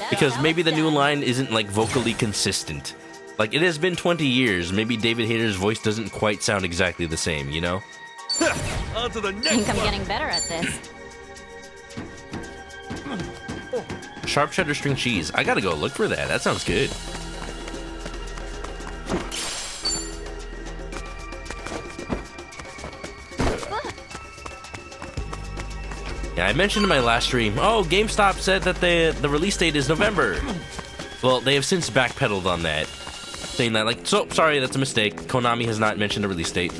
because maybe the new line isn't like vocally consistent. Like, it has been 20 years, maybe David Hayter's voice doesn't quite sound exactly the same, you know? On to the next one. I think I'm getting better at this. Sharp cheddar string cheese. I gotta go look for that. That sounds good. Yeah, I mentioned in my last stream, oh, GameStop said that the release date is November. Well, they have since backpedaled on that, saying that, like, so, sorry, that's a mistake. Konami has not mentioned a release date.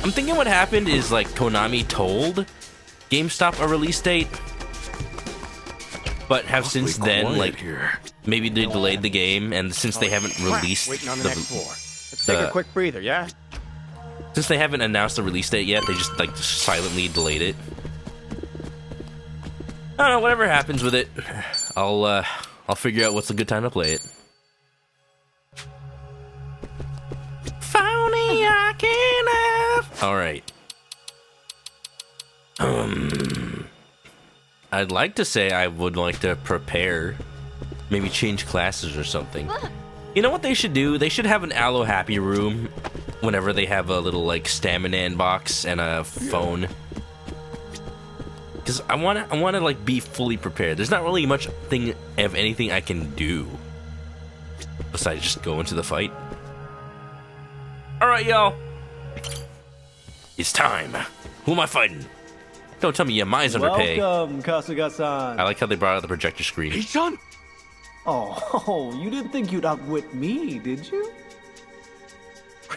I'm thinking what happened is, like, Konami told GameStop a release date, but have since then, like, maybe they delayed the game, and since they haven't released Waiting on the next floor. Let's take a quick breather, yeah? Since they haven't announced the release date yet, they just, like, silently delayed it. I don't know, whatever happens with it, I'll figure out what's a good time to play it. Phony I can have. Alright. I'd like to say I would like to prepare. Maybe change classes or something. You know what they should do? They should have an alo-happy room whenever they have a little, like, stamina box and a phone. Because I wanna like be fully prepared. There's not really much of anything I can do besides just go into the fight. All right, y'all. It's time. Who am I fighting? Don't tell me your mind's underpay. Welcome, Kasuga-san. I like how they brought out the projector screen. Hey-chan! Oh, you didn't think you'd outwit me, did you?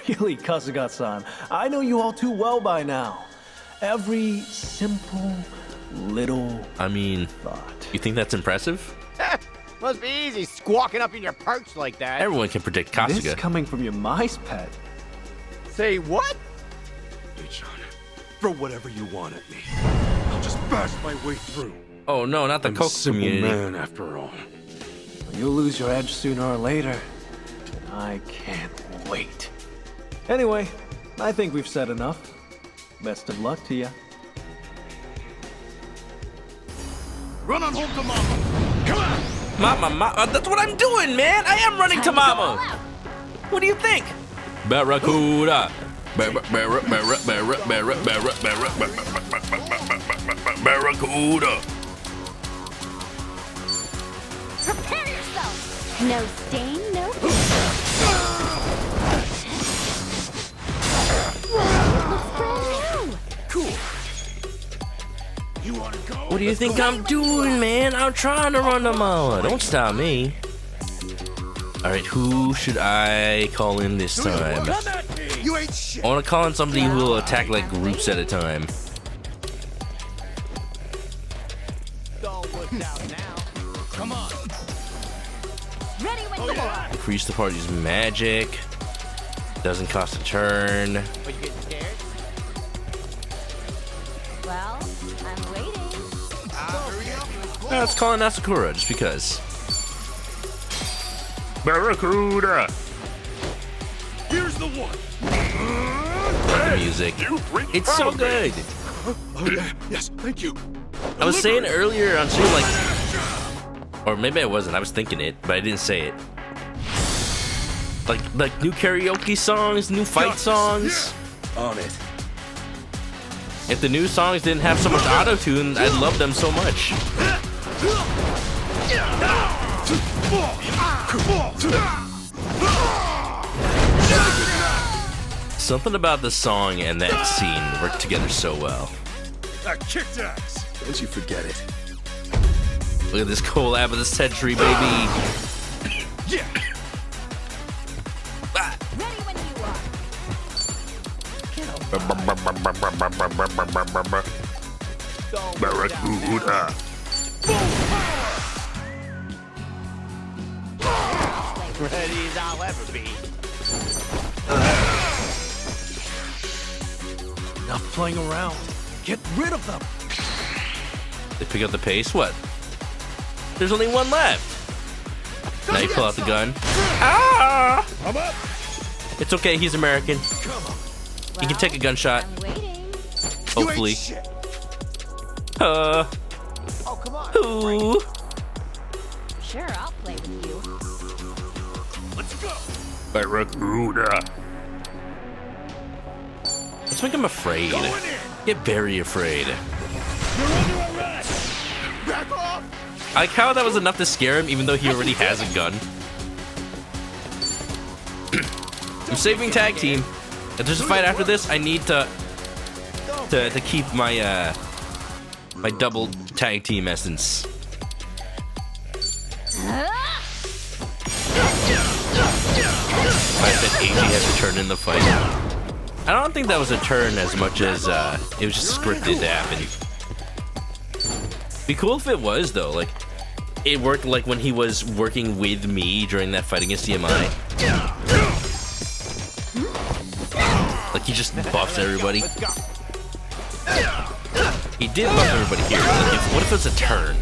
Really, Kasuga-san, I know you all too well by now. Every simple little I mean, thought. You think that's impressive? Must be easy squawking up in your perch like that. Everyone can predict Kasuga. This coming from your mice pet. Say what? Hey-chan, throw whatever you want at me. I'll just bash my way through. Oh no, not the I'm Coke a simple community. man after all. You'll lose your edge sooner or later. And I can't wait. Anyway, I think we've said enough. Best of luck to you. Run on home to Mama. Come on. Mama, that's what I'm doing, man. I am running to Mama. What do you think? Barracuda. Barracuda. Prepare yourself. No stain, no. Cool. You wanna go? What do you think I'm doing, man? I'm trying to run to Mama. Don't stop me. Alright, who should I call in this time? You ain't shit. I want to call in somebody who will attack like groups at a time. Come on. Ready when you are. Increase the party's magic. Doesn't cost a turn. But you getting scared? Well, I'm waiting. Let's call in Asakura just because. Barracuda. Here's the one. The music. It's so good. Oh, yeah. Yes, thank you. I was saying earlier on stream, like, or maybe I wasn't. I was thinking it, but I didn't say it. Like new karaoke songs, new fight songs. On it. If the new songs didn't have so much auto-tune, I'd love them so much. Something about the song and that scene work together so well. A kick axe. Don't you forget it. Look at this collab of the century, baby. Yeah. Ready when you are. Barracuda. Ready as I'll ever be. Enough playing around. Get rid of them. They pick up the pace. What? There's only one left. Now you pull out the gun. Ah! I'm up. It's okay. He's American. He can take a gunshot. I'm waiting. Hopefully. Oh, come on. Ooh. Sure, I'll play with you. Let's go. Barracuda. Let's make him afraid. Going in. Get very afraid. You're under arrest. Back off. I like how that was enough to scare him, even though he already has a gun. I'm saving tag team. If there's a fight after this, I need to keep my my double tag team essence. I said AG had to turn in the fight. I don't think that was a turn as much as it was just scripted to happen. Be cool if it was though. Like it worked like when he was working with me during that fight against CMI. Like he just buffs everybody. He did buff everybody here. Like what if it's a turn?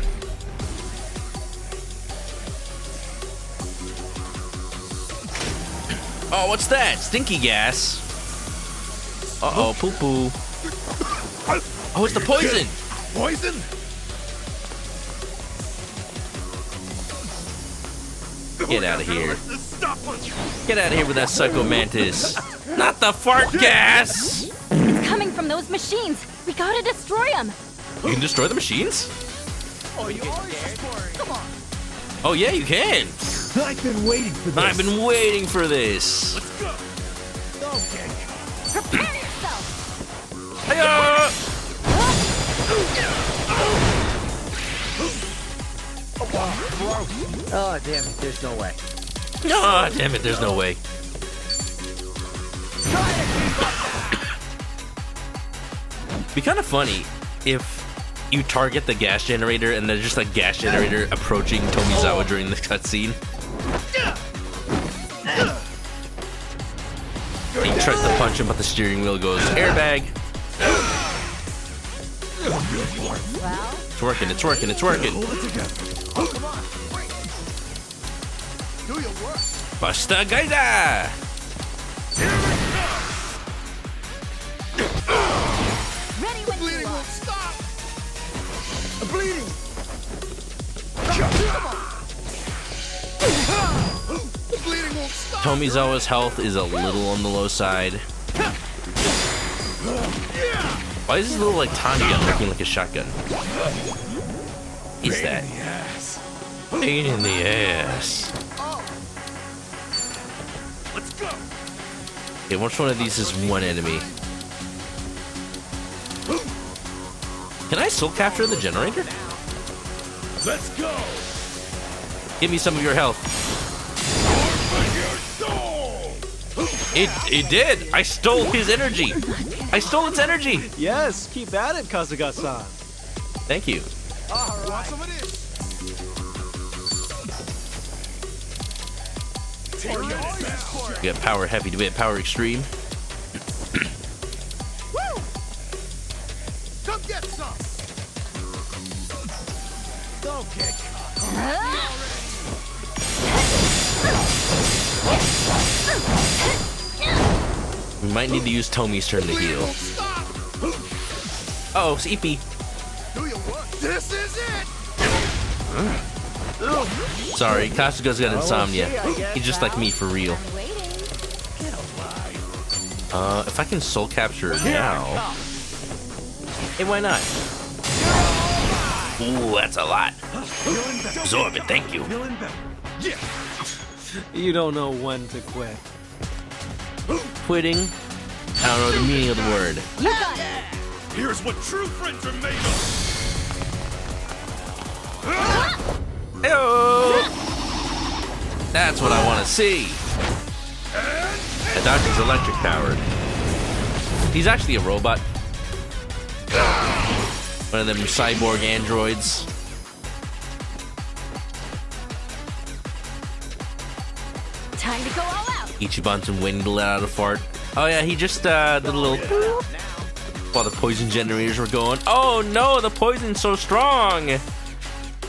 Oh, what's that? Stinky gas. Uh-oh, poo-poo. Oh, it's the poison. Poison? Get out of here. Get out of here with that Psycho Mantis. Not the fart gas! It's coming from those machines. We gotta destroy them. You can destroy the machines? Oh, you are scared? Come on. Oh yeah, you can. I've been waiting for this. I've been waiting for this. Let's go. Okay. Prepare yourself. Hiya! Oh, damn it. There's no way. Ah, damn it, there's no way. Be kind of funny if you target the gas generator and there's just a gas generator approaching Tomizawa during the cutscene. He tries to punch him, but the steering wheel goes airbag. Well, It's working, it's working, it's working. Busta Gaida! ready when you are. Stop. I'm bleeding. The bleeding won't stop. Tomizawa's health is a little on the low side. Why is this little like Tommy gun looking like a shotgun? Is that? Pain in the ass. Let's go. Okay, which one of these is one enemy? Can I soul capture the generator? Let's go. Give me some of your health. It did! I stole his energy! I stole its energy! Yes, keep at it, Kasuga-san. Thank you. Want some of this? We got power heavy. Do we have power extreme? Come get some. Don't get We might need to use Tomi's turn to heal. Oh, it's Eepy. Do your work. This is it. Sorry, Kasuga's got insomnia. He's just like me for real. I'm waiting. If I can soul capture now. Hey, why not? Ooh, that's a lot. Absorb it, thank you. You don't know when to quit. Quitting I don't know the meaning of the word. You got it. Here's what true friends are made of. Hey-oh. That's what I want to see. Adachi's electric powered. He's actually a robot. One of them cyborg androids. Time to go all out. Ichiban's been waiting to let out a fart. Oh yeah, he just did a little boop while the poison generators were going. Oh no, the poison's so strong.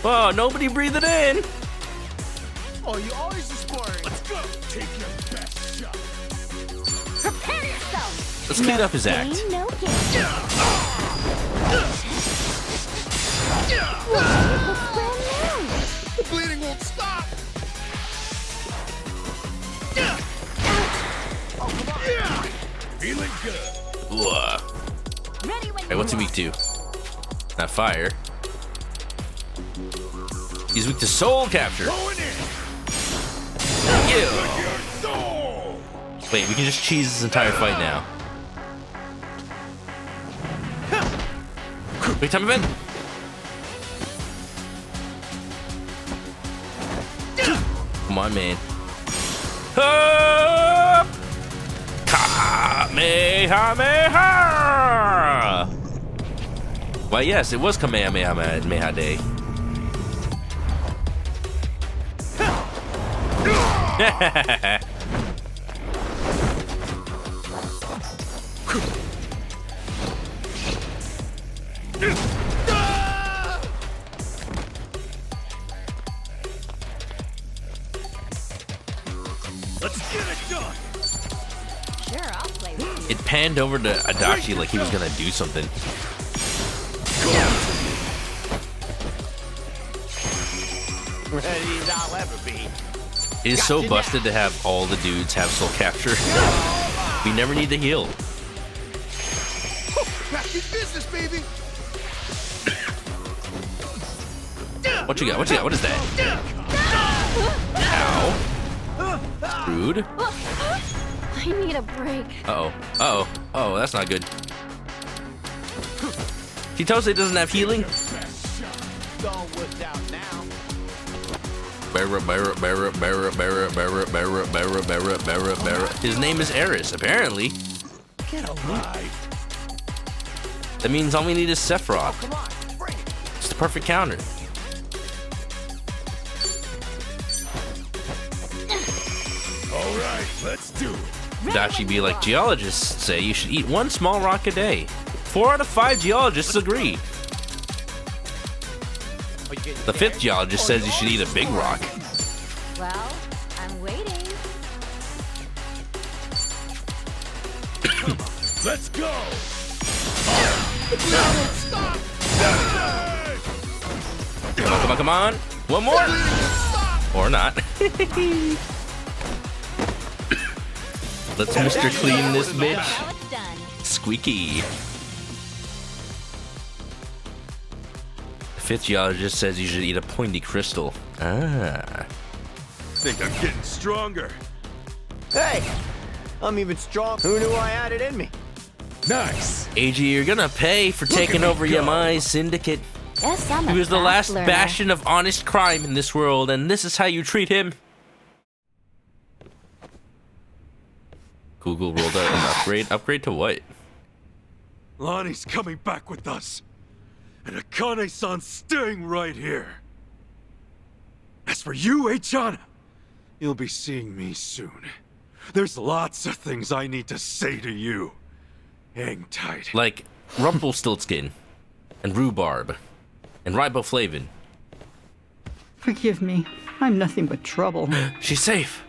Oh, nobody breathe it in. Oh, you always inspiring. Let's go. Take your best shot. Prepare yourself. Let's clean up his act. Pain, no gain. The bleeding won't stop. Feeling good. Ugh. Ready when Hey, what's he weak to? Not fire. He's weak to soul capture. Going in. Yeah. Your soul. Wait, we can just cheese this entire fight now. Wait, time event. Come on, man. Up! Kamehameha! Why, yes, it was Kamehameha Day. Let's get it done. Sure, I'll play with you. It panned over to Adachi like he was gonna do something. Ready as I'll ever be. It is so busted to have all the dudes have soul capture. We never need to heal. Back in business, baby. What you got? What you got? What is that? Ow. Rude. I need a break. Uh-oh. Uh-oh. Oh, that's not good. Chitose doesn't have healing. His name is Eris, apparently. Get alive. That means all we need is Sephiroth. It's the perfect counter. All right, let's do it. Dachi be like, geologists say you should eat one small rock a day. 4 out of 5 geologists agree. The 5th geologist says you should eat a big rock. Well, I'm waiting. Let's go. Come on, come on, come on. One more. Or not. Let's Mr. Clean this bitch. Now it's done. Squeaky. The 5th geologist says you should eat a pointy crystal. Ah. Think I'm getting stronger. Hey, I'm even strong. Who knew I had it in me? Nice. AG, you're gonna pay for taking over Yamai's syndicate. Yes, I'm a He was the fast last learner. bastion of honest crime in this world, and this is how you treat him. Google rolled out an upgrade. Upgrade to what? Lonnie's coming back with us. And Akane-san's staying right here. As for you, Eichana, you'll be seeing me soon. There's lots of things I need to say to you. Hang tight. Like Rumpelstiltskin, and Rhubarb, and Riboflavin. Forgive me. I'm nothing but trouble. She's safe.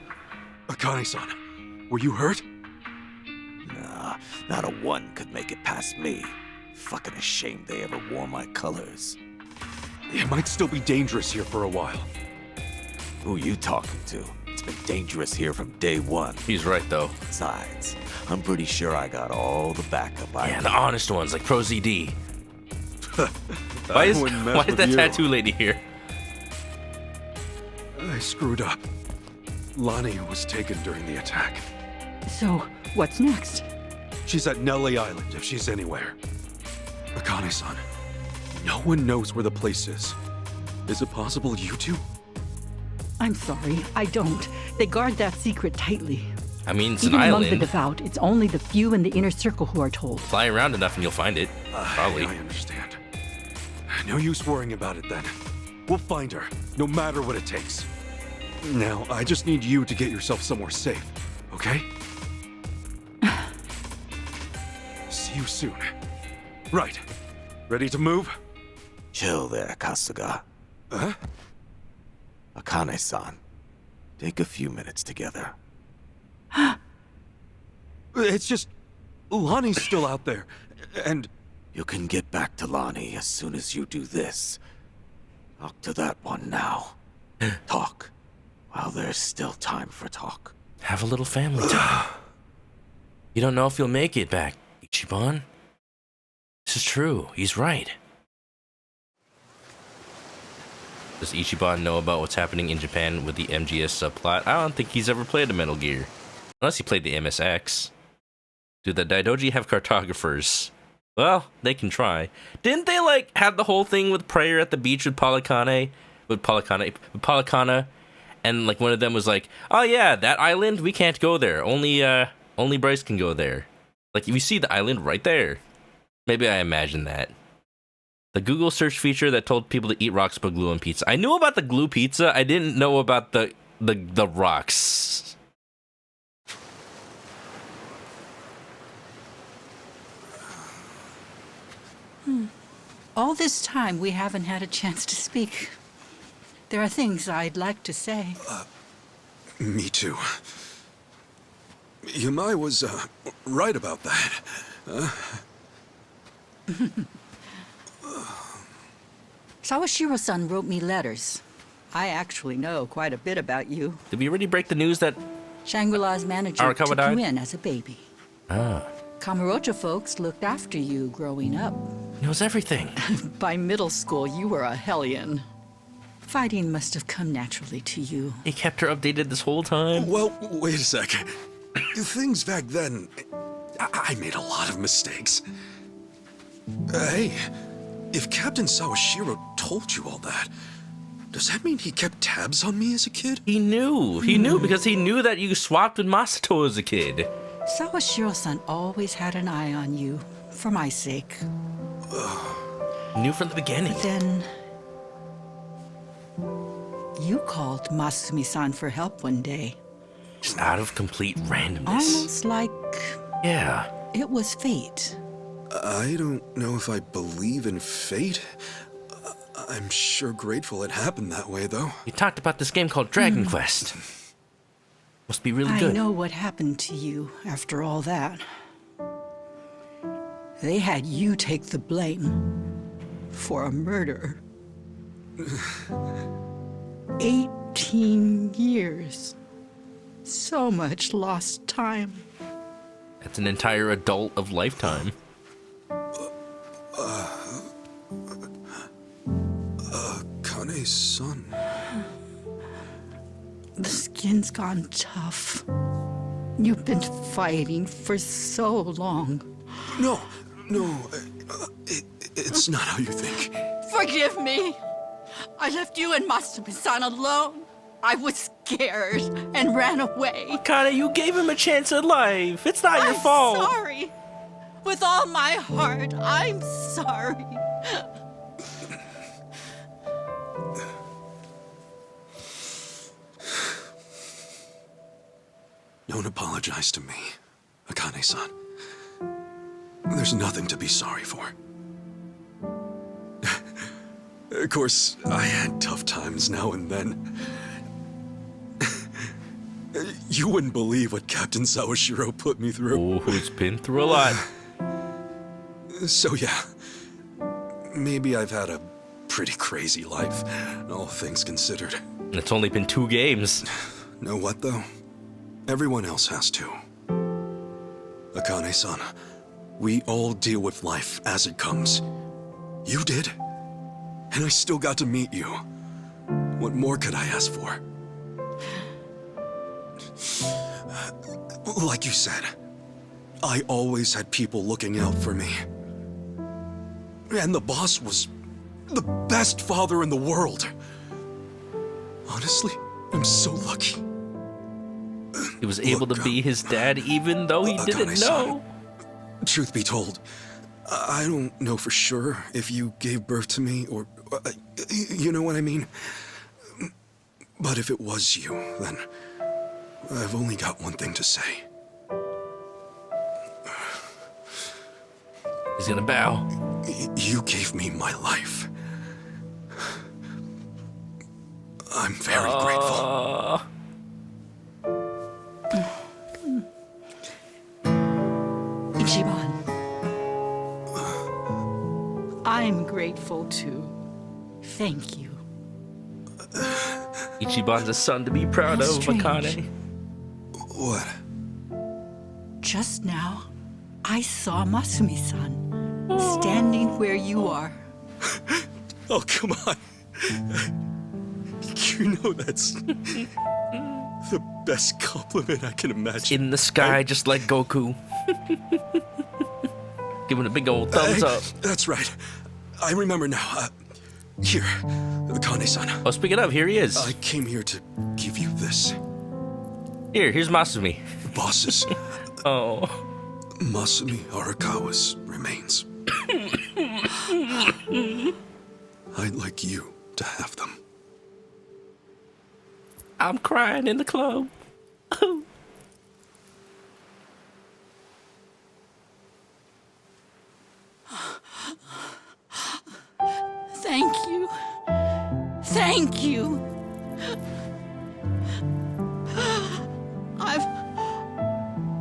Akane-san, were you hurt? Nah, not a one could make it past me. Fucking ashamed they ever wore my colors. It might still be dangerous here for a while. Who you talking to? It's been dangerous here from day one. He's right, though. Besides, I'm pretty sure I got all the backup I Yeah, need. the honest ones, like Pro ZD. Why is that tattoo lady here? I screwed up. Lonnie was taken during the attack. So, what's next? She's at Nelly Island, if she's anywhere. Akane-san, no one knows where the place is. Is it possible you two? I'm sorry, I don't. They guard that secret tightly. I mean, it's Even an among island. the devout, it's only the few in the inner circle who are told. Fly around enough and you'll find it. Probably. I understand. No use worrying about it then. We'll find her, no matter what it takes. Now, I just need you to get yourself somewhere safe, okay? See you soon. Right. Ready to move? Chill there, Kasuga. Huh? Akane-san, take a few minutes together. It's just... Lonnie's still out there, and... You can get back to Lonnie as soon as you do this. Talk to that one now. Talk, while there's still time for talk. Have a little family time. You don't know if you'll make it back, Ichiban. This is true. He's right. Does Ichiban know about what's happening in Japan with the MGS subplot? I don't think he's ever played a Metal Gear. Unless he played the MSX. Do the Daidoji have cartographers? Well, they can try. Didn't they, like, have the whole thing with prayer at the beach with Polycana? And, like, one of them was like, oh yeah, that island, we can't go there. Only Bryce can go there. Like, you see the island right there. Maybe I imagine that. The Google search feature that told people to eat rocks put glue on pizza. I knew about the glue pizza. I didn't know about the rocks. All this time, we haven't had a chance to speak. There are things I'd like to say. Me too. Yamai was, right about that. Sawashiro-san wrote me letters. I actually know quite a bit about you. Did we already break the news that Shangri-La's manager Arakawa took died? you in as a baby. Ah. Kamurocho folks looked after you growing up. He knows everything. By middle school, you were a hellion. Fighting must have come naturally to you. He kept her updated this whole time. Well, wait a sec. Things back then, I made a lot of mistakes. Hey, if Captain Sawashiro told you all that, does that mean he kept tabs on me as a kid? He knew. He knew because he knew that you swapped with Masato as a kid. Sawashiro-san always had an eye on you, for my sake. Knew from the beginning. But then... you called Masumi-san for help one day. Just out of complete randomness. Almost like... yeah. it was fate. I don't know if I believe in fate. I'm sure grateful it happened that way, though. You talked about this game called Dragon Quest. Must be really good. I know what happened to you after all that. They had you take the blame for a murder. 18 years. So much lost time. That's an entire adult of lifetime. Kane-san. The skin's gone tough. You've been fighting for so long. No, it's not how you think. Forgive me. I left you and Masumi-san alone. I was scared and ran away. Kana, you gave him a chance at life. It's not your fault. I'm sorry. With all my heart, I'm sorry. Don't apologize to me, Akane-san. There's nothing to be sorry for. Of course, I had tough times now and then. You wouldn't believe what Captain Sawashiro put me through. Oh, who's been through a lot. So yeah, maybe I've had a pretty crazy life, all things considered. It's only been 2 games. Know what, though? Everyone else has to. Akane-san, we all deal with life as it comes. You did, and I still got to meet you. What more could I ask for? Like you said, I always had people looking out for me. And the boss was the best father in the world. Honestly, I'm so lucky. He was able to be his dad even though he didn't know. Truth be told, I don't know for sure if you gave birth to me or... you know what I mean? But if it was you, then I've only got one thing to say. He's gonna bow. You gave me my life. I'm very grateful. Ichiban. I'm grateful too. Thank you. Ichiban's a son to be proud of, Strange. Akane. What? Just now, I saw Masumi-san standing where you are. Oh, come on. You know that's the best compliment I can imagine. In the sky, just like Goku. Giving a big old thumbs up. That's right. I remember now. Here, the Kane-san. Oh, speaking of, here he is. I came here to give you this. Here's Masumi. Bosses. Oh. Masumi Arakawa's remains. I'd like you to have them. I'm crying in the club. Thank you. Thank you.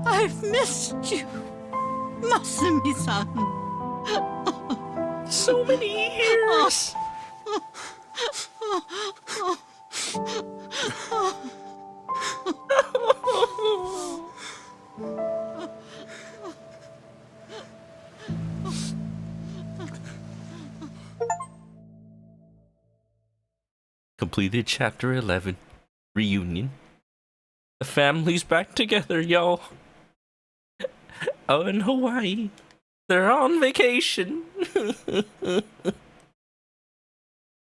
I've missed you, Masumi-san. So many years. Completed chapter 11. Reunion. The family's back together, y'all. Oh, in Hawaii. They're on vacation.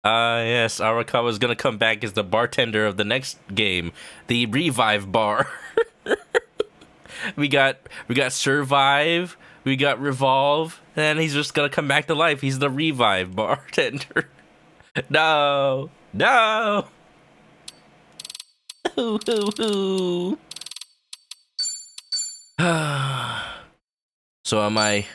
Yes, Arakawa's gonna come back as the bartender of the next game, the Revive Bar. we got Survive, we got Revolve, and he's just gonna come back to life. He's the Revive bartender. No. So am I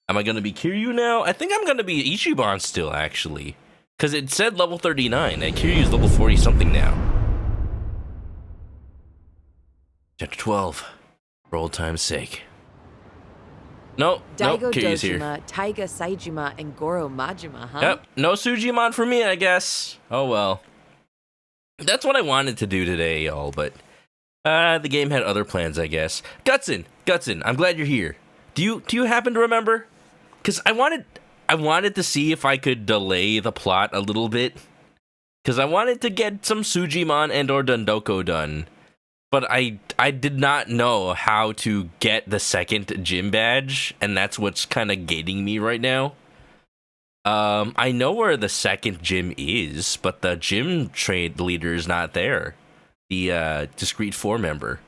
gonna be Kiryu now? I think I'm gonna be Ichiban still, actually. Because it said level 39, and Kiryu's level 40 something now. Chapter 12. For old time's sake. Nope, Kiryu's here. Dojima, Taiga Saijima, and Goro Majima, huh? Yep, no Sujimon for me, I guess. Oh well. That's what I wanted to do today, y'all, but the game had other plans, I guess. Gutson, I'm glad you're here. Do you happen to remember? Because I wanted to see if I could delay the plot a little bit. Because I wanted to get some Sujimon and or Dondoko done. But I did not know how to get the second gym badge, and that's what's kind of gating me right now. I know where the second gym is, but the gym trade leader is not there. The discrete 4 member.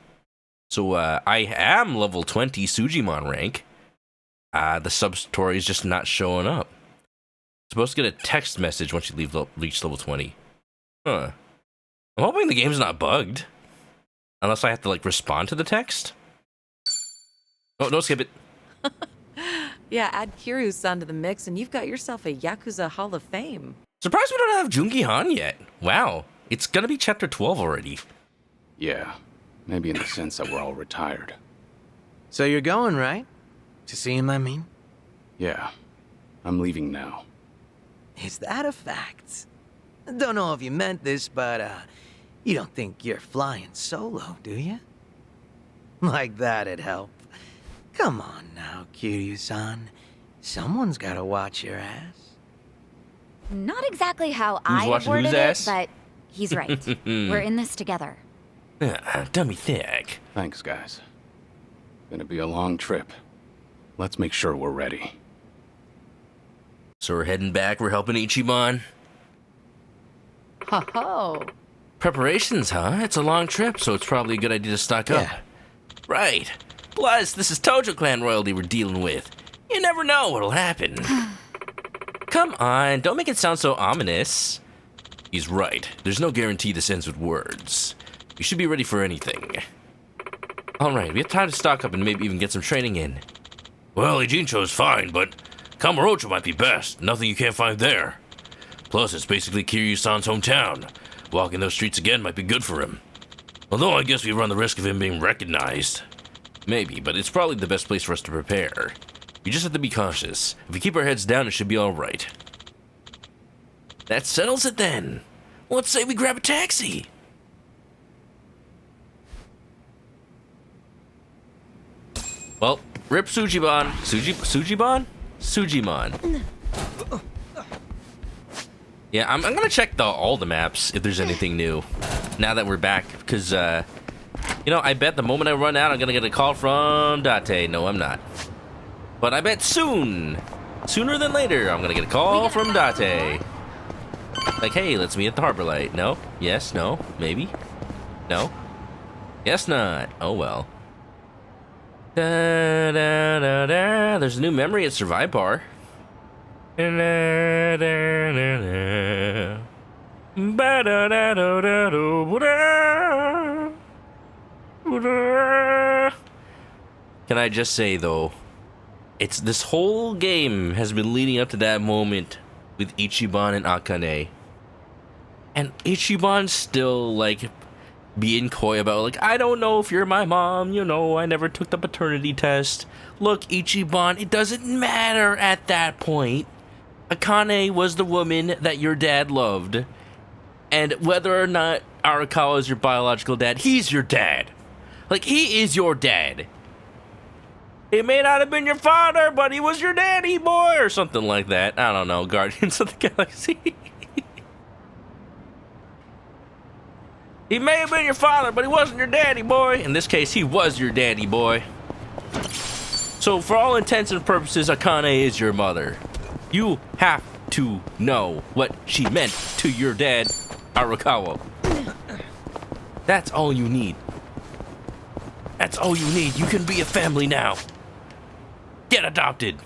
So I am level 20 Sujimon rank. The sub-story is just not showing up. Supposed to get a text message once you reach level 20. Huh. I'm hoping the game's not bugged. Unless I have to, like, respond to the text? Oh, don't skip it. Yeah, add Kiryu-san to the mix, and you've got yourself a Yakuza Hall of Fame. Surprised we don't have Joon-gi Han yet. Wow, it's gonna be chapter 12 already. Yeah, maybe in the sense that we're all retired. So you're going, right? To see him, I mean? Yeah, I'm leaving now. Is that a fact? Don't know if you meant this, but, you don't think you're flying solo, do you? Like that'd help. Come on now, Kiryu-san. Someone's gotta watch your ass. Not exactly how Who's I watching worded whose it, ass? but he's right. We're in this together. Dummy thick. Thanks, guys. Gonna be a long trip. Let's make sure we're ready. So we're heading back. We're helping Ichiban. Ho-ho. Preparations, huh? It's a long trip, so it's probably a good idea to stock up. Right. Plus, this is Tojo Clan royalty we're dealing with. You never know what'll happen. Come on, don't make it sound so ominous. He's right. There's no guarantee this ends with words. You should be ready for anything. Alright, we have time to stock up and maybe even get some training in. Well, Ijincho's fine, but Kamurocho might be best. Nothing you can't find there. Plus, it's basically Kiryu-san's hometown. Walking those streets again might be good for him. Although I guess we run the risk of him being recognized. Maybe, but it's probably the best place for us to prepare. We just have to be cautious. If we keep our heads down, it should be alright. That settles it then. Let's say we grab a taxi. Well, rip Sujiban. Sujiban? Sujimon. Yeah, I'm gonna check all the maps if there's anything new now that we're back, because you know, I bet the moment I run out I'm gonna get a call from Date. No, I'm not, but I bet sooner than later I'm gonna get a call from Date, like, hey, let's meet at the Harbor Light. No, yes, no, maybe, no, yes, not. Oh well. Da, da, da, da. There's a new memory at Survive Bar. Can I just say though, it's this whole game has been leading up to that moment with Ichiban and Akane, and Ichiban's still like being coy about, like, I don't know if you're my mom, you know, I never took the paternity test. Look, Ichiban, it doesn't matter at that point. Akane was the woman that your dad loved. And whether or not Arakawa is your biological dad, he's your dad. Like, he is your dad. He may not have been your father, but he was your daddy, boy, or something like that. I don't know, Guardians of the Galaxy. He may have been your father, but he wasn't your daddy, boy. In this case, he was your daddy, boy. So, for all intents and purposes, Akane is your mother. You have to know what she meant to your dad, Arakawa. That's all you need. That's all you need. You can be a family now. Get adopted.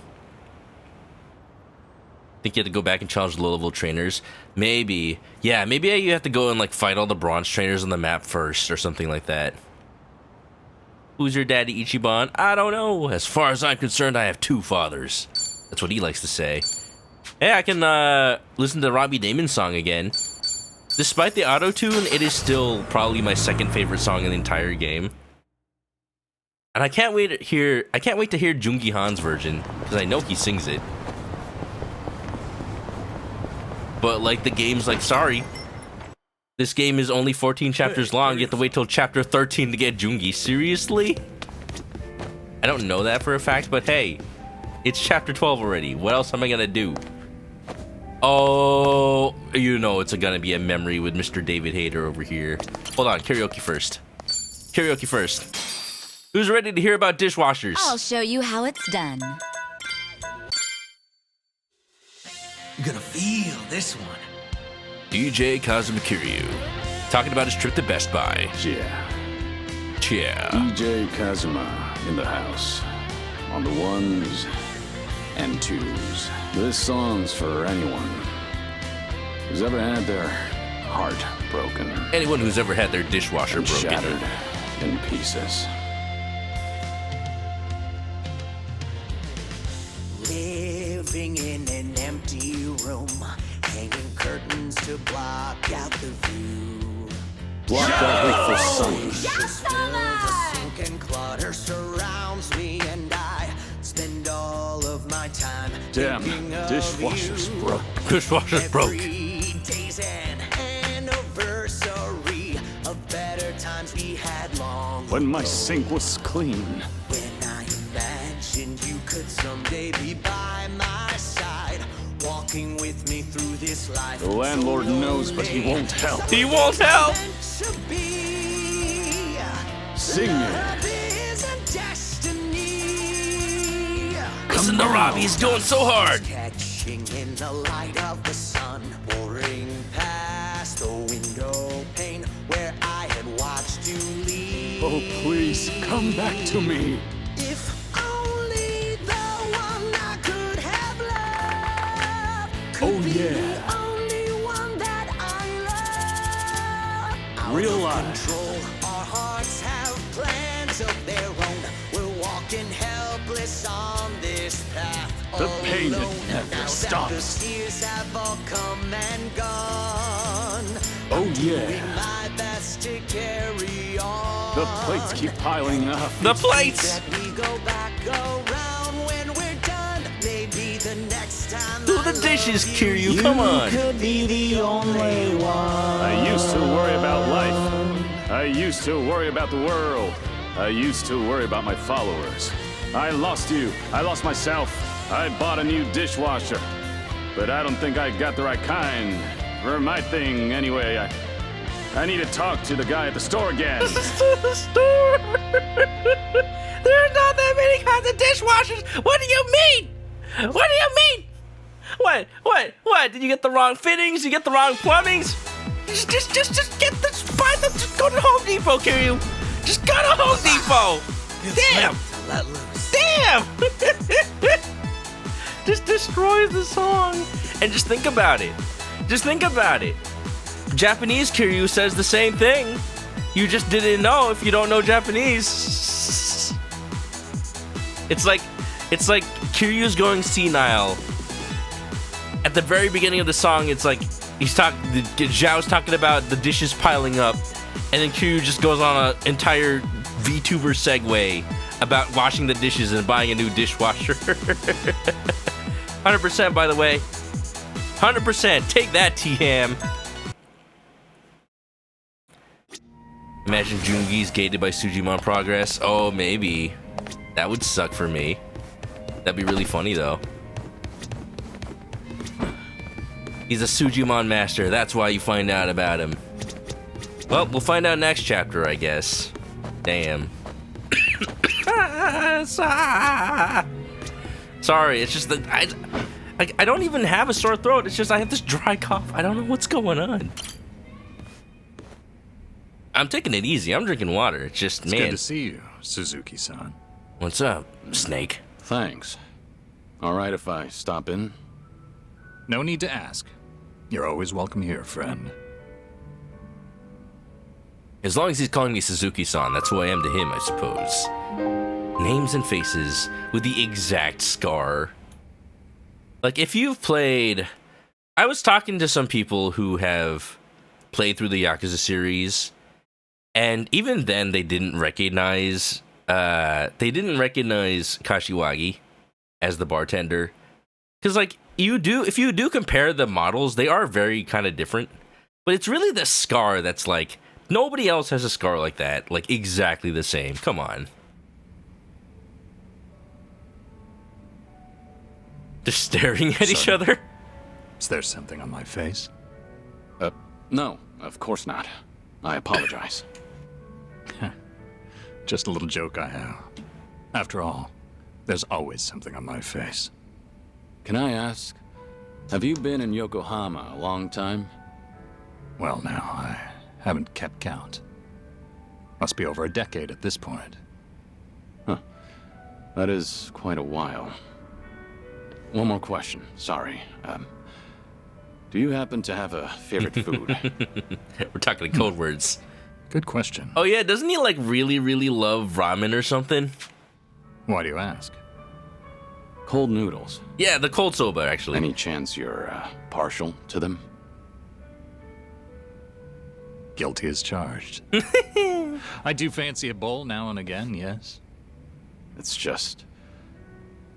Think you have to go back and challenge the low-level trainers? Maybe. Yeah, maybe you have to go and like fight all the bronze trainers on the map first or something like that. Who's your daddy, Ichiban? I don't know. As far as I'm concerned, I have two fathers. That's what he likes to say. Hey, I can listen to Robbie Damon's song again. Despite the auto-tune, it is still probably my second favorite song in the entire game. And I can't wait to hear Joon-gi Han's version, because I know he sings it. But like the game's like, sorry, this game is only 14 chapters long. You have to wait till chapter 13 to get Joon-gi. Seriously? I don't know that for a fact, but hey, it's chapter 12 already. What else am I gonna do? Oh, you know it's gonna be a memory with Mr. David Hayter over here. Hold on, karaoke first. Karaoke first. Who's ready to hear about dishwashers? I'll show you how it's done. You're gonna feel this one. DJ Kazuma Kiryu, talking about his trip to Best Buy. Yeah. DJ Kazuma in the house. On the ones and twos. This song's for anyone who's ever had their heart broken. Anyone who's ever had their dishwasher broken. Shattered in pieces. Living in an empty room, hanging curtains to block out the view. Block that hateful sun. Smoke and clutter surrounds me, and I spend all of my time. Damn, dishwasher's broke. Dishwasher's broke. Every day's an anniversary of better times we had long When my ago. sink was clean. When I imagined you could someday be by my side, walking with me through this life. The landlord knows, but he won't help. He won't help. Sing it. Love isn't destiny. Listen to Robbie, he's doing so hard. Catching in the light of the sun, pouring past the window pane where I had watched you leave. Oh, please, come back to me. If only the one I could have loved could be the only one that I love. Real Out of life. control, our hearts have plans of their own. We're walking helpless on this path. The pain that alone. never Now stops. that the years have all come and gone. Oh, I'm yeah. doing my best to carry on. The plates keep piling up. The plates! That we go back around when we're done. Maybe the next time. Do the dishes, Kiryu, come on. Could be the only one. I used to worry about life. I used to worry about the world. I used to worry about my followers. I lost you. I lost myself. I bought a new dishwasher. But I don't think I got the right kind. For my thing, anyway. I need to talk to the guy at the store again. This is the store. There's not that many kinds of dishwashers. What do you mean? What do you mean? What? Did you get the wrong fittings? You get the wrong plumbings? Just get this. Buy them. Just go to Home Depot, Kiryu. Just go to Home Depot. Damn. Let loose. Damn. Just destroys the song. And just think about it. Just think about it. Japanese Kiryu says the same thing. You just didn't know if you don't know Japanese. It's like Kiryu's going senile. At the very beginning of the song, it's like Zhao's talking about the dishes piling up, and then Kiryu just goes on an entire VTuber segue about washing the dishes and buying a new dishwasher. 100%, by the way. 100%. Take that, T-Ham. Imagine joon-gi's gated by Sujimon progress. Oh, maybe. That would suck for me. That'd be really funny, though. He's a Sujimon master. That's why you find out about him. Well, we'll find out next chapter, I guess. Damn. Sorry, it's just that I don't even have a sore throat. It's just I have this dry cough. I don't know what's going on. I'm taking it easy. I'm drinking water. It's just, It's man. good to see you, Suzuki-san. What's up, Snake? Thanks. All right if I stop in? No need to ask. You're always welcome here, friend. As long as he's calling me Suzuki-san, that's who I am to him, I suppose. Names and faces with the exact scar. Like, if you've played... I was talking to some people who have played through the Yakuza series, and even then they didn't recognize Kashiwagi as the bartender. Because, like, if you do compare the models, they are very kind of different. But it's really the scar that's like... Nobody else has a scar like that, like exactly the same. Come on. Just staring at each other? Is there something on my face? No, of course not. I apologize. Just a little joke I have. After all, there's always something on my face. Can I ask, have you been in Yokohama a long time? Well, now, I haven't kept count. Must be over a decade at this point. Huh. That is quite a while. One more question, sorry. Do you happen to have a favorite food? We're talking code words. Good question. Oh yeah, doesn't he like really, really love ramen or something? Why do you ask? Cold noodles. Yeah, the cold soba, actually. Any chance you're partial to them? Guilty as charged. I do fancy a bowl now and again, yes. It's just...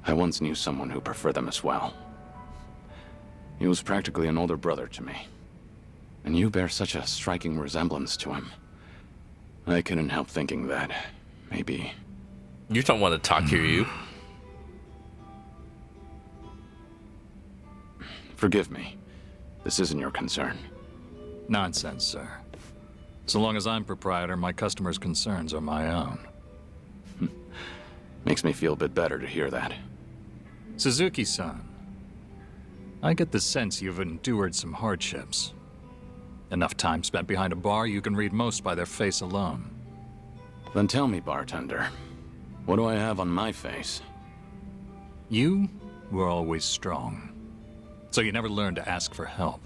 I once knew someone who preferred them as well. He was practically an older brother to me. And you bear such a striking resemblance to him. I couldn't help thinking that, maybe... You don't want to talk, Kiryu. Forgive me. This isn't your concern. Nonsense, sir. So long as I'm proprietor, my customers' concerns are my own. Makes me feel a bit better to hear that. Suzuki-san, I get the sense you've endured some hardships. Enough time spent behind a bar, you can read most by their face alone. Then tell me, bartender, what do I have on my face? You were always strong, so you never learned to ask for help.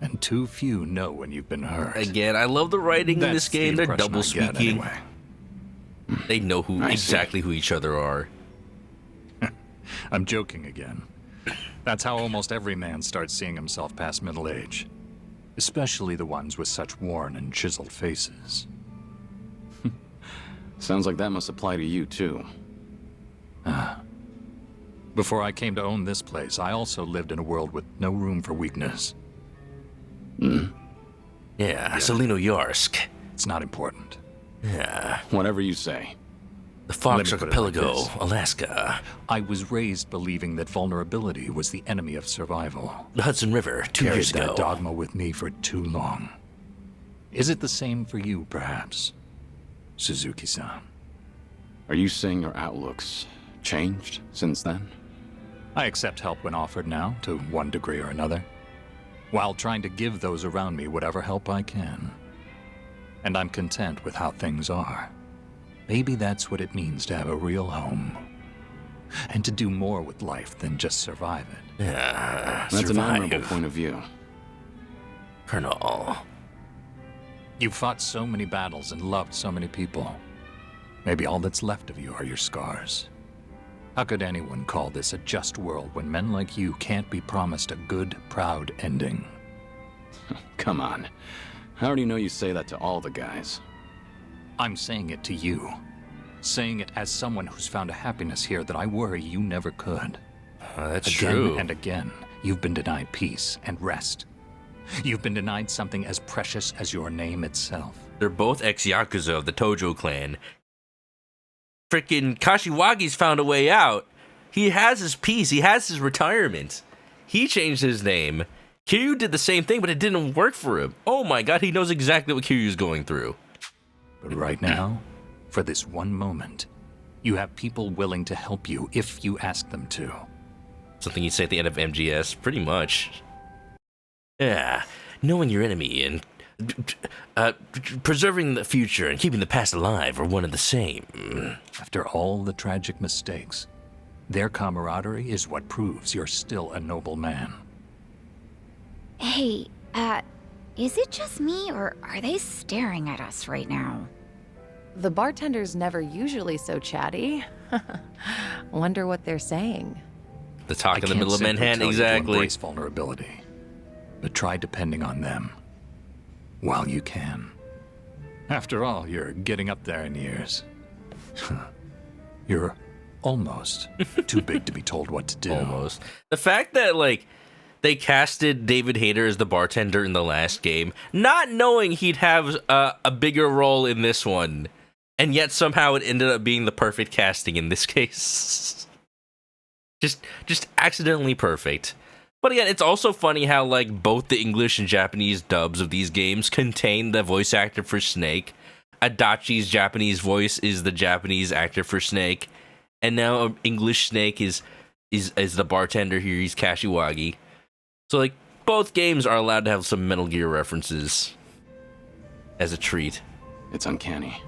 And too few know when you've been hurt. Again, I love the writing in this That's the game. They're impression double I get, speaking. anyway. They know exactly who each other are. I'm joking again. That's how almost every man starts seeing himself past middle age. Especially the ones with such worn and chiseled faces. Sounds like that must apply to you, too. Before I came to own this place, I also lived in a world with no room for weakness. Yeah, Salino Yarsk. It's not important. Yeah. Whatever you say. The Fox Let me put it like Archipelago, this. Alaska. I was raised believing that vulnerability was the enemy of survival. The Hudson River, 2 Carried years ago. that dogma with me for too long. Is it the same for you, perhaps, Suzuki-san? Are you saying your outlook's changed since then? I accept help when offered now, to one degree or another, while trying to give those around me whatever help I can. And I'm content with how things are. Maybe that's what it means to have a real home. And to do more with life than just survive it. Yeah, That's an admirable point of view. Colonel. You've fought so many battles and loved so many people. Maybe all that's left of you are your scars. How could anyone call this a just world when men like you can't be promised a good, proud ending? Come on. I already know you say that to all the guys. I'm saying it to you. Saying it as someone who's found a happiness here that I worry you never could. That's again true. And again, you've been denied peace and rest. You've been denied something as precious as your name itself. They're both ex-Yakuza of the Tojo clan. Frickin' Kashiwagi's found a way out. He has his peace. He has his retirement. He changed his name. Kiryu did the same thing, but it didn't work for him. Oh my god, he knows exactly what Kiryu's going through. But right now, for this one moment, you have people willing to help you if you ask them to. Something you say at the end of MGS, pretty much. Yeah, knowing your enemy and preserving the future and keeping the past alive are one and the same. After all the tragic mistakes, their camaraderie is what proves you're still a noble man. Hey, is it just me, or are they staring at us right now? The bartender's never usually so chatty. Wonder what they're saying. The talk I in the middle of can't simply Manhattan, tell you to exactly. embrace vulnerability, but try depending on them while you can. After all, you're getting up there in years. You're almost too big to be told what to do. Almost. The fact that, like, they casted David Hayter as the bartender in the last game, not knowing he'd have a bigger role in this one, and yet somehow it ended up being the perfect casting in this case. just accidentally perfect. But again, it's also funny how, like, both the English and Japanese dubs of these games contain the voice actor for Snake. Adachi's Japanese voice is the Japanese actor for Snake, and now English Snake is the bartender here. He's Kashiwagi. So, like, both games are allowed to have some Metal Gear references as a treat. It's uncanny.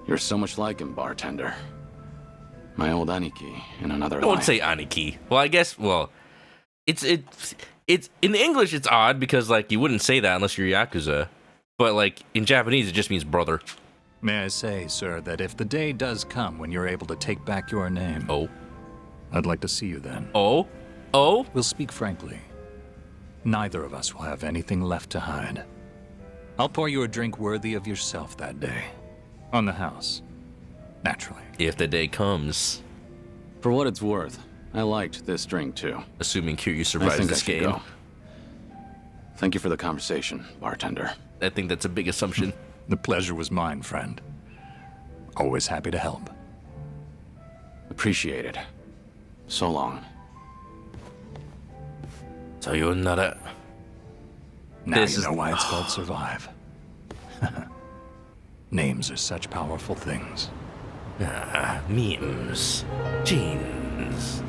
You're so much like him, bartender. My old Aniki in another life. I won't say Aniki. Well, I guess, it's in English it's odd because, like, you wouldn't say that unless you're Yakuza. But, like, in Japanese it just means brother. May I say, sir, that if the day does come when you're able to take back your name... Oh? I'd like to see you then. Oh? Oh? We'll speak frankly. Neither of us will have anything left to hide. I'll pour you a drink worthy of yourself that day. On the house. Naturally. If the day comes. For what it's worth, I liked this drink too. Assuming Kiryu survives this game. Go. Thank you for the conversation, bartender. I think that's a big assumption. The pleasure was mine, friend. Always happy to help. Appreciate it. So long. Sayonara. Now you know why it's called Survive. Names are such powerful things. Memes. Jeans.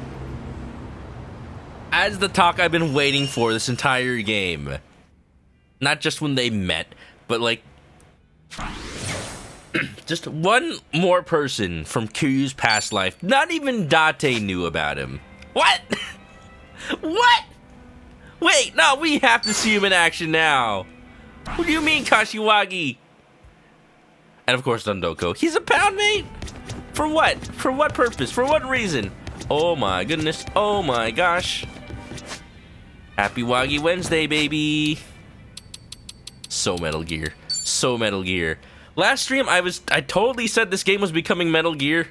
as the talk I've been waiting for this entire game. Not just when they met, but like just one more person from Kiryu's past life. Not even Date knew about him. What? What? Wait, no, we have to see him in action now. What do you mean, Kashiwagi? And of course, Dondoko. He's a pound mate? For what? For what purpose? For what reason? Oh my goodness. Oh my gosh. Happy Wagi Wednesday, baby. So Metal Gear. So Metal Gear. Last stream, I totally said this game was becoming Metal Gear.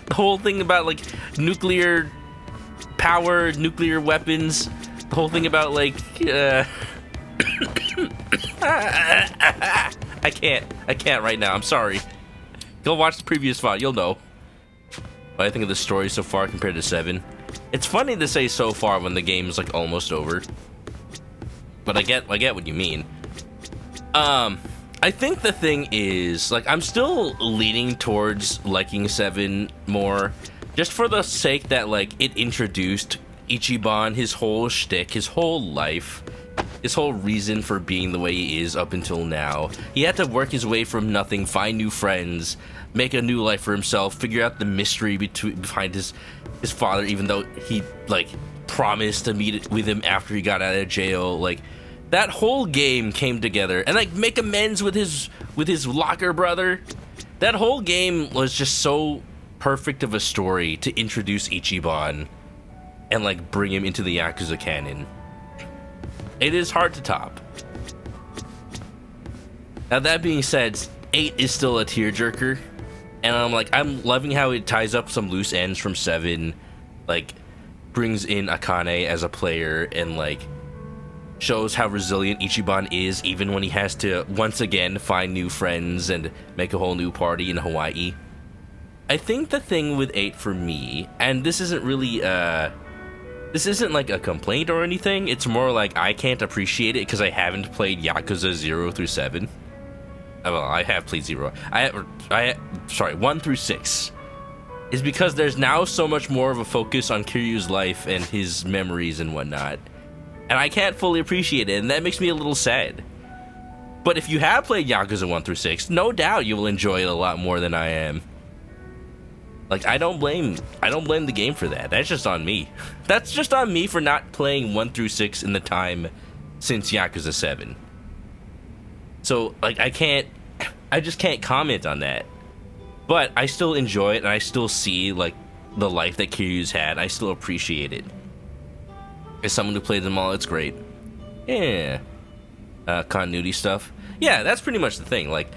The whole thing about, like, nuclear power, nuclear weapons. The whole thing about, like, I can't right now. I'm sorry. Go watch the previous VOD. You'll know what I think of the story so far compared to 7. It's funny to say so far when the game's like almost over. But I get what you mean. I think the thing is, like, I'm still leaning towards liking 7 more, just for the sake that, like, it introduced Ichiban, his whole shtick, his whole life, his whole reason for being the way he is up until now. He had to work his way from nothing, find new friends, make a new life for himself, figure out the mystery behind his father, even though he, like, promised to meet with him after he got out of jail. Like, that whole game came together, and, like, make amends with his locker brother. That whole game was just so perfect of a story to introduce Ichiban and, like, bring him into the Yakuza canon. It is hard to top. Now, that being said, 8 is still a tearjerker, and I'm loving how it ties up some loose ends from 7, like, brings in Akane as a player, and, like, shows how resilient Ichiban is even when he has to once again find new friends and make a whole new party in Hawaii. I think the thing with 8 for me, and this isn't really this isn't like a complaint or anything, it's more like I can't appreciate it because I haven't played Yakuza 0 through 7. Well, I have played 0. Sorry, 1 through 6. Is because there's now so much more of a focus on Kiryu's life and his memories and whatnot. And I can't fully appreciate it, and that makes me a little sad. But if you have played Yakuza 1 through 6, no doubt you will enjoy it a lot more than I am. Like, I don't blame the game for that. That's just on me. That's just on me for not playing 1 through 6 in the time since Yakuza 7. So, like, I just can't comment on that. But I still enjoy it, and I still see, like, the life that Kiryu's had. I still appreciate it. As someone who played them all, it's great. Yeah. Continuity stuff. Yeah, that's pretty much the thing. Like,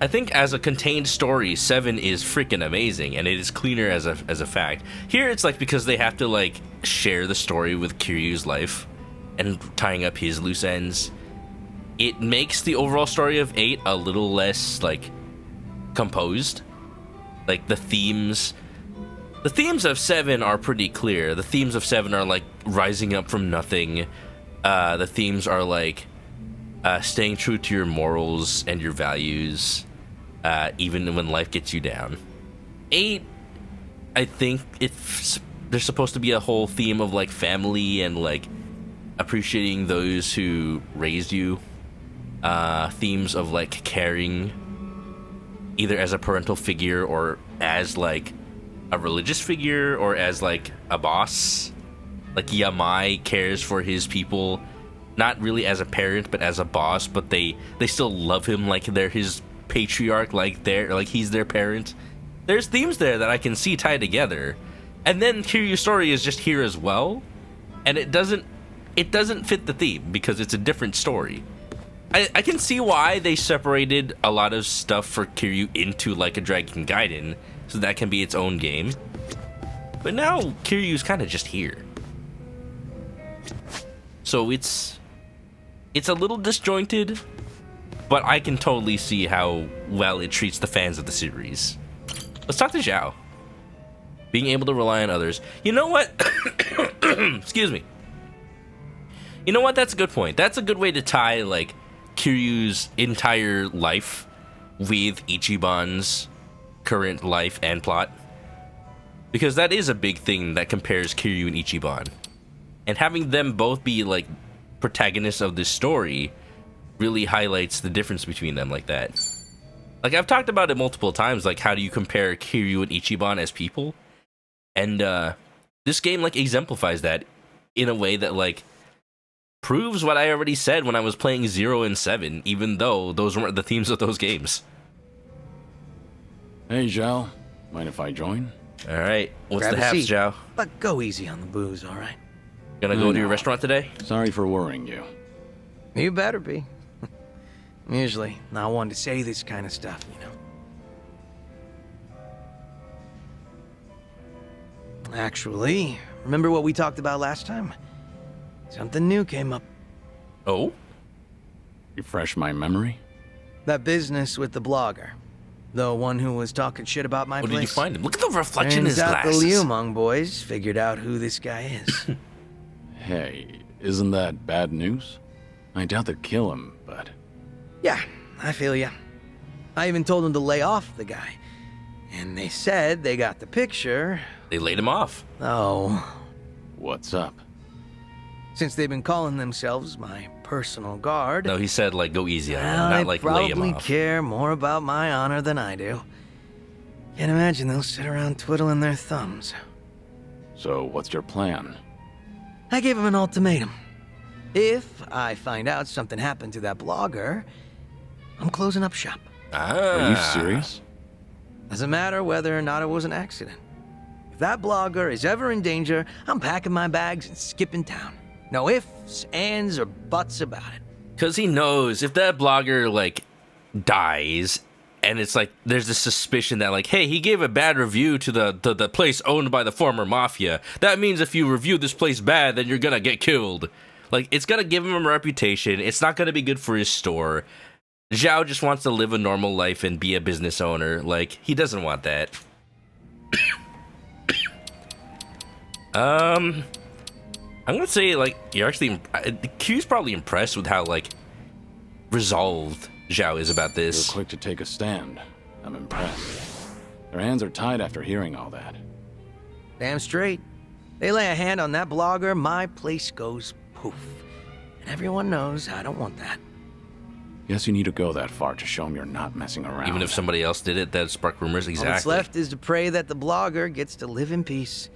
I think as a contained story, 7 is freaking amazing, and it is cleaner as a fact. Here, it's like because they have to, like, share the story with Kiryu's life and tying up his loose ends. It makes the overall story of 8 a little less, like, composed. Like, the themes of 7 are pretty clear. The themes of 7 are, like, rising up from nothing. The themes are, like, staying true to your morals and your values, even when life gets you down. 8, I think there's supposed to be a whole theme of, like, family and, like, appreciating those who raised you. Themes of, like, caring, either as a parental figure or as, like, a religious figure or as, like, a boss. Like, Yamai cares for his people, not really as a parent, but as a boss, but they still love him like they're his patriarch, like he's their parent. There's themes there that I can see tied together. And then Kiryu's story is just here as well, and it doesn't fit the theme because it's a different story. I can see why they separated a lot of stuff for Kiryu into Like a Dragon Gaiden, so that can be its own game. But now Kiryu's kind of just here. So it's a little disjointed, but I can totally see how well it treats the fans of the series. Let's talk to Zhao. Being able to rely on others. You know what? Excuse me. You know what? That's a good point. That's a good way to tie, like, Kiryu's entire life with Ichiban's current life and plot. Because that is a big thing that compares Kiryu and Ichiban. And having them both be like protagonists of this story really highlights the difference between them like that. Like, I've talked about it multiple times, like, how do you compare Kiryu and Ichiban as people? And this game, like, exemplifies that in a way that, like, proves what I already said when I was playing 0 and 7, even though those weren't the themes of those games. Hey, Zhao. Mind if I join? Alright, what's Grab the a haps, seat, Zhao? But go easy on the booze, all right? Gonna go to your restaurant today? Sorry for worrying you. You better be. I'm usually not one to say this kind of stuff, you know. Actually, remember what we talked about last time? Something new came up. Oh? Refresh my memory? That business with the blogger. The one who was talking shit about my place. What did you find him? Look at the reflection in his Turns out glasses. the Liumang boys figured out who this guy is. Hey, isn't that bad news? I doubt they'd kill him, but... Yeah, I feel ya. I even told them to lay off the guy. And they said they got the picture. They laid him off. Oh. What's up? Since they've been calling themselves my personal guard... No, he said, like, go easy on him, well, not, like, lay him probably off. care more about my honor than I do. Can't imagine they'll sit around twiddling their thumbs. So, what's your plan? I gave him an ultimatum. If I find out something happened to that blogger, I'm closing up shop. Are you serious? Doesn't matter whether or not it was an accident. If that blogger is ever in danger, I'm packing my bags and skipping town. No ifs, ands, or buts about it. Because he knows if that blogger, like, dies, and it's like, there's this suspicion that, like, hey, he gave a bad review to the place owned by the former mafia. That means if you review this place bad, then you're gonna get killed. Like, it's gonna give him a reputation. It's not gonna be good for his store. Zhao just wants to live a normal life and be a business owner. Like, he doesn't want that. I'm gonna say, like, you're actually... Q's probably impressed with how, like, resolved Zhao is about this. You're quick to take a stand. I'm impressed. Their hands are tied after hearing all that. Damn straight. They lay a hand on that blogger, my place goes poof. And everyone knows I don't want that. Guess you need to go that far to show them you're not messing around. Even if somebody else did it, that'd spark rumors. Exactly. All that's left is to pray that the blogger gets to live in peace.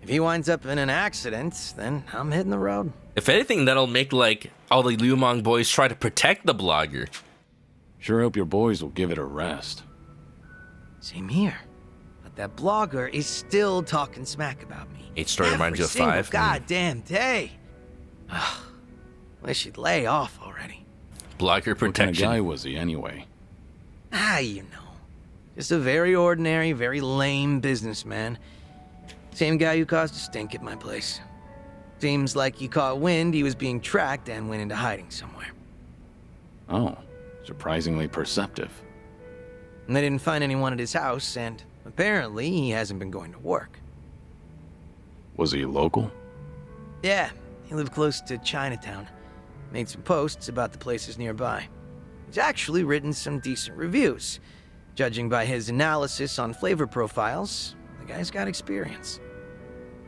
If he winds up in an accident, then I'm hitting the road. If anything, that'll make, like, all the Liumang boys try to protect the blogger. Sure hope your boys will give it a rest. Same here. But that blogger is still talking smack about me. Each story reminds you of Every 5. single goddamn day. Ugh. Wish he'd lay off already. Blogger protection. What kind of guy was he anyway? You know. Just a very ordinary, very lame businessman. Same guy who caused a stink at my place. Seems like he caught wind he was being tracked and went into hiding somewhere. Oh, surprisingly perceptive. And they didn't find anyone at his house, and apparently he hasn't been going to work. Was he local? Yeah, he lived close to Chinatown. Made some posts about the places nearby. He's actually written some decent reviews. Judging by his analysis on flavor profiles, the guy's got experience.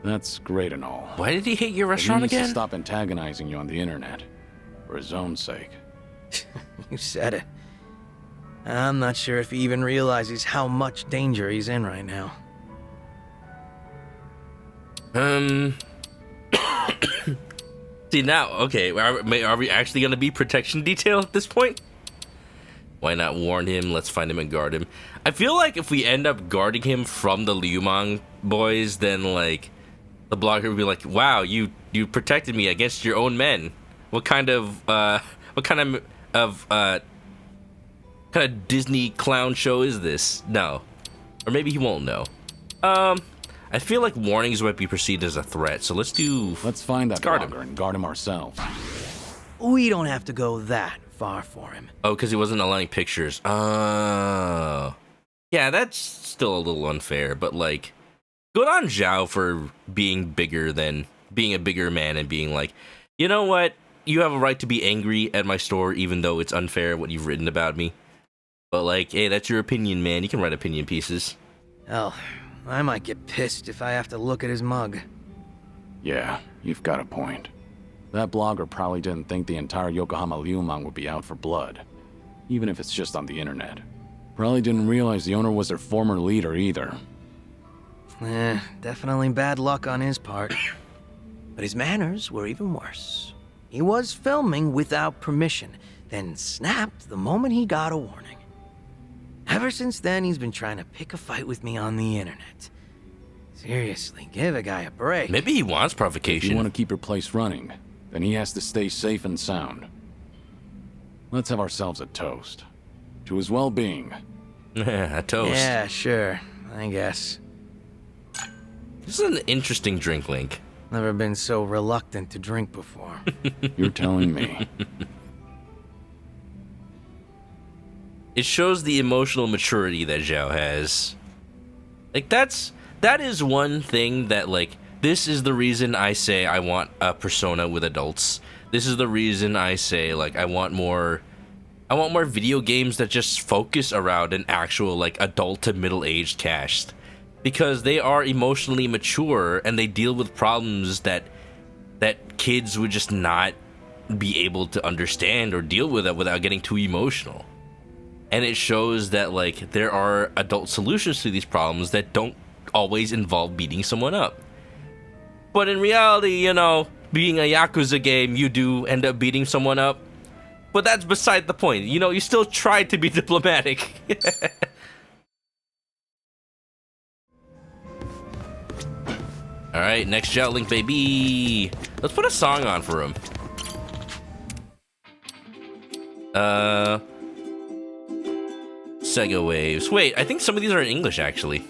That's great and all. Why did he hate your But he restaurant needs again? to stop antagonizing you on the internet. For his own sake. You said it. I'm not sure if he even realizes how much danger he's in right now. See, now, okay, are we actually going to be protection detail at this point? Why not warn him? Let's find him and guard him. I feel like if we end up guarding him from the Liumang boys, then, like, the blogger would be like, wow, you protected me against your own men. What kind of Disney clown show is this? No. Or maybe he won't know. I feel like warnings might be perceived as a threat, so let's find that guard him. blogger and guard him ourselves. We don't have to go that far for him. Oh, because he wasn't allowing pictures. Oh. Yeah, that's still a little unfair, but, like, good on Zhao for being a bigger man and being like, you know what? You have a right to be angry at my store, even though it's unfair what you've written about me. But, like, hey, that's your opinion, man. You can write opinion pieces. Hell, I might get pissed if I have to look at his mug. Yeah, you've got a point. That blogger probably didn't think the entire Yokohama Ryuman would be out for blood, even if it's just on the internet. Probably didn't realize the owner was their former leader either. Definitely bad luck on his part. But his manners were even worse. He was filming without permission, then snapped the moment he got a warning. Ever since then, he's been trying to pick a fight with me on the internet. Seriously, give a guy a break. Maybe he wants provocation. If you want to keep your place running, then he has to stay safe and sound. Let's have ourselves a toast. To his well-being. A toast. Yeah, sure. I guess. This is an interesting drink, Link. Never been so reluctant to drink before. You're telling me. It shows the emotional maturity that Zhao has. Like, that is one thing that, like, this is the reason I say I want a Persona with adults. This is the reason I say, like, I want more video games that just focus around an actual, like, adult to middle-aged cast. Because they are emotionally mature and they deal with problems that kids would just not be able to understand or deal with it without getting too emotional. And it shows that, like, there are adult solutions to these problems that don't always involve beating someone up. But in reality, you know, being a Yakuza game, you do end up beating someone up. But that's beside the point. You know, you still try to be diplomatic. Alright, next Zhao Link, baby. Let's put a song on for him. Sega Waves. Wait, I think some of these are in English, actually.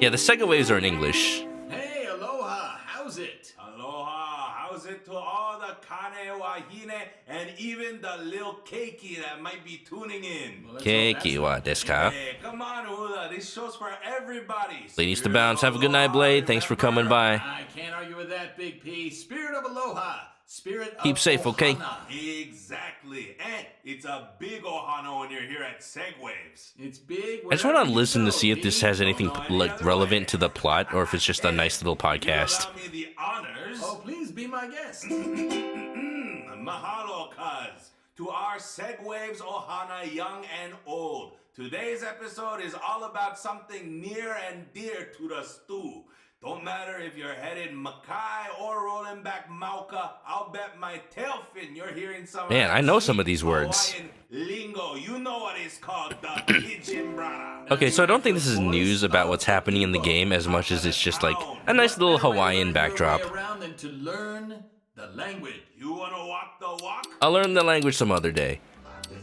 Yeah, the Sega Waves are in English. Hey, aloha, how's it? Aloha, how's it to all the Kane Wahine and even the little Keiki that might be tuning in? Keiki wa desu ka? Hey, come on, Ula, this show's for everybody. Ladies to bounce. Have a good night, Blade. Thanks for coming by. I can't argue with that, Big P. Spirit of aloha. Spirit of Keep safe, okay? Exactly. And it's a big ohana when you're here at Segwaves. It's big. I just want to listen to see if this has anything, like, relevant to the plot or if it's just a nice little podcast. Allow me the honors. Oh, please be my guest. Mahalo, cuz. To our Segwaves ohana, young and old. Today's episode is all about something near and dear to the stew. Don't matter if you're headed Makai or rolling back Mauka, I'll bet my tail fin you're hearing some Man, I know some of these words. Hawaiian lingo. You know what it's called, the pigeon brada. Okay, so I don't think this is news about what's happening in the game as much as it's just like a nice little Hawaiian backdrop. Around and to learn the language. You wanna walk the walk? I'll learn the language some other day.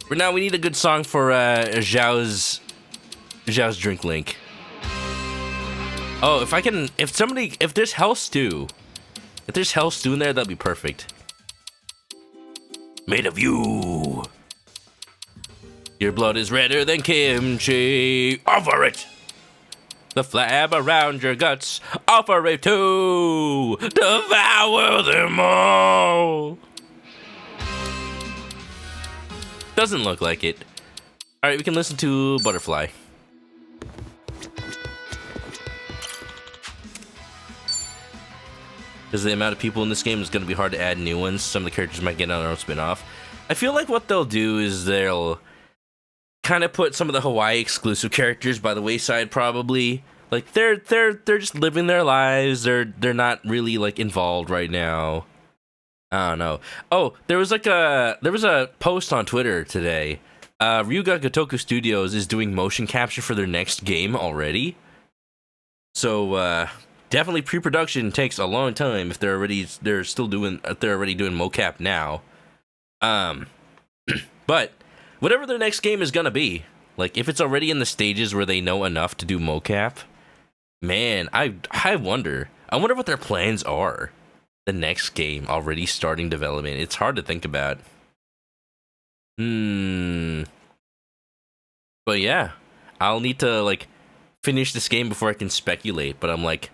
For now, we need a good song for Zhao's drink, Link. Oh, if there's Hell Stew in there, that'd be perfect. Made of you. Your blood is redder than kimchi. Offer it. The flab around your guts. Offer it too. Devour them all. Doesn't look like it. All right, we can listen to Butterfly. Because the amount of people in this game is going to be hard to add new ones. Some of the characters might get on their own spin-off. I feel like what they'll do is they'll kind of put some of the Hawaii exclusive characters by the wayside, probably. Like they're just living their lives. They're not really like involved right now. I don't know. Oh, there was a post on Twitter today. Ryuga Gotoku Studios is doing motion capture for their next game already. So definitely pre-production takes a long time if they're already doing mocap now. But whatever their next game is gonna be, like if it's already in the stages where they know enough to do mocap, man, I wonder what their plans are. The next game already starting development. It's hard to think about. But yeah, I'll need to like finish this game before I can speculate. But I'm like,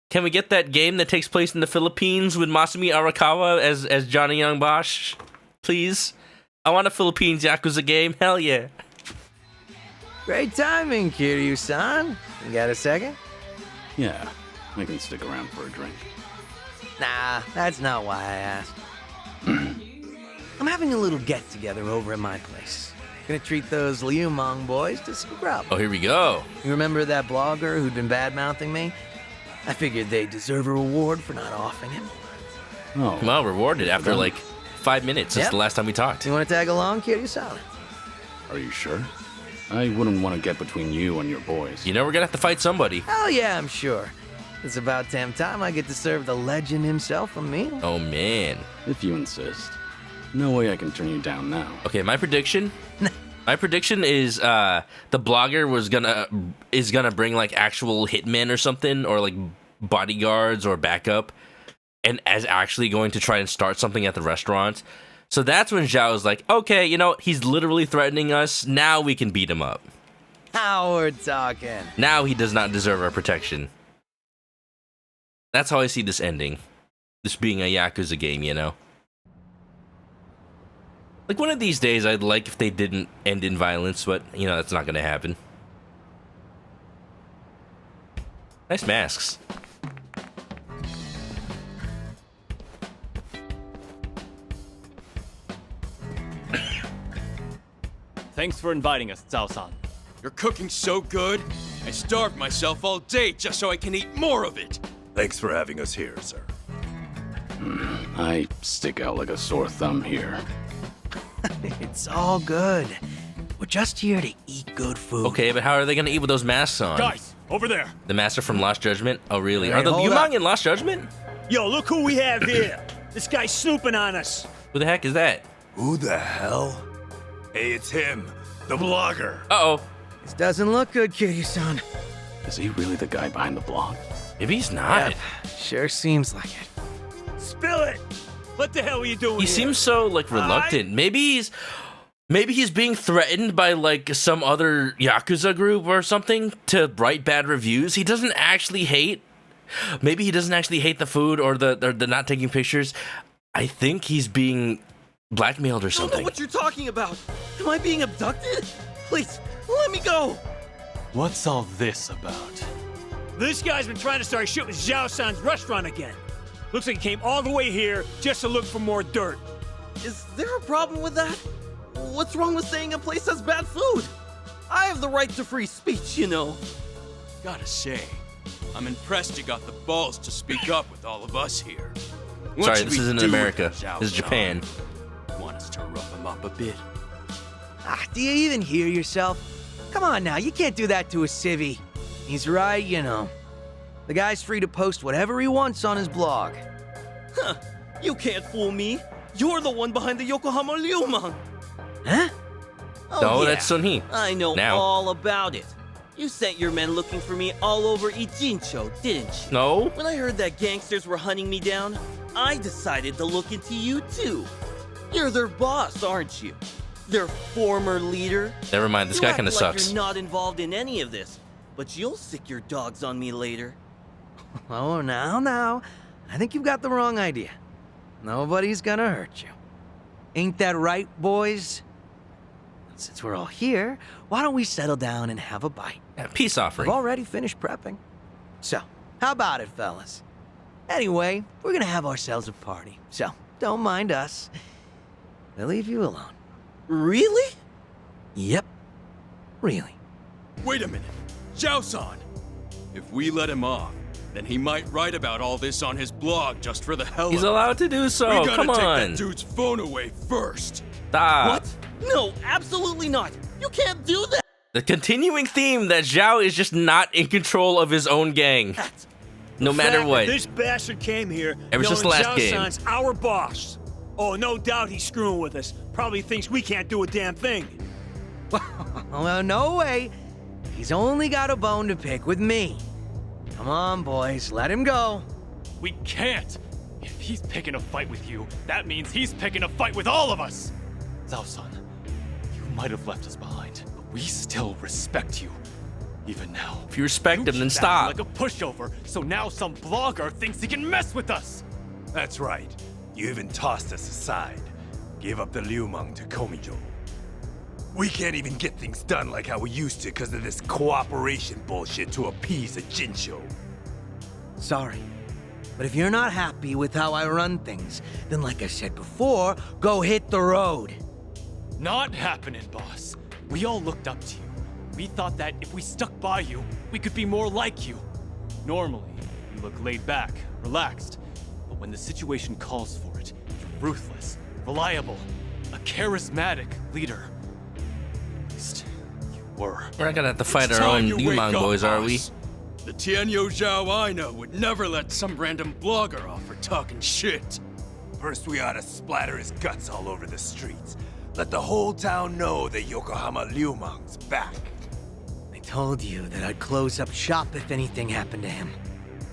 can we get that game that takes place in the Philippines with Masumi Arakawa as Johnny Young Bosch? Please? I want a Philippines Yakuza game. Hell yeah. Great timing, Kiryu-san. You got a second? Yeah, I can stick around for a drink. Nah, that's not why I asked. I'm having a little get-together over at my place. Gonna treat those Liumang boys to some grub. Oh, here we go. You remember that blogger who'd been bad-mouthing me? I figured they deserve a reward for not offing him. Oh. Well, rewarded after like 5 minutes since the last time we talked. You want to tag along, Kiryu-san? Are you sure? I wouldn't want to get between you and your boys. You know we're gonna have to fight somebody. Oh yeah, I'm sure. It's about damn time I get to serve the legend himself a meal. Oh man. If you insist. No way I can turn you down now. Okay, my prediction. My prediction is the blogger is gonna bring like actual hitmen or something, or like bodyguards or backup, and is actually going to try and start something at the restaurant. So that's when Zhao's like, okay, you know, he's literally threatening us. Now we can beat him up. Now we're talking. Now he does not deserve our protection. That's how I see this ending. This being a Yakuza game, you know? Like, one of these days, I'd like if they didn't end in violence, but, you know, that's not gonna happen. Nice masks. Thanks for inviting us, Zhao-san. Your cooking's so good, I starved myself all day just so I can eat more of it. Thanks for having us here, sir. I stick out like a sore thumb here. It's all good. We're just here to eat good food. Okay, but how are they gonna eat with those masks on? Guys, over there. The master from Lost Judgment? Oh, really? Hey, Are the hold Liumang up. in Lost Judgment? Yo, look who we have here. This guy's snooping on us. Who the heck is that? Who the hell? Hey, it's him, the blogger. Uh-oh. This doesn't look good, Kiryu-san. Is he really the guy behind the blog? Maybe he's not. Sure seems like it. Spill it. What the hell are you doing He here? seems so, like, reluctant. Maybe he's being threatened by, like, some other Yakuza group or something to write bad reviews. He doesn't actually hate. Maybe he doesn't actually hate the food or the not taking pictures. I think he's being blackmailed or I don't know something. what you're talking about. Am I being abducted? Please, let me go. What's all this about? This guy's been trying to start shit with Zhao-san's restaurant again. Looks like he came all the way here just to look for more dirt. Is there a problem with that? What's wrong with saying a place has bad food? I have the right to free speech, you know. Gotta say, I'm impressed you got the balls to speak up with all of us here. What Sorry, should this we isn't do America. with Zhao This is Japan. Want us to rough him up a bit? Do you even hear yourself? Come on now, you can't do that to a civvy. He's right, you know. The guy's free to post whatever he wants on his blog. Huh, you can't fool me. You're the one behind the Yokohama Liumang. Huh? Oh, No, yeah. that's Sun-hee. I know Now. all about it. You sent your men looking for me all over Ijincho, didn't you? No. When I heard that gangsters were hunting me down, I decided to look into you too. You're their boss, aren't you? Their former leader. Never mind, this You guy act kind of like sucks. You're not involved in any of this, but you'll sick your dogs on me later. Oh, now. I think you've got the wrong idea. Nobody's gonna hurt you. Ain't that right, boys? Since we're all here, why don't we settle down and have a bite? Yeah, peace offering. I've already finished prepping. So, how about it, fellas? Anyway, we're gonna have ourselves a party, so don't mind us. We'll leave you alone. Really? Yep. Really. Wait a minute. Zhao-san! If we let him off, then he might write about all this on his blog just for the hell He's of it. allowed to do so. We gotta Come take on. that dude's phone away first. Stop. What? No, absolutely not. You can't do that. The continuing theme that Zhao is just not in control of his own gang. No matter fact what. that this bastard came here Ever since the knowing last game. Zhao-san's our boss. Oh, no doubt he's screwing with us. Probably thinks we can't do a damn thing. Well, no way. He's only got a bone to pick with me. Come on, boys, let him go. We can't. If he's picking a fight with you, that means he's picking a fight with all of us. Zhao-san, you might have left us behind, but we still respect you. Even now. If you respect him, then keep stop. acting like a pushover, so now some blogger thinks he can mess with us. That's right. You even tossed us aside. Gave up the Liumang to Komijo. We can't even get things done like how we used to because of this cooperation bullshit to appease a Jinsho. Sorry. But if you're not happy with how I run things, then like I said before, go hit the road. Not happening, boss. We all looked up to you. We thought that if we stuck by you, we could be more like you. Normally, you look laid back, relaxed. But when the situation calls for it, you're ruthless, reliable, a charismatic leader. At least you were. We're not gonna have to fight our own Yumang boys, are we? The Tianyo Zhao I know would never let some random blogger off for talking shit. First, we ought to splatter his guts all over the streets. Let the whole town know that Yokohama Liumang's back. I told you that I'd close up shop if anything happened to him.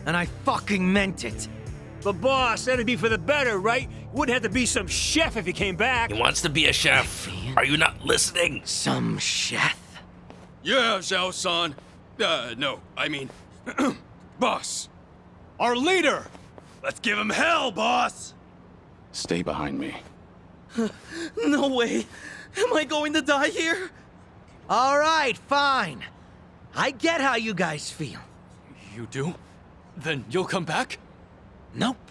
And I fucking meant it. But boss, that'd be for the better, right? You wouldn't have to be some chef if he came back. He wants to be a chef. Are you not listening? Some chef? Yeah, Zhao-san. No, I mean, boss. Our leader! Let's give him hell, boss! Stay behind me. No way. Am I going to die here? All right, fine. I get how you guys feel. You do? Then you'll come back? Nope.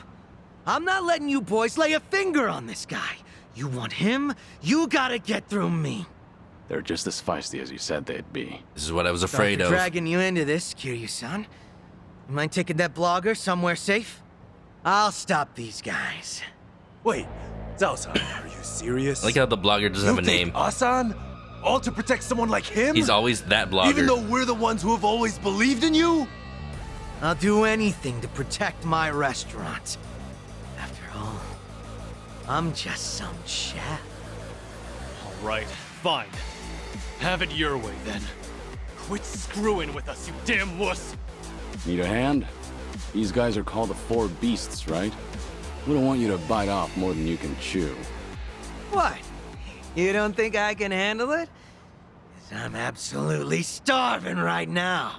I'm not letting you boys lay a finger on this guy. You want him, you gotta get through me. They're just as feisty as you said they'd be. This is what I was afraid Sorry of. for dragging you into this, Kiryu-san. You mind taking that blogger somewhere safe? I'll stop these guys. Wait, Zhao-san, are you serious? I like how the blogger doesn't have a name. Us-san? All to protect someone like him? He's always that blogger. Even though we're the ones who have always believed in you? I'll do anything to protect my restaurant. After all, I'm just some chef. All right, fine. Have it your way, then. Quit screwing with us, you damn wuss! Need a hand? These guys are called the Four Beasts, right? We don't want you to bite off more than you can chew. What? You don't think I can handle it? 'Cause I'm absolutely starving right now.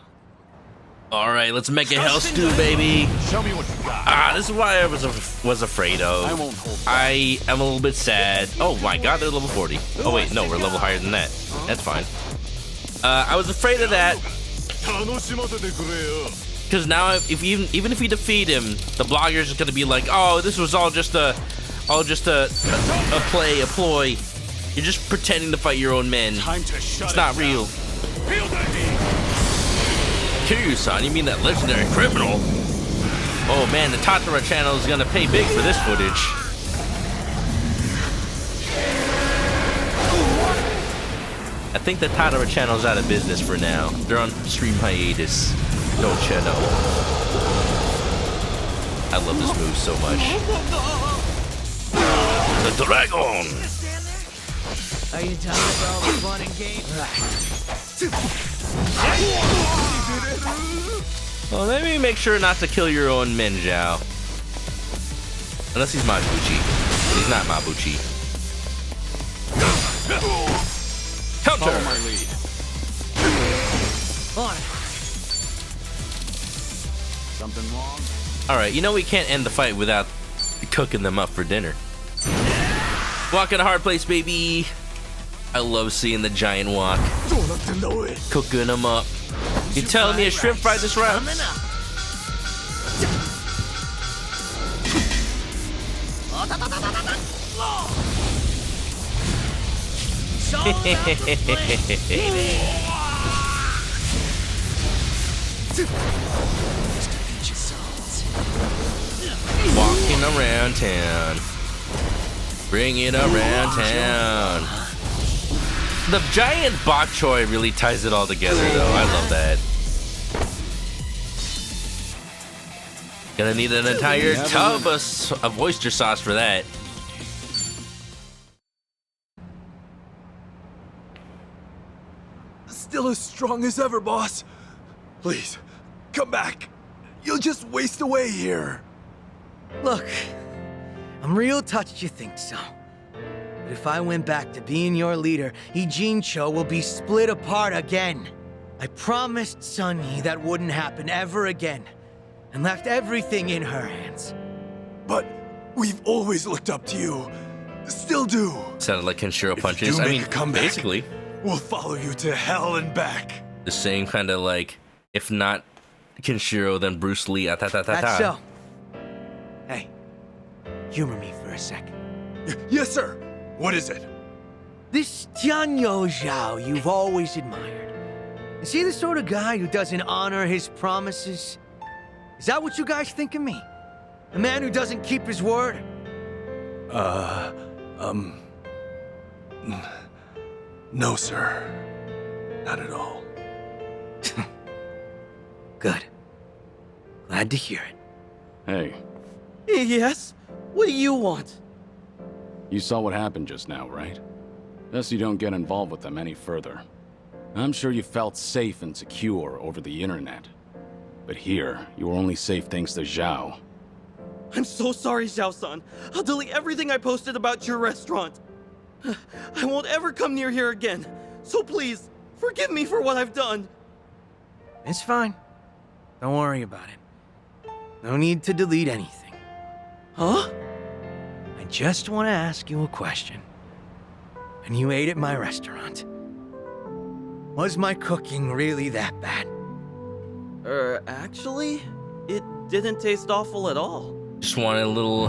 All right, let's make a hell stew, baby. Show me what you got. This is why I was afraid of. I won't hold back. I am a little bit sad. Oh my God, they're level 40. Oh wait, no, we're level higher than that. That's fine. I was afraid of that because now even if we defeat him, the bloggers are gonna be like, oh, this was all just a ploy. You're just pretending to fight your own men. It's not real. Kiryu-san, you mean that legendary criminal? Oh man, the Tatara channel is gonna pay big for this footage. I think the Tatara channel's out of business for now. They're on stream hiatus. Don't you know? I love this move so much. The dragon! Are you done with all the fun and games? Well, let me make sure not to kill your own men, Zhao. Unless he's Mabuchi. He's not Mabuchi. Counter! Follow my lead. On. Something wrong? Alright, you know we can't end the fight without cooking them up for dinner. Walk in a hard place, baby! I love seeing the giant walk. Cooking them up. You telling me a shrimp fried this round? Walking around town. Bring it around town. The giant bok choy really ties it all together, though. I love that. Gonna need an entire tub of oyster sauce for that. Still as strong as ever, boss. Please, come back. You'll just waste away here. Look, I'm real touched you think so. But if I went back to being your leader, Ijincho will be split apart again. I promised Sunny that wouldn't happen ever again, and left everything in her hands. But we've always looked up to you. Still do. Sounded like Kenshiro punches. If you I make mean, a comeback, basically. We'll follow you to hell and back. The same kind of like, if not Kenshiro, then Bruce Lee. That's so. humor me for a sec. Yes, sir. What is it? This Tianyo Zhao you've always admired. Is he the sort of guy who doesn't honor his promises? Is that what you guys think of me? A man who doesn't keep his word? No, sir. Not at all. Good. Glad to hear it. Hey, Yes? What do you want? you saw what happened just now, right? Best you don't get involved with them any further. I'm sure you felt safe and secure over the internet. But here, you are only safe thanks to Zhao. I'm so sorry, Zhao-san. I'll delete everything I posted about your restaurant. I won't ever come near here again. So please, forgive me for what I've done. It's fine. Don't worry about it. No need to delete anything. Huh? I just want to ask you a question. When you ate at my restaurant, was my cooking really that bad? Actually, it didn't taste awful at all. Just wanted a little.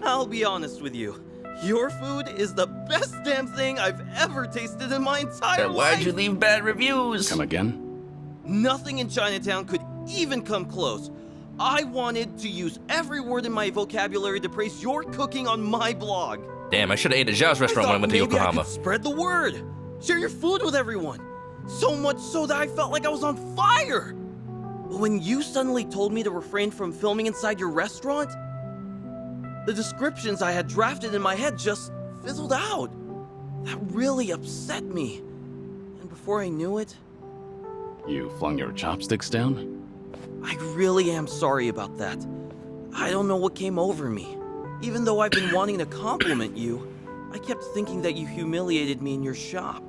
I'll be honest with you. Your food is the best damn thing I've ever tasted in my entire Then life. why'd you leave bad reviews? Come again? Nothing in Chinatown could even come close. I wanted to use every word in my vocabulary to praise your cooking on my blog. Damn, I should have ate at Zhao's restaurant when I went to Maybe I Yokohama. could spread the word. Share your food with everyone. So much so that I felt like I was on fire. But when you suddenly told me to refrain from filming inside your restaurant, the descriptions I had drafted in my head just fizzled out. That really upset me. And before I knew it, You flung your chopsticks down? I really am sorry about that. I don't know what came over me. Even though I've been wanting to compliment you, I kept thinking that you humiliated me in your shop.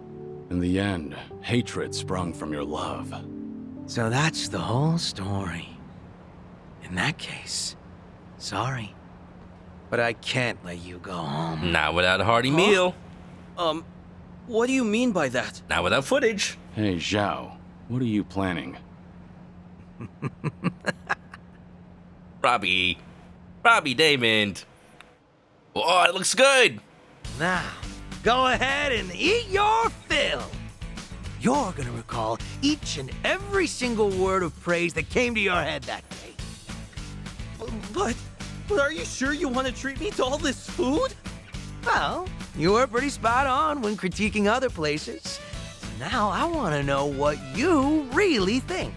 In the end, hatred sprung from your love. So that's the whole story. In that case, sorry. But I can't let you go home. Not without a hearty meal. What do you mean by that? Not without footage. Hey, Zhao, what are you planning? Robbie Damon. Oh, it looks good. Now, go ahead and eat your fill. You're gonna recall each and every single word of praise that came to your head that day. But are you sure you want to treat me to all this food? Well, you were pretty spot on when critiquing other places. So now I want to know what you really think,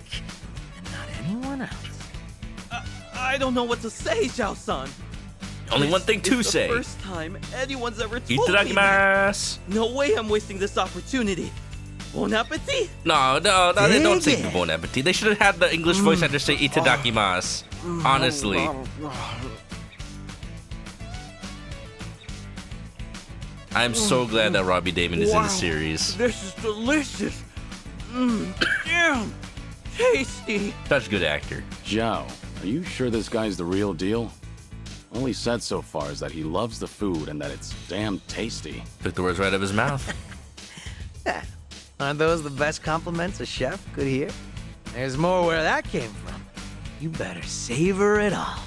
and not anyone else. I don't know what to say, Zhao-san. Only one thing to say. It's the first time anyone's ever told me Itadakimasu. that. No way I'm wasting this opportunity. Bon appetit. No, they don't say bon appetit. They should have had the English voice actor say itadakimasu. Honestly. I'm so glad that Robbie Damon is in the series. This is delicious. Damn. Tasty. Such a good actor. Zhao, are you sure this guy's the real deal? All he said so far is that he loves the food and that it's damn tasty. Took the words right out of his mouth. Aren't those the best compliments a chef could hear? There's more where that came from. You better savor it all.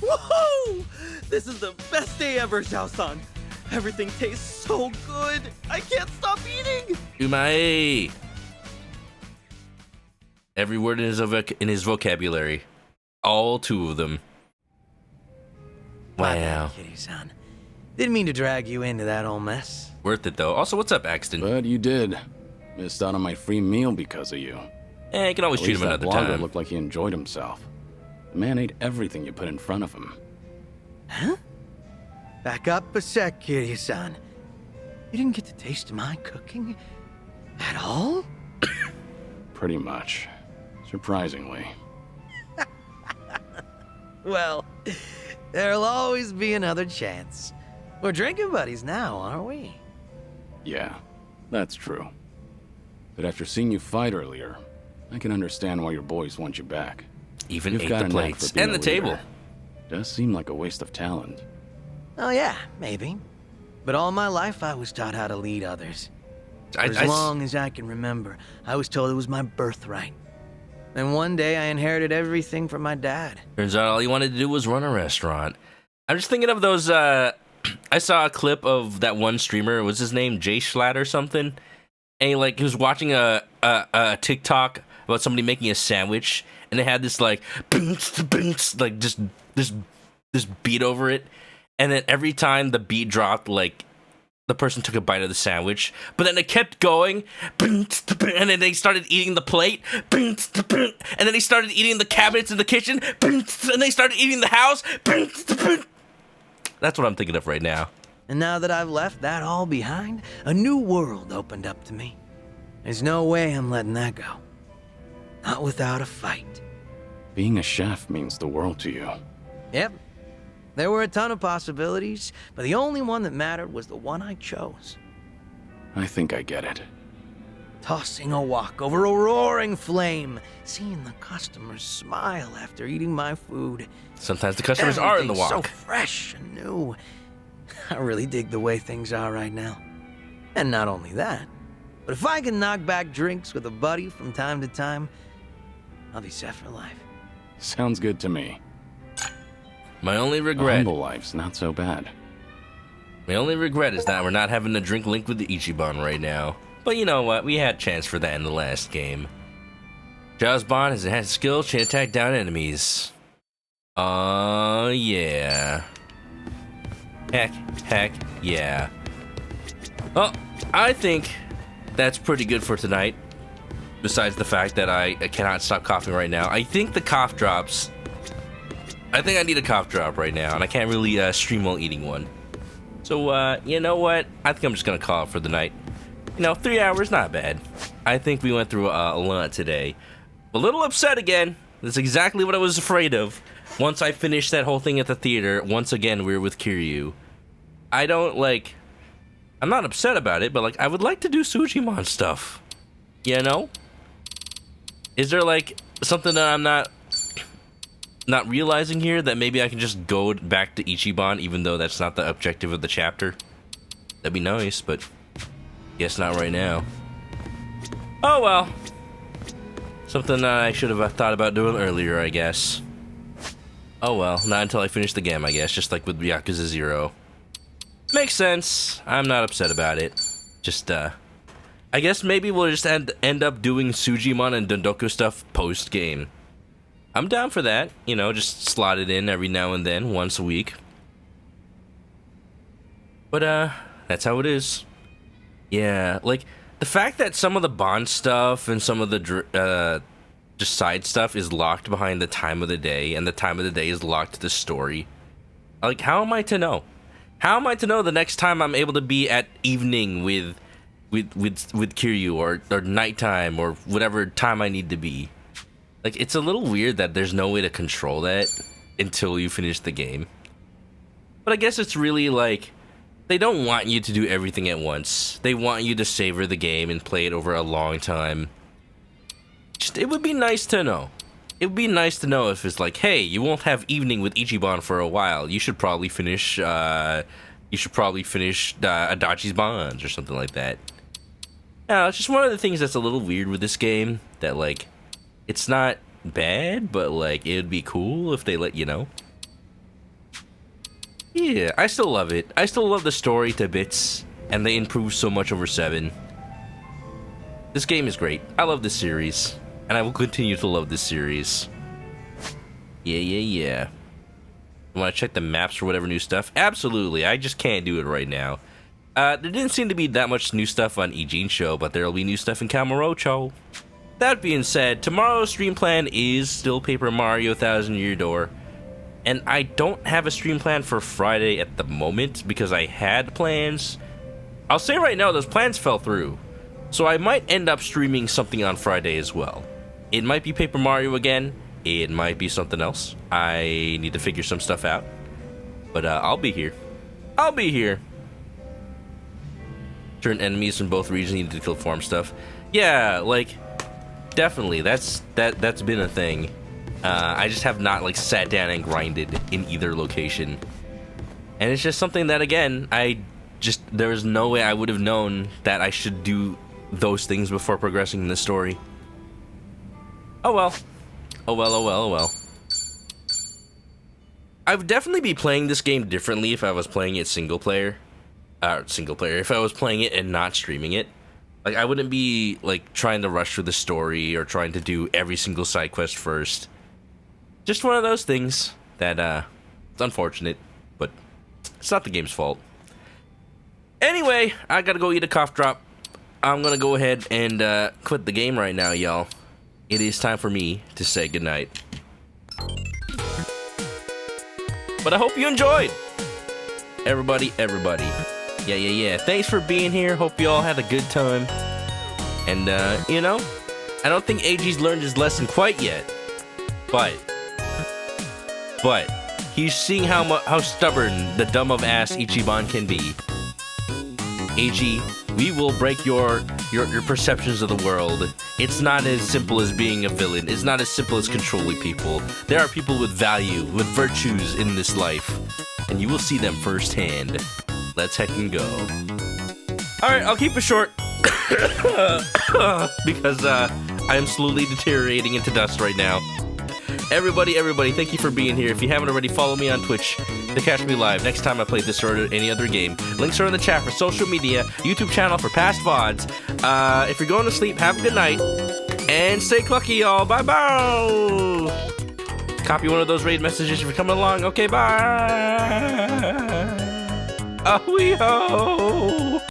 Woohoo! This is the best day ever, Zhao-san. Everything tastes so good. I can't stop eating. Umae. Every word in his vocabulary. All two of them. Wow. Kitty-san. Didn't mean to drag you into that whole mess. Worth it, though. Also, what's up, Axton? But you did. Missed out on my free meal because of you. You can always treat him another time. time. Looked like he enjoyed himself. The man ate everything you put in front of him. Huh? Back up a sec, Kiryu-san. You didn't get to taste my cooking at all? Pretty much. Surprisingly. Well, there'll always be another chance. We're drinking buddies now, aren't we? Yeah, that's true. But after seeing you fight earlier, I can understand why your boys want you back. Even You've ate got the a knack plates for being and the a leader. table. Does seem like a waste of talent. Oh yeah, maybe. But all my life I was taught how to lead others. For as long as I can remember, I was told it was my birthright. And one day I inherited everything from my dad. Turns out all he wanted to do was run a restaurant. I'm just thinking of those. I saw a clip of that one streamer. Was his name Jay Schlatt or something? And he was watching a TikTok about somebody making a sandwich, and they had this like just this beat over it, and then every time the beat dropped, like the person took a bite of the sandwich, but then it kept going, and then they started eating the plate, and then they started eating the cabinets in the kitchen, and they started eating the house. That's what I'm thinking of right now. And now that I've left that all behind, a new world opened up to me. There's no way I'm letting that go. Not without a fight. Being a chef means the world to you. Yep. There were a ton of possibilities, but the only one that mattered was the one I chose. I think I get it. Tossing a wok over a roaring flame, seeing the customers smile after eating my food. Sometimes the customers are in the wok. So fresh and new. I really dig the way things are right now. And not only that, but if I can knock back drinks with a buddy from time to time, I'll be set for life. Sounds good to me. My only A regret. humble life's not so bad. My only regret is that we're not having a drink link with the Ichiban right now. But you know what? We had a chance for that in the last game. Zhao's Bond has enhanced skills to attack down enemies. Yeah. Heck, yeah. Well, I think that's pretty good for tonight. Besides the fact that I cannot stop coughing right now. I think the cough drops. I think I need a cough drop right now, and I can't really stream while eating one. So, you know what? I think I'm just gonna call it for the night. 3 hours, not bad. I think we went through a lot today. A little upset again. That's exactly what I was afraid of. Once I finished that whole thing at the theater, once again we were with Kiryu. I'm not upset about it, but I would like to do Sujimon stuff. You know? Is there something that I'm not realizing here, that maybe I can just go back to Ichiban even though that's not the objective of the chapter? That'd be nice, but guess not right now. Oh well. Something I should have thought about doing earlier, I guess. Oh well, not until I finish the game, I guess, just like with Yakuza 0. Makes sense. I'm not upset about it. Just, I guess maybe we'll just end up doing Sujimon and Dondoku stuff post-game. I'm down for that. Just slot it in every now and then, once a week. But, that's how it is. Yeah, the fact that some of the Bond stuff and some of the just side stuff is locked behind the time of the day, and the time of the day is locked to the story. How am I to know? How am I to know the next time I'm able to be at evening with Kiryu, or nighttime, or whatever time I need to be? It's a little weird that there's no way to control that until you finish the game. But I guess it's really they don't want you to do everything at once. They want you to savor the game and play it over a long time. It would be nice to know. It would be nice to know if it's hey, you won't have evening with Ichiban for a while. You should probably finish Adachi's Bonds or something like that. It's just one of the things that's a little weird with this game, that it's not bad, but it would be cool if they let you know. Yeah, I still love it. I still love the story to bits, and they improved so much over 7. This game is great. I love this series, and I will continue to love this series. Yeah. Want to check the maps for whatever new stuff? Absolutely, I just can't do it right now. There didn't seem to be that much new stuff on Ijin Show, but there'll be new stuff in Kamurocho. That being said, tomorrow's stream plan is still Paper Mario Thousand Year Door. And I don't have a stream plan for Friday at the moment because I had plans. I'll say right now, those plans fell through. So I might end up streaming something on Friday as well. It might be Paper Mario again. It might be something else. I need to figure some stuff out. But I'll be here. I'll be here. Certain enemies from both regions need to kill farm stuff. Yeah, definitely. That's been a thing. I just have not sat down and grinded in either location. And it's just something that, again, there was no way I would have known that I should do those things before progressing in the story. Oh well. I would definitely be playing this game differently if I was playing it single player. If I was playing it and not streaming it. Like, I wouldn't be, like, trying to rush through the story or trying to do every single side quest first. Just one of those things that, it's unfortunate, but it's not the game's fault. Anyway, I gotta go eat a cough drop. I'm gonna go ahead and, quit the game right now, y'all. It is time for me to say goodnight. But I hope you enjoyed! Everybody. Yeah. Thanks for being here. Hope you all had a good time. And, you know, I don't think AG's learned his lesson quite yet. But he's seeing how stubborn the dumb of ass Ichiban can be. AG, we will break your perceptions of the world. It's not as simple as being a villain. It's not as simple as controlling people. There are people with value, with virtues in this life. And you will see them firsthand. Let's heckin' go. Alright, I'll keep it short. Because I am slowly deteriorating into dust right now. Everybody, thank you for being here. If you haven't already, follow me on Twitch to catch me live next time I play this or any other game. Links are in the chat for social media, YouTube channel for past VODs. If you're going to sleep, have a good night. And stay clucky, y'all. Bye-bye. Copy one of those raid messages if you're coming along. Okay, bye. Ahwee-ho.